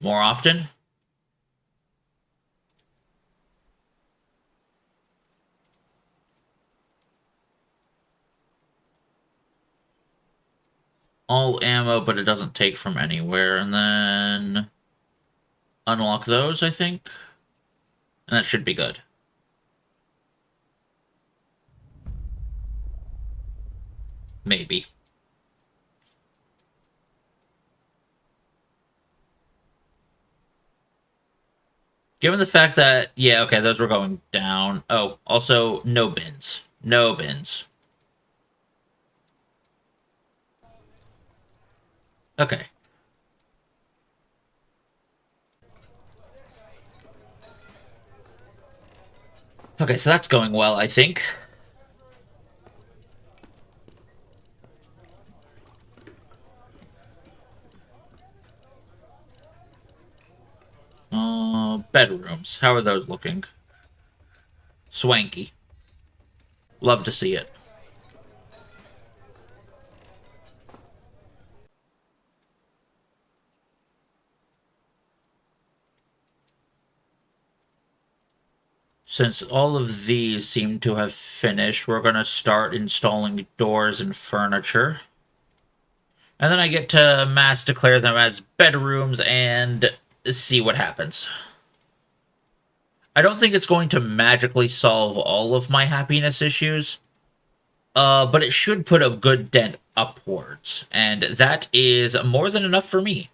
More often. All ammo, but it doesn't take from anywhere. And then unlock those, I think. And that should be good. Maybe. Given the fact that, yeah, okay, those were going down. Oh, also, no bins. No bins. Okay. Okay, so that's going well, I think. Bedrooms. How are those looking? Swanky. Love to see it. Since all of these seem to have finished, we're going to start installing doors and furniture. And then I get to mass declare them as bedrooms and see what happens. I don't think it's going to magically solve all of my happiness issues, but it should put a good dent upwards, and that is more than enough for me.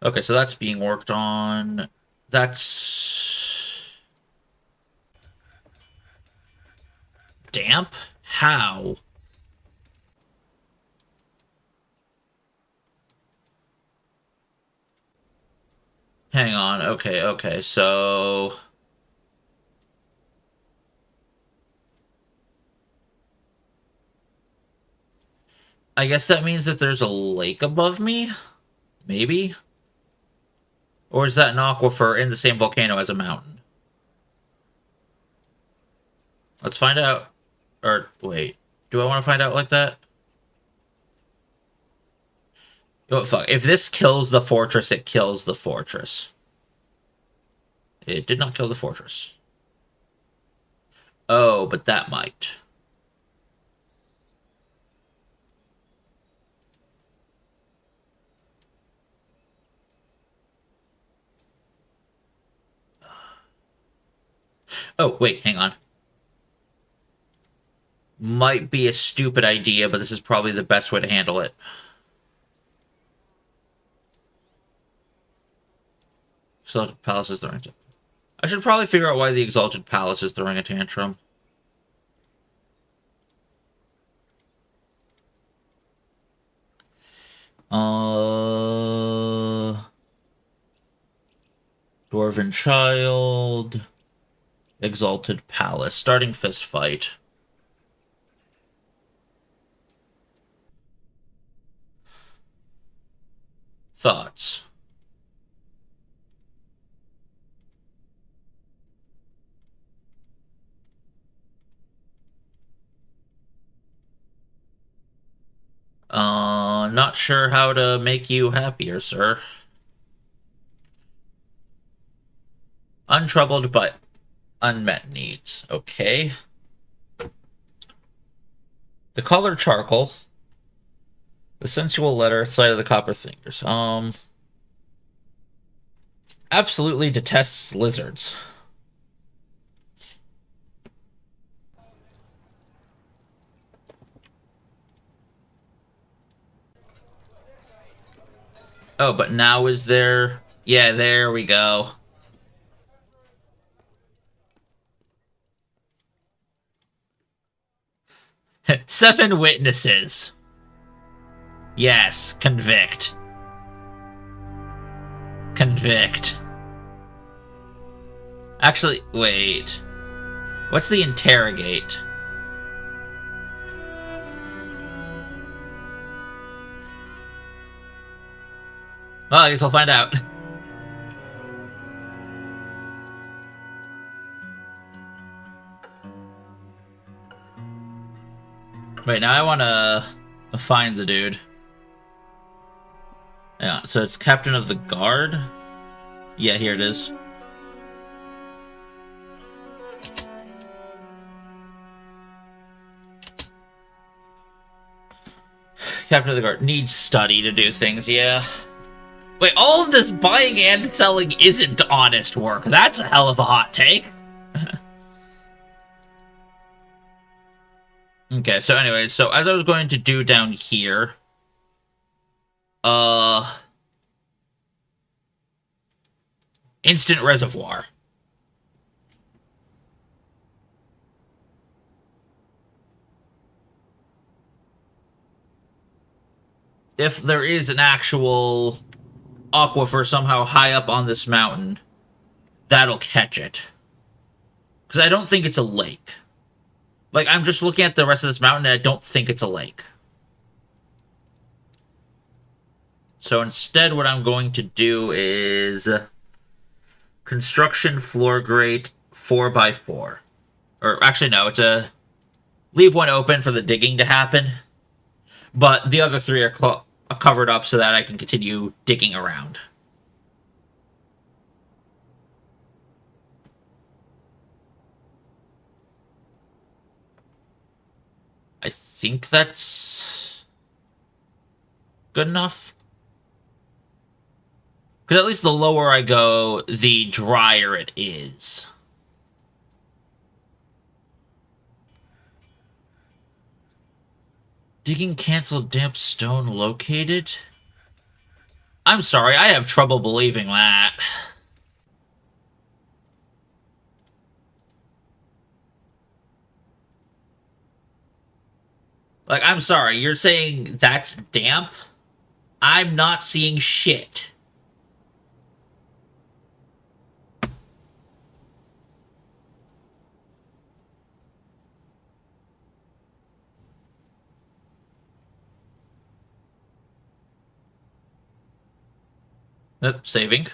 Okay, so that's being worked on. That's... damp? How? Hang on, okay, so... I guess that means that there's a lake above me? Maybe? Or is that an aquifer in the same volcano as a mountain? Let's find out. Or, wait. Do I want to find out like that? Oh, fuck. If this kills the fortress, it kills the fortress. It did not kill the fortress. Oh, but that might. Oh, wait, hang on. Might be a stupid idea, but this is probably the best way to handle it. Exalted Palace is throwing a tantrum. I should probably figure out why the Exalted Palace is throwing a tantrum. Dwarven Child. Exalted Palace. Starting fist fight. Thoughts? Not sure how to make you happier, sir. Untroubled but unmet needs. Okay. The color charcoal. The sensual letter, sight of the copper fingers. Absolutely detests lizards. Oh, but now is there... Yeah, there we go. Seven witnesses. Yes, convict. Convict. Actually, wait. What's the interrogate? Well, I guess I'll find out. Wait, now I want to find the dude. Yeah, so it's Captain of the Guard? Yeah, here it is. Captain of the Guard needs study to do things, yeah. Wait, all of this buying and selling isn't honest work. That's a hell of a hot take. Okay, so anyway, so as I was going to do down here, instant reservoir. If there is an actual aquifer somehow high up on this mountain, that'll catch it. Because I don't think it's a lake. Like, I'm just looking at the rest of this mountain, and I don't think it's a lake. So instead, what I'm going to do is construction floor grate 4x4. Or actually, no, it's a leave one open for the digging to happen, but the other three are covered up so that I can continue digging around. I think that's good enough. Because at least the lower I go, the drier it is. Digging canceled damp stone located? I'm sorry, I have trouble believing that. Like, I'm sorry, you're saying that's damp? I'm not seeing shit. Saving.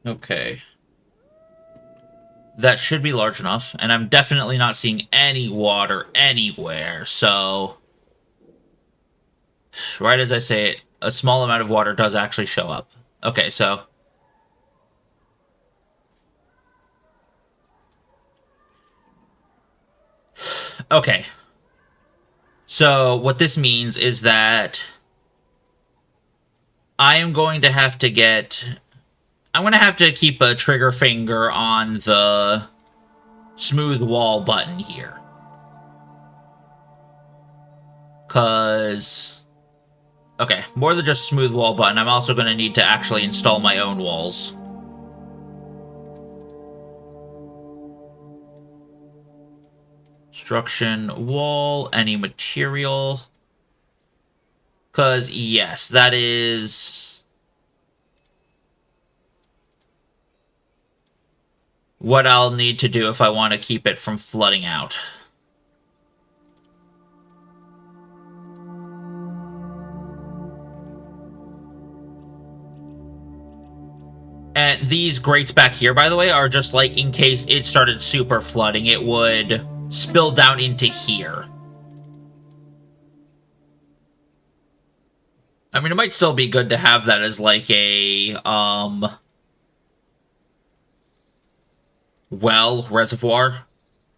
Okay. That should be large enough, and I'm definitely not seeing any water anywhere, so... Right as I say it, a small amount of water does actually show up. Okay, so... Okay. So, what this means is that... I am going to have to get... I'm going to have to keep a trigger finger on the smooth wall button here. Because... Okay, more than just smooth wall button, I'm also going to need to actually install my own walls. Construction wall, any material. Because, yes, that is what I'll need to do if I want to keep it from flooding out. And these grates back here, by the way, are just like in case it started super flooding, it would spill down into here. I mean, it might still be good to have that as like a, well reservoir.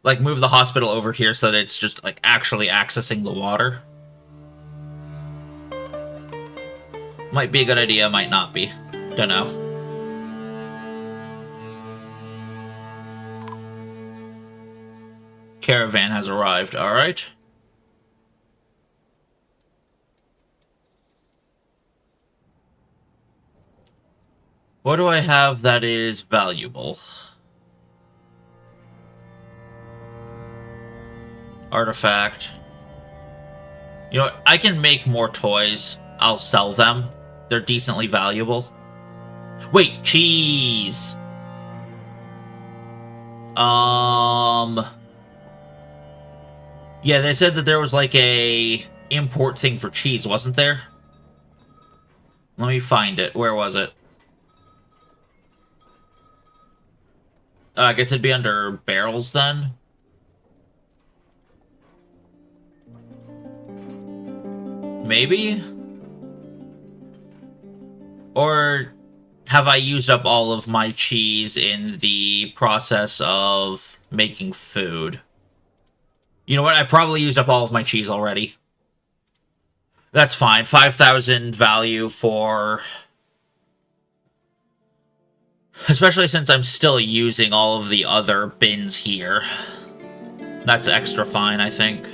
Like, move the hospital over here so that it's just, like, actually accessing the water. Might be a good idea, might not be. Don't know. Caravan has arrived, alright. What do I have that is valuable? Artifact. You know what? I can make more toys. I'll sell them. They're decently valuable. Wait, cheese! Yeah, they said that there was like a import thing for cheese, wasn't there? Let me find it. Where was it? I guess it'd be under barrels then. Maybe? Or have I used up all of my cheese in the process of making food? You know what? I probably used up all of my cheese already. That's fine. 5,000 value for... Especially since I'm still using all of the other bins here. That's extra fine, I think.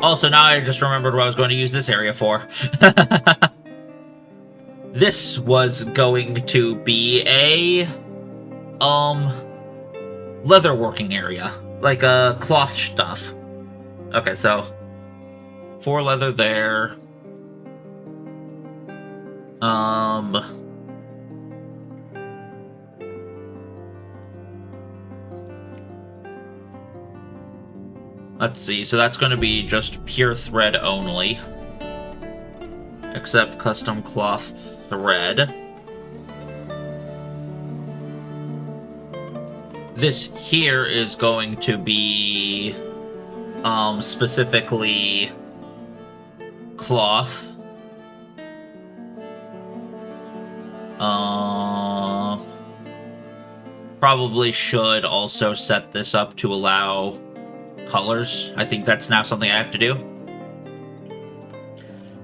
Also, now I just remembered what I was going to use this area for. This was going to be a... leatherworking area. Like, cloth stuff. Okay, so... 4 leather there. Let's see, so that's going to be just pure thread only. Except custom cloth thread. This here is going to be specifically cloth. Probably should also set this up to allow colors. I think that's now something I have to do.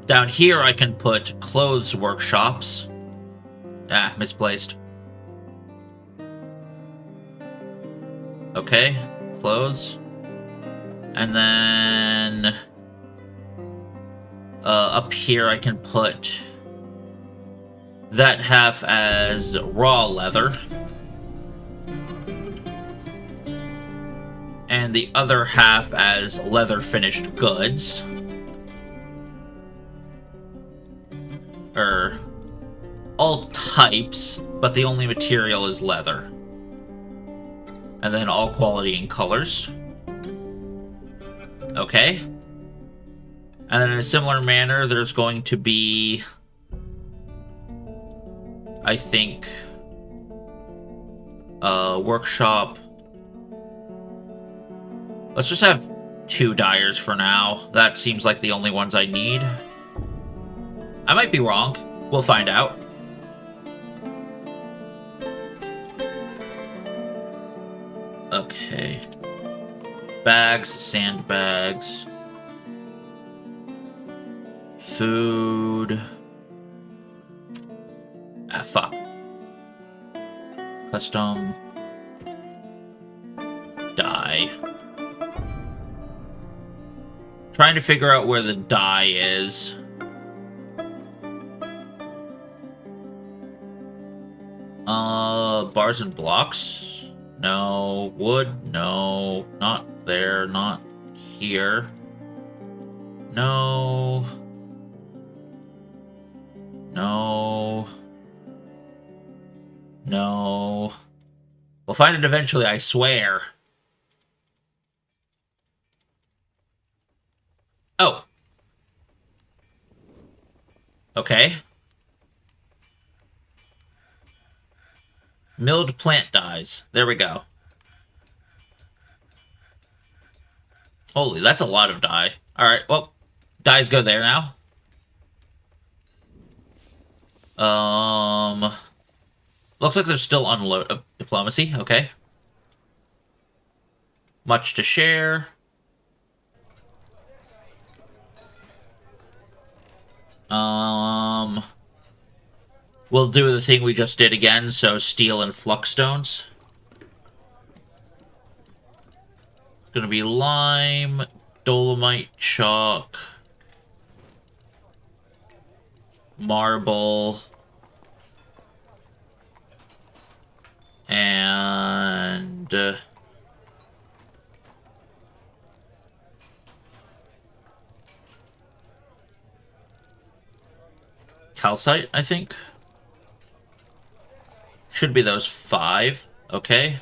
Down here I can put clothes workshops. Ah, misplaced. Okay, clothes. And then up here I can put that half as raw leather. And the other half as leather finished goods. All types, but the only material is leather. And then all quality and colors. Okay. And then in a similar manner, there's going to be... I think... workshop... Let's just have 2 dyers for now. That seems like the only ones I need. I might be wrong. We'll find out. Okay. Bags, sandbags. Food. Ah, fuck. Custom. Dye. Trying to figure out where the dye is. Bars and blocks? No. Wood? No. Not there. Not here. No. No. No. We'll find it eventually, I swear. Oh. Okay. Milled plant dyes. There we go. Holy, that's a lot of dye. Alright, well, dyes go there now. Looks like there's still unload diplomacy, okay. Much to share. We'll do the thing we just did again, so steel and flux stones. It's gonna be lime, dolomite, chalk, marble, and calcite, I think. Should be those 5. Okay.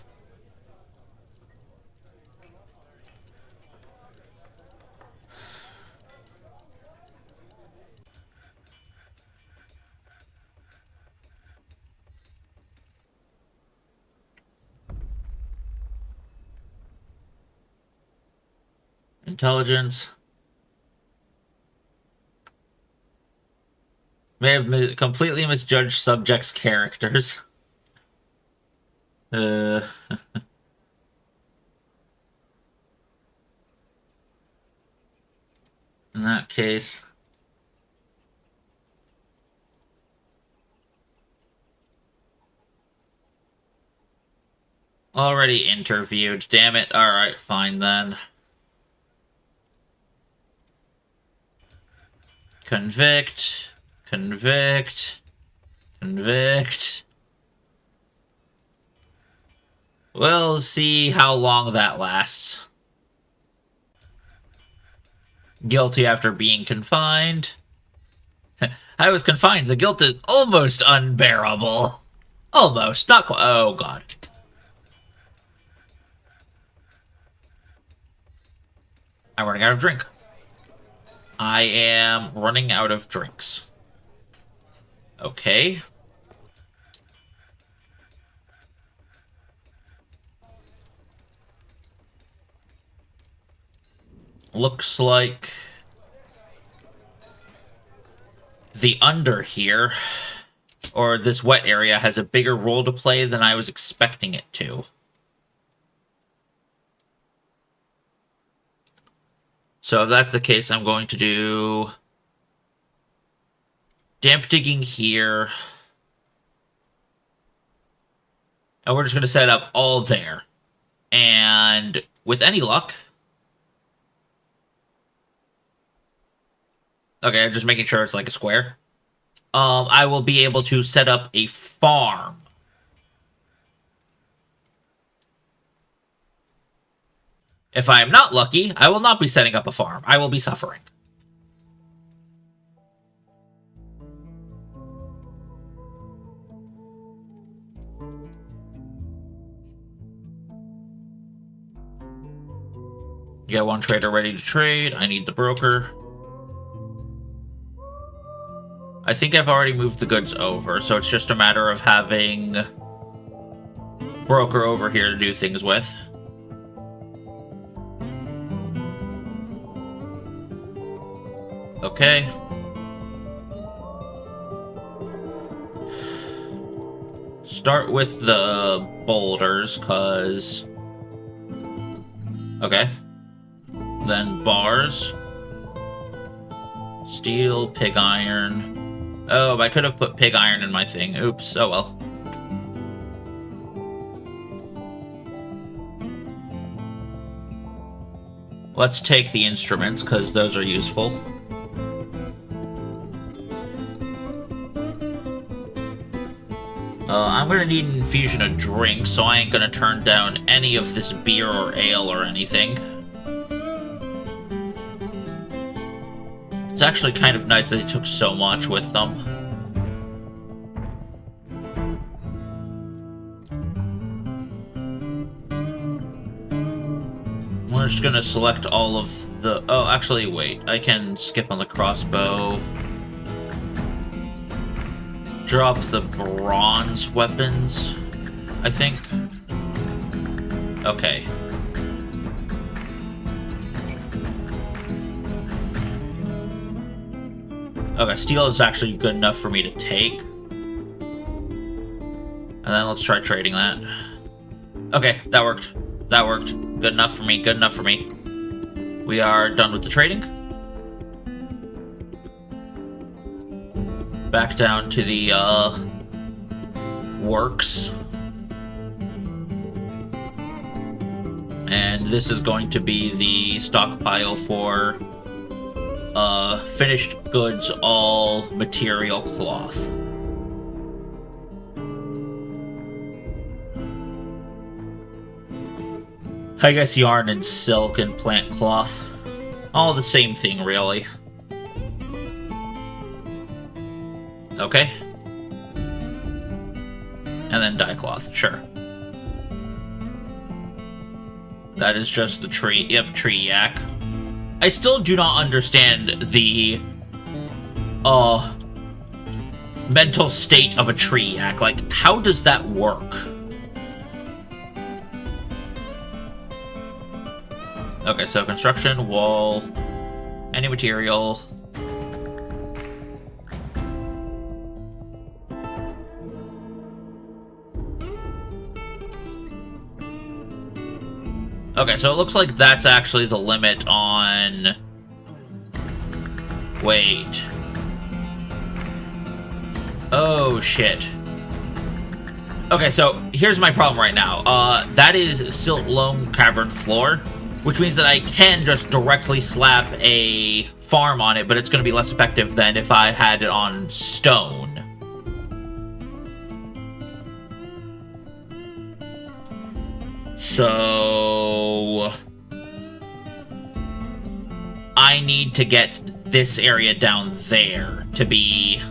intelligence. May have completely misjudged subjects' characters. In that case... Already interviewed, damn it. Alright, fine then. Convict. Convict. Convict. We'll see how long that lasts. Guilty after being confined. I was confined. The guilt is almost unbearable. Almost. Not quite. Oh, God. I'm running out of drink. I am running out of drinks. Okay. Looks like the under here, or this wet area, has a bigger role to play than I was expecting it to. So if that's the case, I'm going to do damp digging here. And we're just going to set up all there. And with any luck... Okay, I'm just making sure it's like a square. I will be able to set up a farm. If I am not lucky, I will not be setting up a farm. I will be suffering. You got one trader ready to trade. I need the broker. I think I've already moved the goods over, so it's just a matter of having broker over here to do things with. Okay. Start with the boulders, cause... Okay. Then bars. Steel, pig iron. Oh, I could have put pig iron in my thing. Oops, oh well. Let's take the instruments, because those are useful. I'm gonna need an infusion of drink, so I ain't gonna turn down any of this beer or ale or anything. It's actually kind of nice that they took so much with them. We're just gonna select all of the... Oh, actually, wait. I can skip on the crossbow. Drop the bronze weapons, I think. Okay. Okay, steel is actually good enough for me to take. And then let's try trading that. Okay, that worked. That worked. Good enough for me, good enough for me. We are done with the trading. Back down to the, works. And this is going to be the stockpile for, finished goods, all material cloth. I guess yarn and silk and plant cloth. All the same thing, really. Okay. And then dye cloth, sure. That is just the tree, yep, tree yak. I still do not understand the, mental state of a tree yak. Like, how does that work? Okay, so construction, wall, any material. Okay, so it looks like that's actually the limit on... Wait. Oh, shit. Okay, so here's my problem right now. That is silt loam cavern floor, which means that I can just directly slap a farm on it, but it's going to be less effective than if I had it on stone. So... I need to get this area down there to be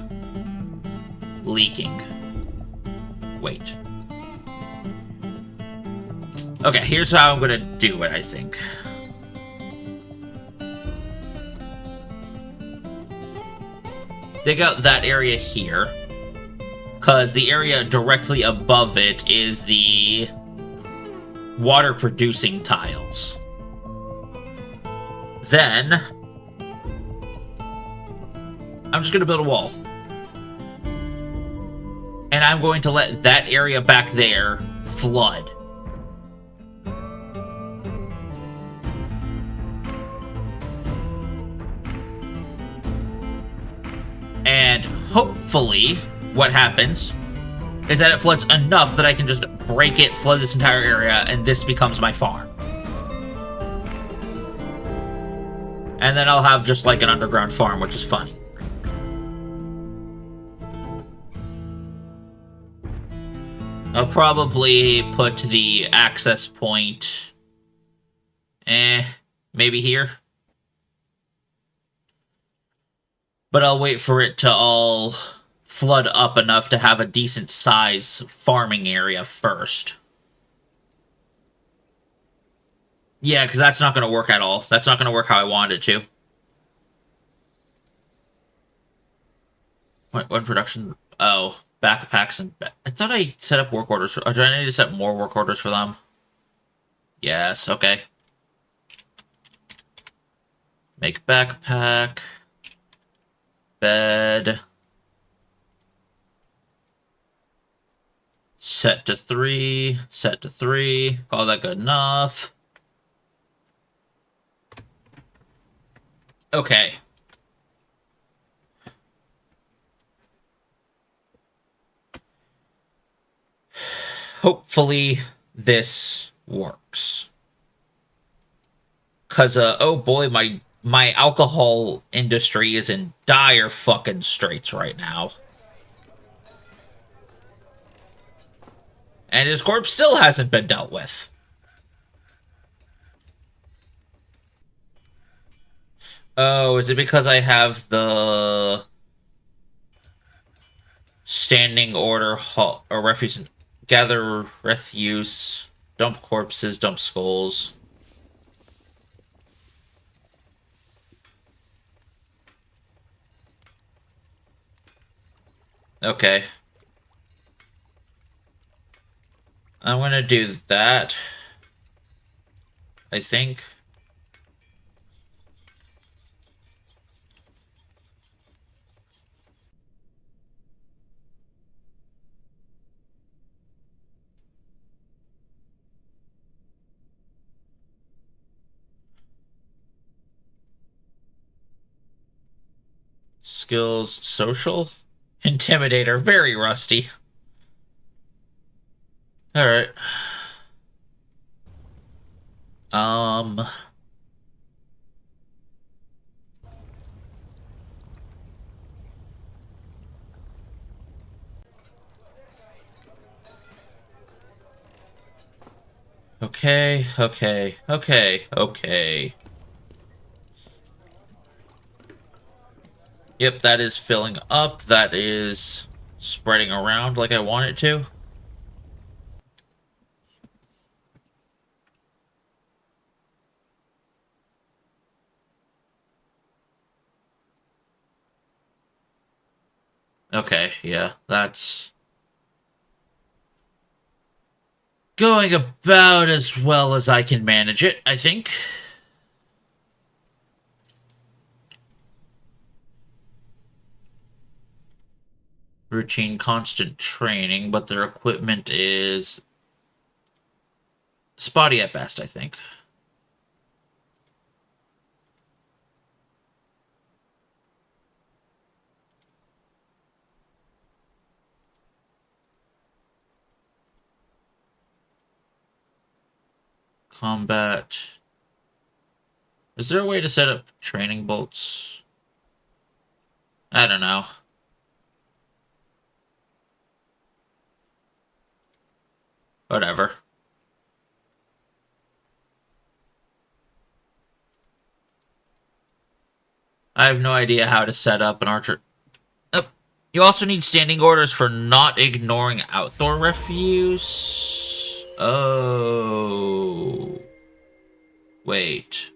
leaking. Wait. Okay, here's how I'm gonna do it, I think. Dig out that area here, because the area directly above it is the water-producing tiles. Then, I'm just gonna build a wall. And I'm going to let that area back there flood. And hopefully, what happens is that it floods enough that I can just break it, flood this entire area, and this becomes my farm. And then I'll have just like an underground farm, which is funny. I'll probably put the access point... maybe here? But I'll wait for it to all flood up enough to have a decent size farming area first. Yeah, because that's not going to work at all. That's not going to work how I wanted it to. What production? Oh, backpacks and... I thought I set up work orders. Do I need to set more work orders for them? Yes, okay. Make backpack. Bed. Set to 3. Set to 3. Call that good enough. Okay. Hopefully this works. Cause oh boy, my alcohol industry is in dire fucking straits right now. And his corpse still hasn't been dealt with. Oh, is it because I have the standing order or refuse, gather refuse, dump corpses, dump skulls? Okay. I'm gonna do that, I think. Skills, social, intimidator, very rusty. All right. Okay, okay, okay, okay. Yep, that is filling up. That is spreading around like I want it to. Okay, yeah, that's going about as well as I can manage it, I think. routine constant training, but their equipment is spotty at best, I think. Combat. Is there a way to set up training bolts? I don't know. Whatever. I have no idea how to set up an archer. Oh, you also need standing orders for not ignoring outdoor refuse. Oh. Wait.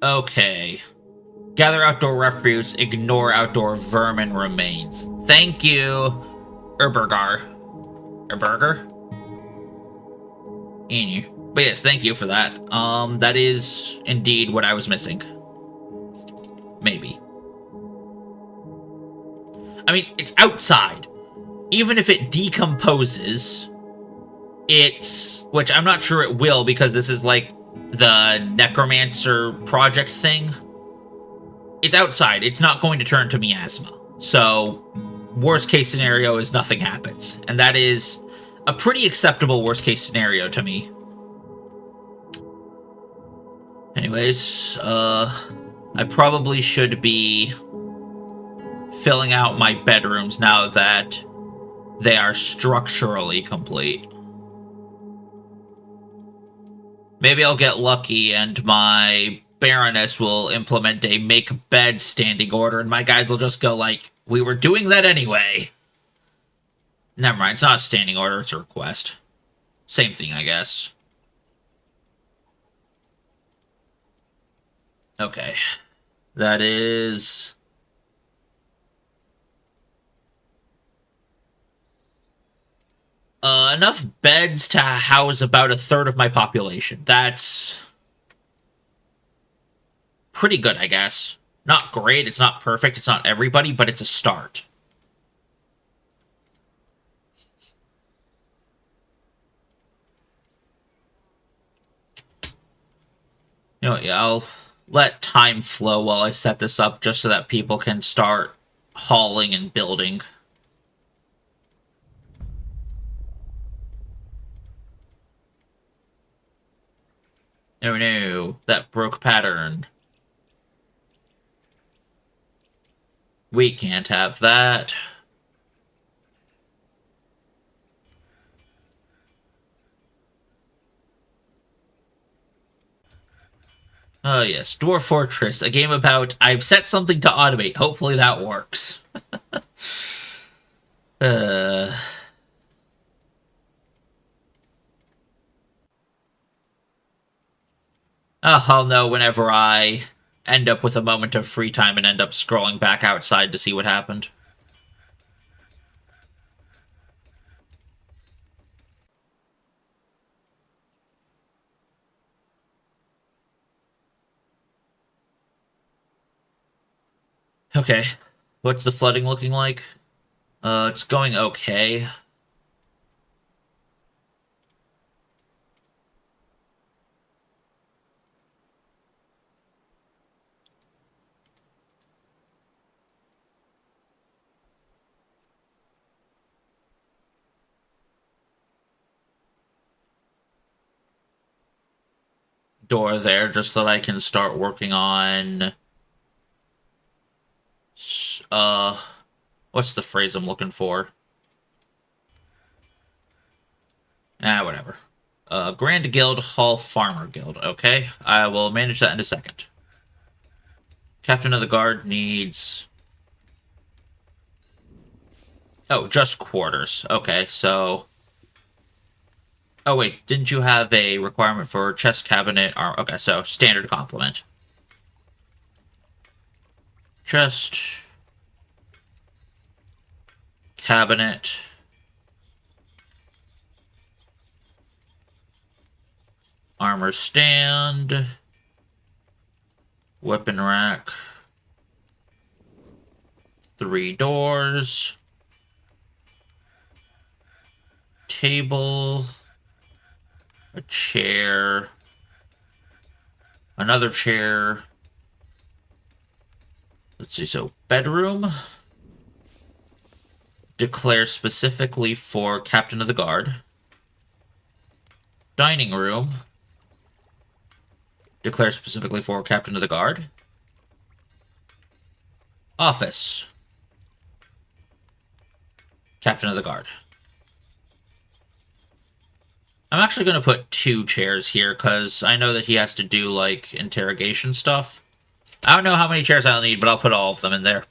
Okay. Gather outdoor refuse, ignore outdoor vermin remains. Thank you, Erbergar. Erberger? But yes, thank you for that. That is indeed what I was missing. Maybe. I mean, it's outside. Even if it decomposes, which I'm not sure it will because this is like the necromancer project thing. It's outside. It's not going to turn to miasma. So, worst case scenario is nothing happens. And that is a pretty acceptable worst case scenario to me. Anyways, I probably should be filling out my bedrooms now that they are structurally complete. Maybe I'll get lucky and my Baroness will implement a make bed standing order and my guys will just go like, we were doing that anyway. Never mind, it's not a standing order, it's a request. Same thing, I guess. Okay. That is... enough beds to house about a third of my population. That's pretty good, I guess. Not great, it's not perfect, it's not everybody, but it's a start. You know what, yeah, I'll let time flow while I set this up just so that people can start hauling and building. Oh no, that broke pattern. We can't have that. Oh yes, Dwarf Fortress, a game about I've set something to automate. Hopefully that works. uh... I'll know whenever I end up with a moment of free time and end up scrolling back outside to see what happened. Okay, what's the flooding looking like? It's going okay. Door there, just so that I can start working on... what's the phrase I'm looking for? Whatever. Grand Guild, Hall Farmer Guild. Okay, I will manage that in a second. Captain of the Guard needs... Oh, just quarters. Okay, so... Oh, wait, didn't you have a requirement for chest cabinet? Okay, so standard complement. Chest... cabinet... armor stand... weapon rack... 3 doors. Table. A chair. Another chair. Let's see, so bedroom. Declare specifically for Captain of the Guard. Dining room. Declare specifically for Captain of the Guard. Office. Captain of the Guard. I'm actually going to put 2 chairs here, because I know that he has to do, like, interrogation stuff. I don't know how many chairs I'll need, but I'll put all of them in there.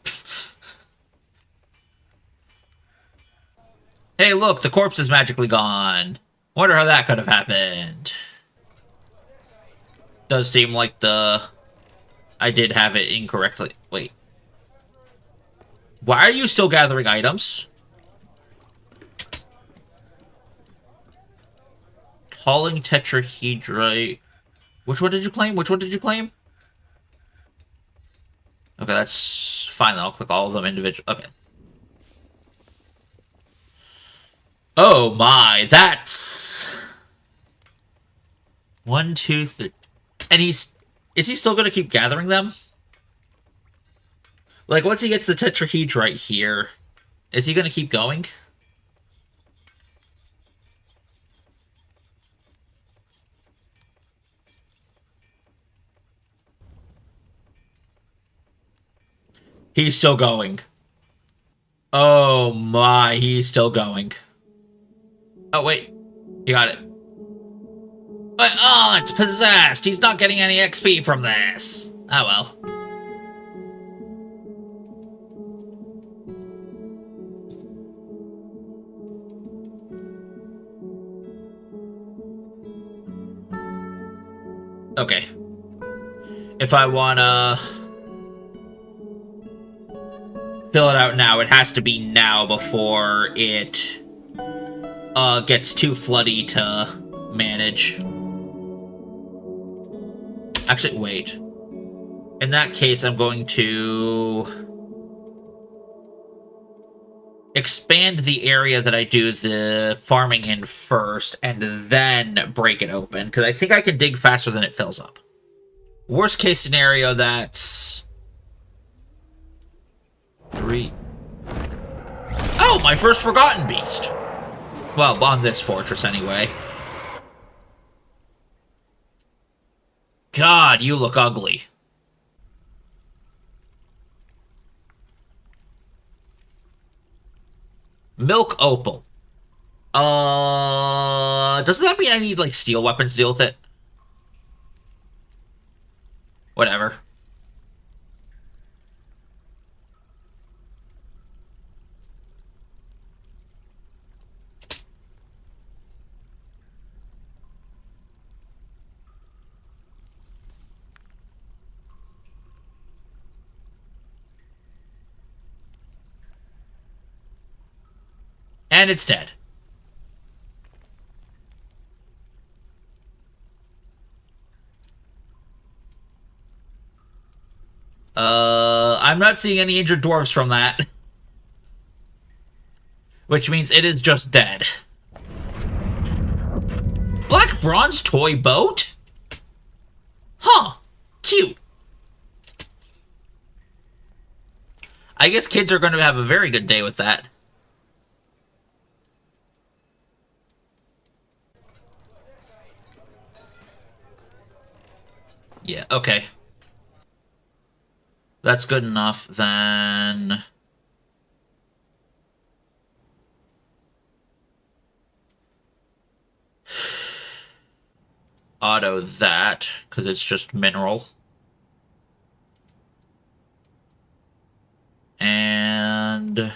Hey, look, the corpse is magically gone. Wonder how that could have happened. Does seem like I did have it incorrectly. Wait. Why are you still gathering items? Hauling tetrahedrite. Which one did you claim? Which one did you claim? Okay, that's fine. Then I'll click all of them individually. Okay. Oh my, that's 1, 2, 3. And is he still going to keep gathering them? Like, once he gets the tetrahedrite here, is he going to keep going? He's still going. Oh my, he's still going. Oh, wait. You got it. But, oh, it's possessed. He's not getting any XP from this. Oh, well. Okay. If I wanna fill it out now, it has to be now before it gets too floody to manage. Actually, wait. In that case, I'm going to expand the area that I do the farming in first, and then break it open, because I think I can dig faster than it fills up. Worst case scenario, that's 3. Oh, my first Forgotten Beast! Well, on this fortress, anyway. God, you look ugly. Milk Opal. Doesn't that mean I need, like, steel weapons to deal with it? Whatever. And it's dead. I'm not seeing any injured dwarves from that. Which means it is just dead. Black bronze toy boat? Huh. Cute. I guess kids are going to have a very good day with that. Yeah, okay. That's good enough, then... Auto that, because it's just mineral. And...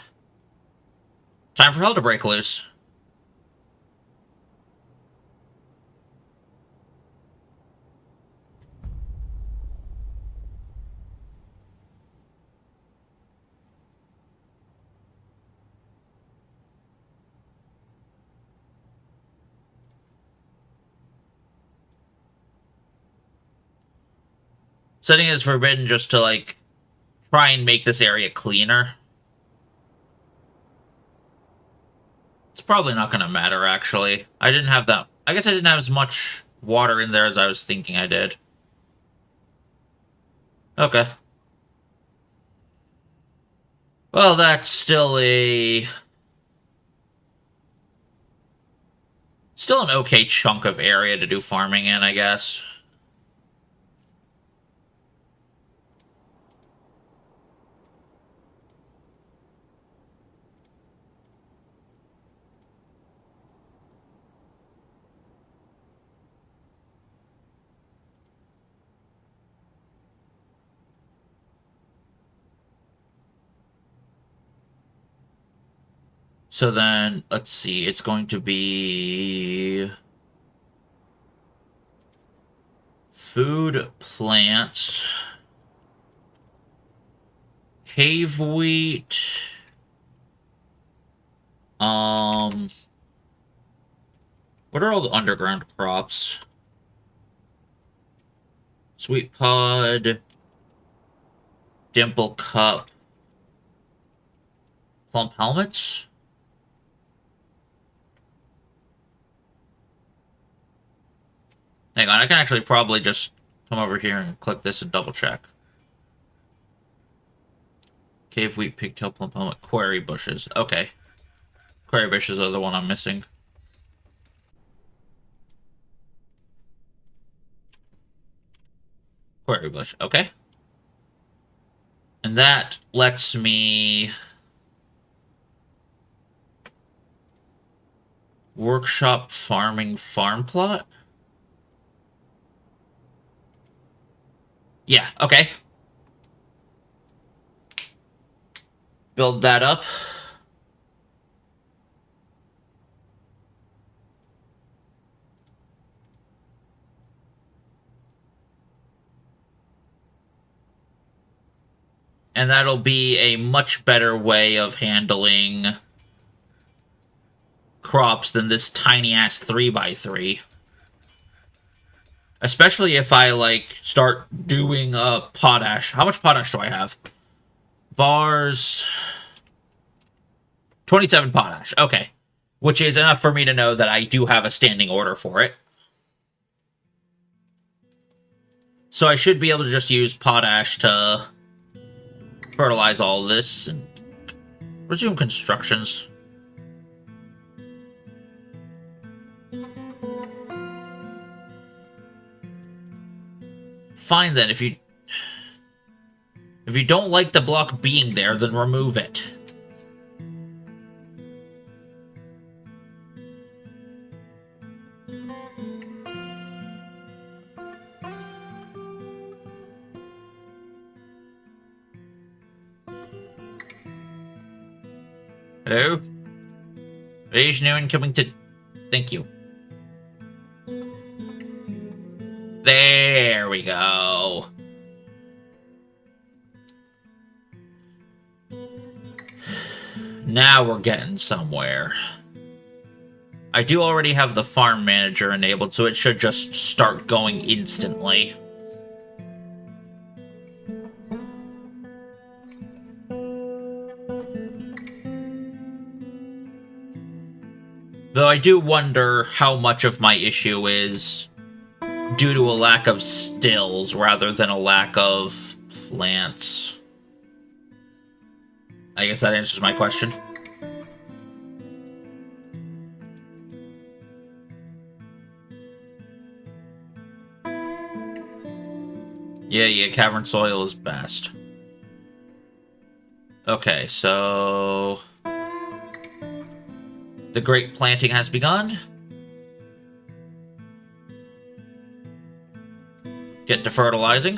time for hell to break loose. Setting is forbidden just to, like, try and make this area cleaner. probably not going to matter, actually. I didn't have that... I guess I didn't have as much water in there as I was thinking I did. Okay. Well, that's still a... Still an okay chunk of area to do farming in, I guess. So then, let's see, it's going to be... Food, plants... Cave wheat... What are all the underground crops? Sweet pod... Dimple cup... Plump helmets? Hang on, I can actually probably just come over here and click this and double check. Cave wheat, pigtail, plump helmet, quarry bushes. Okay. Quarry bushes are the one I'm missing. Quarry bush, okay. And that lets me... Workshop farming farm plot? Yeah, okay. Build that up. And that'll be a much better way of handling crops than this tiny-ass 3x3. Especially if I, like, start doing potash. How much potash do I have? Bars... 27 potash. Okay. Which is enough for me to know that I do have a standing order for it. So I should be able to just use potash to fertilize all this and resume constructions. Fine then, if you don't like the block being there, then remove it. Hello? There's no one coming to... Thank you. There we go. Now we're getting somewhere. I do already have the farm manager enabled, so it should just start going instantly. Though I do wonder how much of my issue is due to a lack of stills rather than a lack of plants. I guess that answers my question. Yeah, cavern soil is best. Okay, so... The great planting has begun. Get to fertilizing.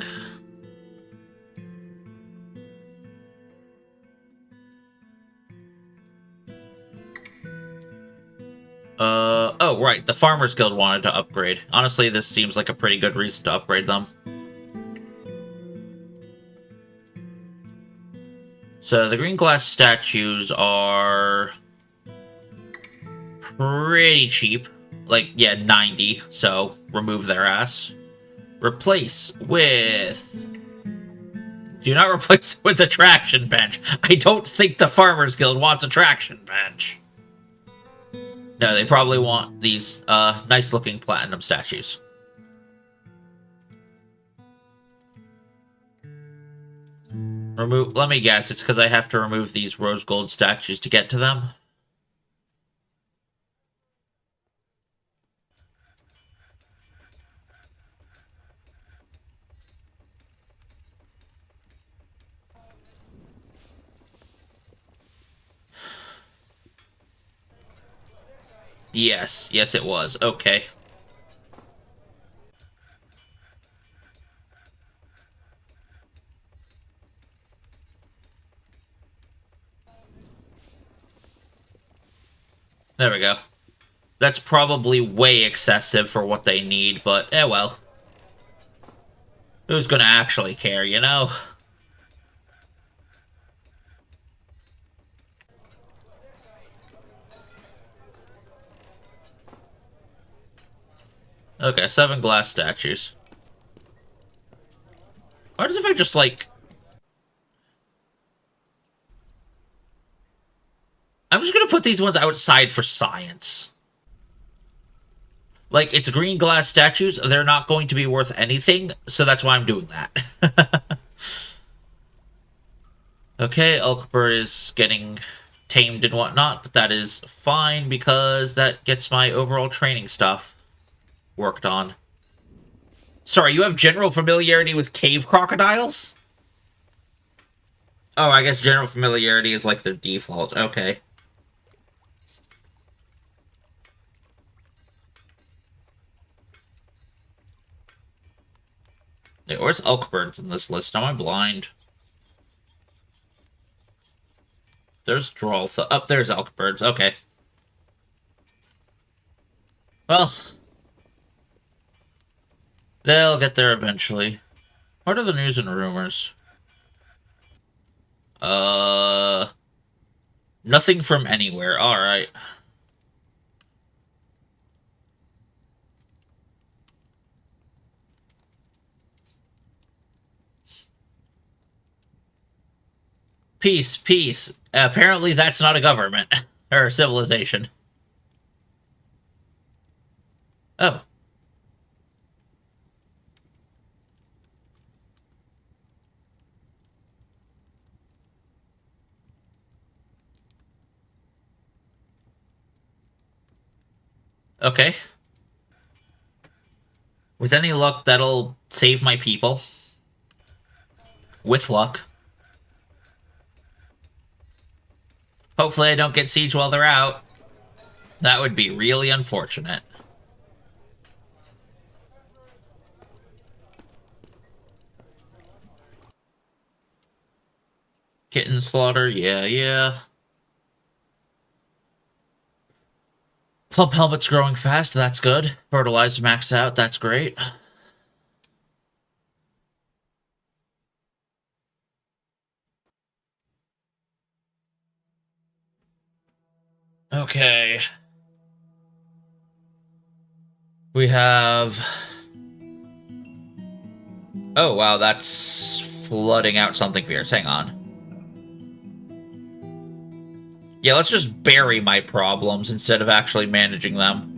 Oh, right. The Farmers Guild wanted to upgrade. Honestly, this seems like a pretty good reason to upgrade them. So, the green glass statues are pretty cheap. Like, yeah, 90. So, remove their ass. Replace with... Do not replace with a traction bench. I don't think the Farmers Guild wants a traction bench. No, they probably want these nice-looking platinum statues. Remove. Let me guess. It's because I have to remove these rose gold statues to get to them. Yes, yes, it was. Okay. There we go. That's probably way excessive for what they need, but well. Who's gonna actually care, you know? Okay, 7 glass statues. What if I just, like... I'm just gonna put these ones outside for science. Like, it's green glass statues, they're not going to be worth anything, so that's why I'm doing that. Okay, Elkbird is getting tamed and whatnot, but that is fine because that gets my overall training stuff worked on. Sorry, you have general familiarity with cave crocodiles? Oh, I guess general familiarity is like their default. Okay. Hey, where's Elkbirds in this list? Am I blind? There's Drolth. Up there's Elkbirds. Okay. Well, they'll get there eventually. What are the news and rumors? Nothing from anywhere. Alright. Peace, peace. Apparently that's not a government. Or a civilization. Oh. Okay. With any luck, that'll save my people. With luck. Hopefully I don't get siege while they're out. That would be really unfortunate. Kitten slaughter, yeah, yeah. Plump helmet's growing fast, that's good. Fertilizer maxed out, that's great. Okay. We have... Oh, wow, that's flooding out something fierce. Hang on. Yeah, let's just bury my problems instead of actually managing them.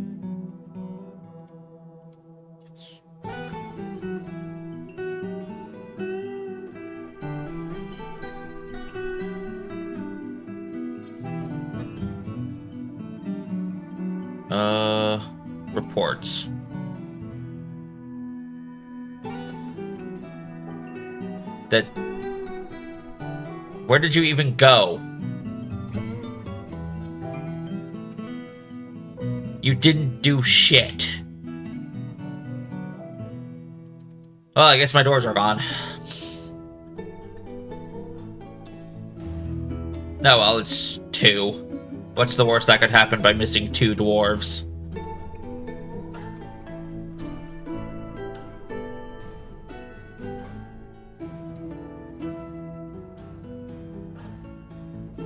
Reports. That... Where did you even go? You didn't do shit. Well, I guess my doors are gone. Oh, well, it's 2. What's the worst that could happen by missing 2 dwarves?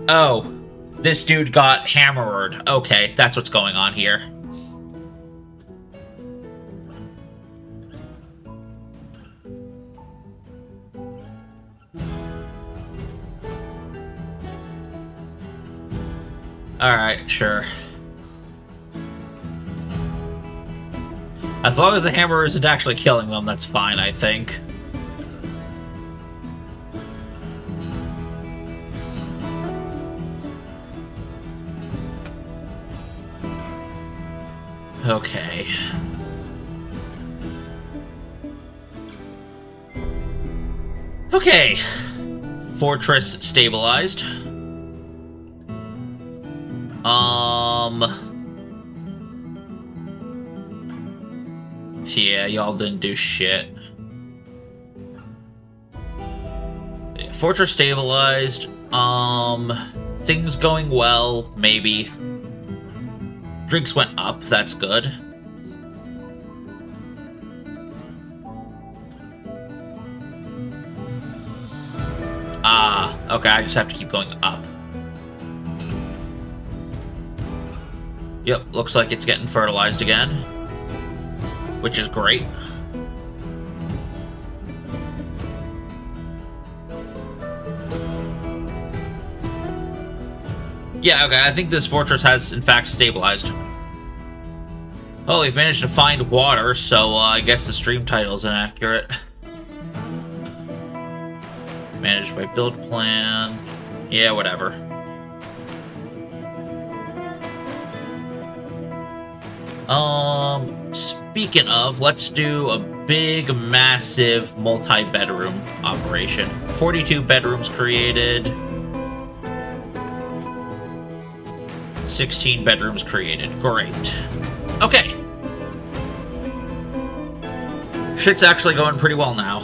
Oh, this dude got hammered. Okay, that's what's going on here. Alright, sure. As long as the hammer isn't actually killing them, that's fine, I think. Okay. Okay. Fortress stabilized. Yeah, y'all didn't do shit. Yeah, Fortress stabilized. Things going well, maybe. Drinks went up, that's good. Ah, okay, I just have to keep going up. Yep, looks like it's getting fertilized again, which is great. Yeah, okay, I think this fortress has, in fact, stabilized. Oh, we've managed to find water, so I guess the stream title's inaccurate. Managed by build plan. Yeah, whatever. Speaking of, let's do a big, massive, multi-bedroom operation. 42 bedrooms created. 16 bedrooms created. Great. Okay. Shit's actually going pretty well now.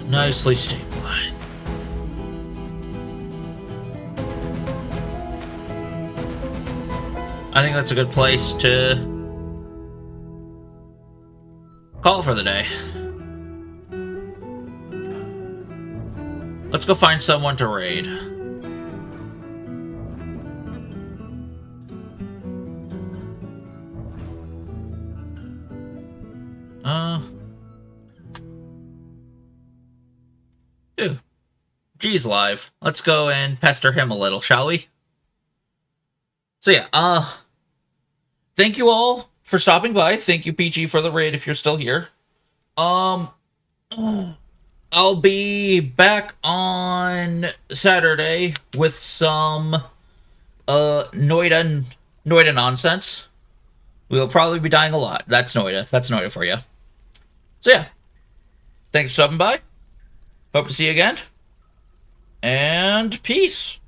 Nicely stabilized. I think that's a good place to call for the day. Let's go find someone to raid. Ew. G's live. Let's go and pester him a little, shall we? So yeah, thank you all for stopping by. Thank you, PG, for the raid if you're still here. I'll be back on Saturday with some Noida nonsense. We'll probably be dying a lot. That's Noida. That's Noida for you. So yeah, thanks for stopping by. Hope to see you again. And peace.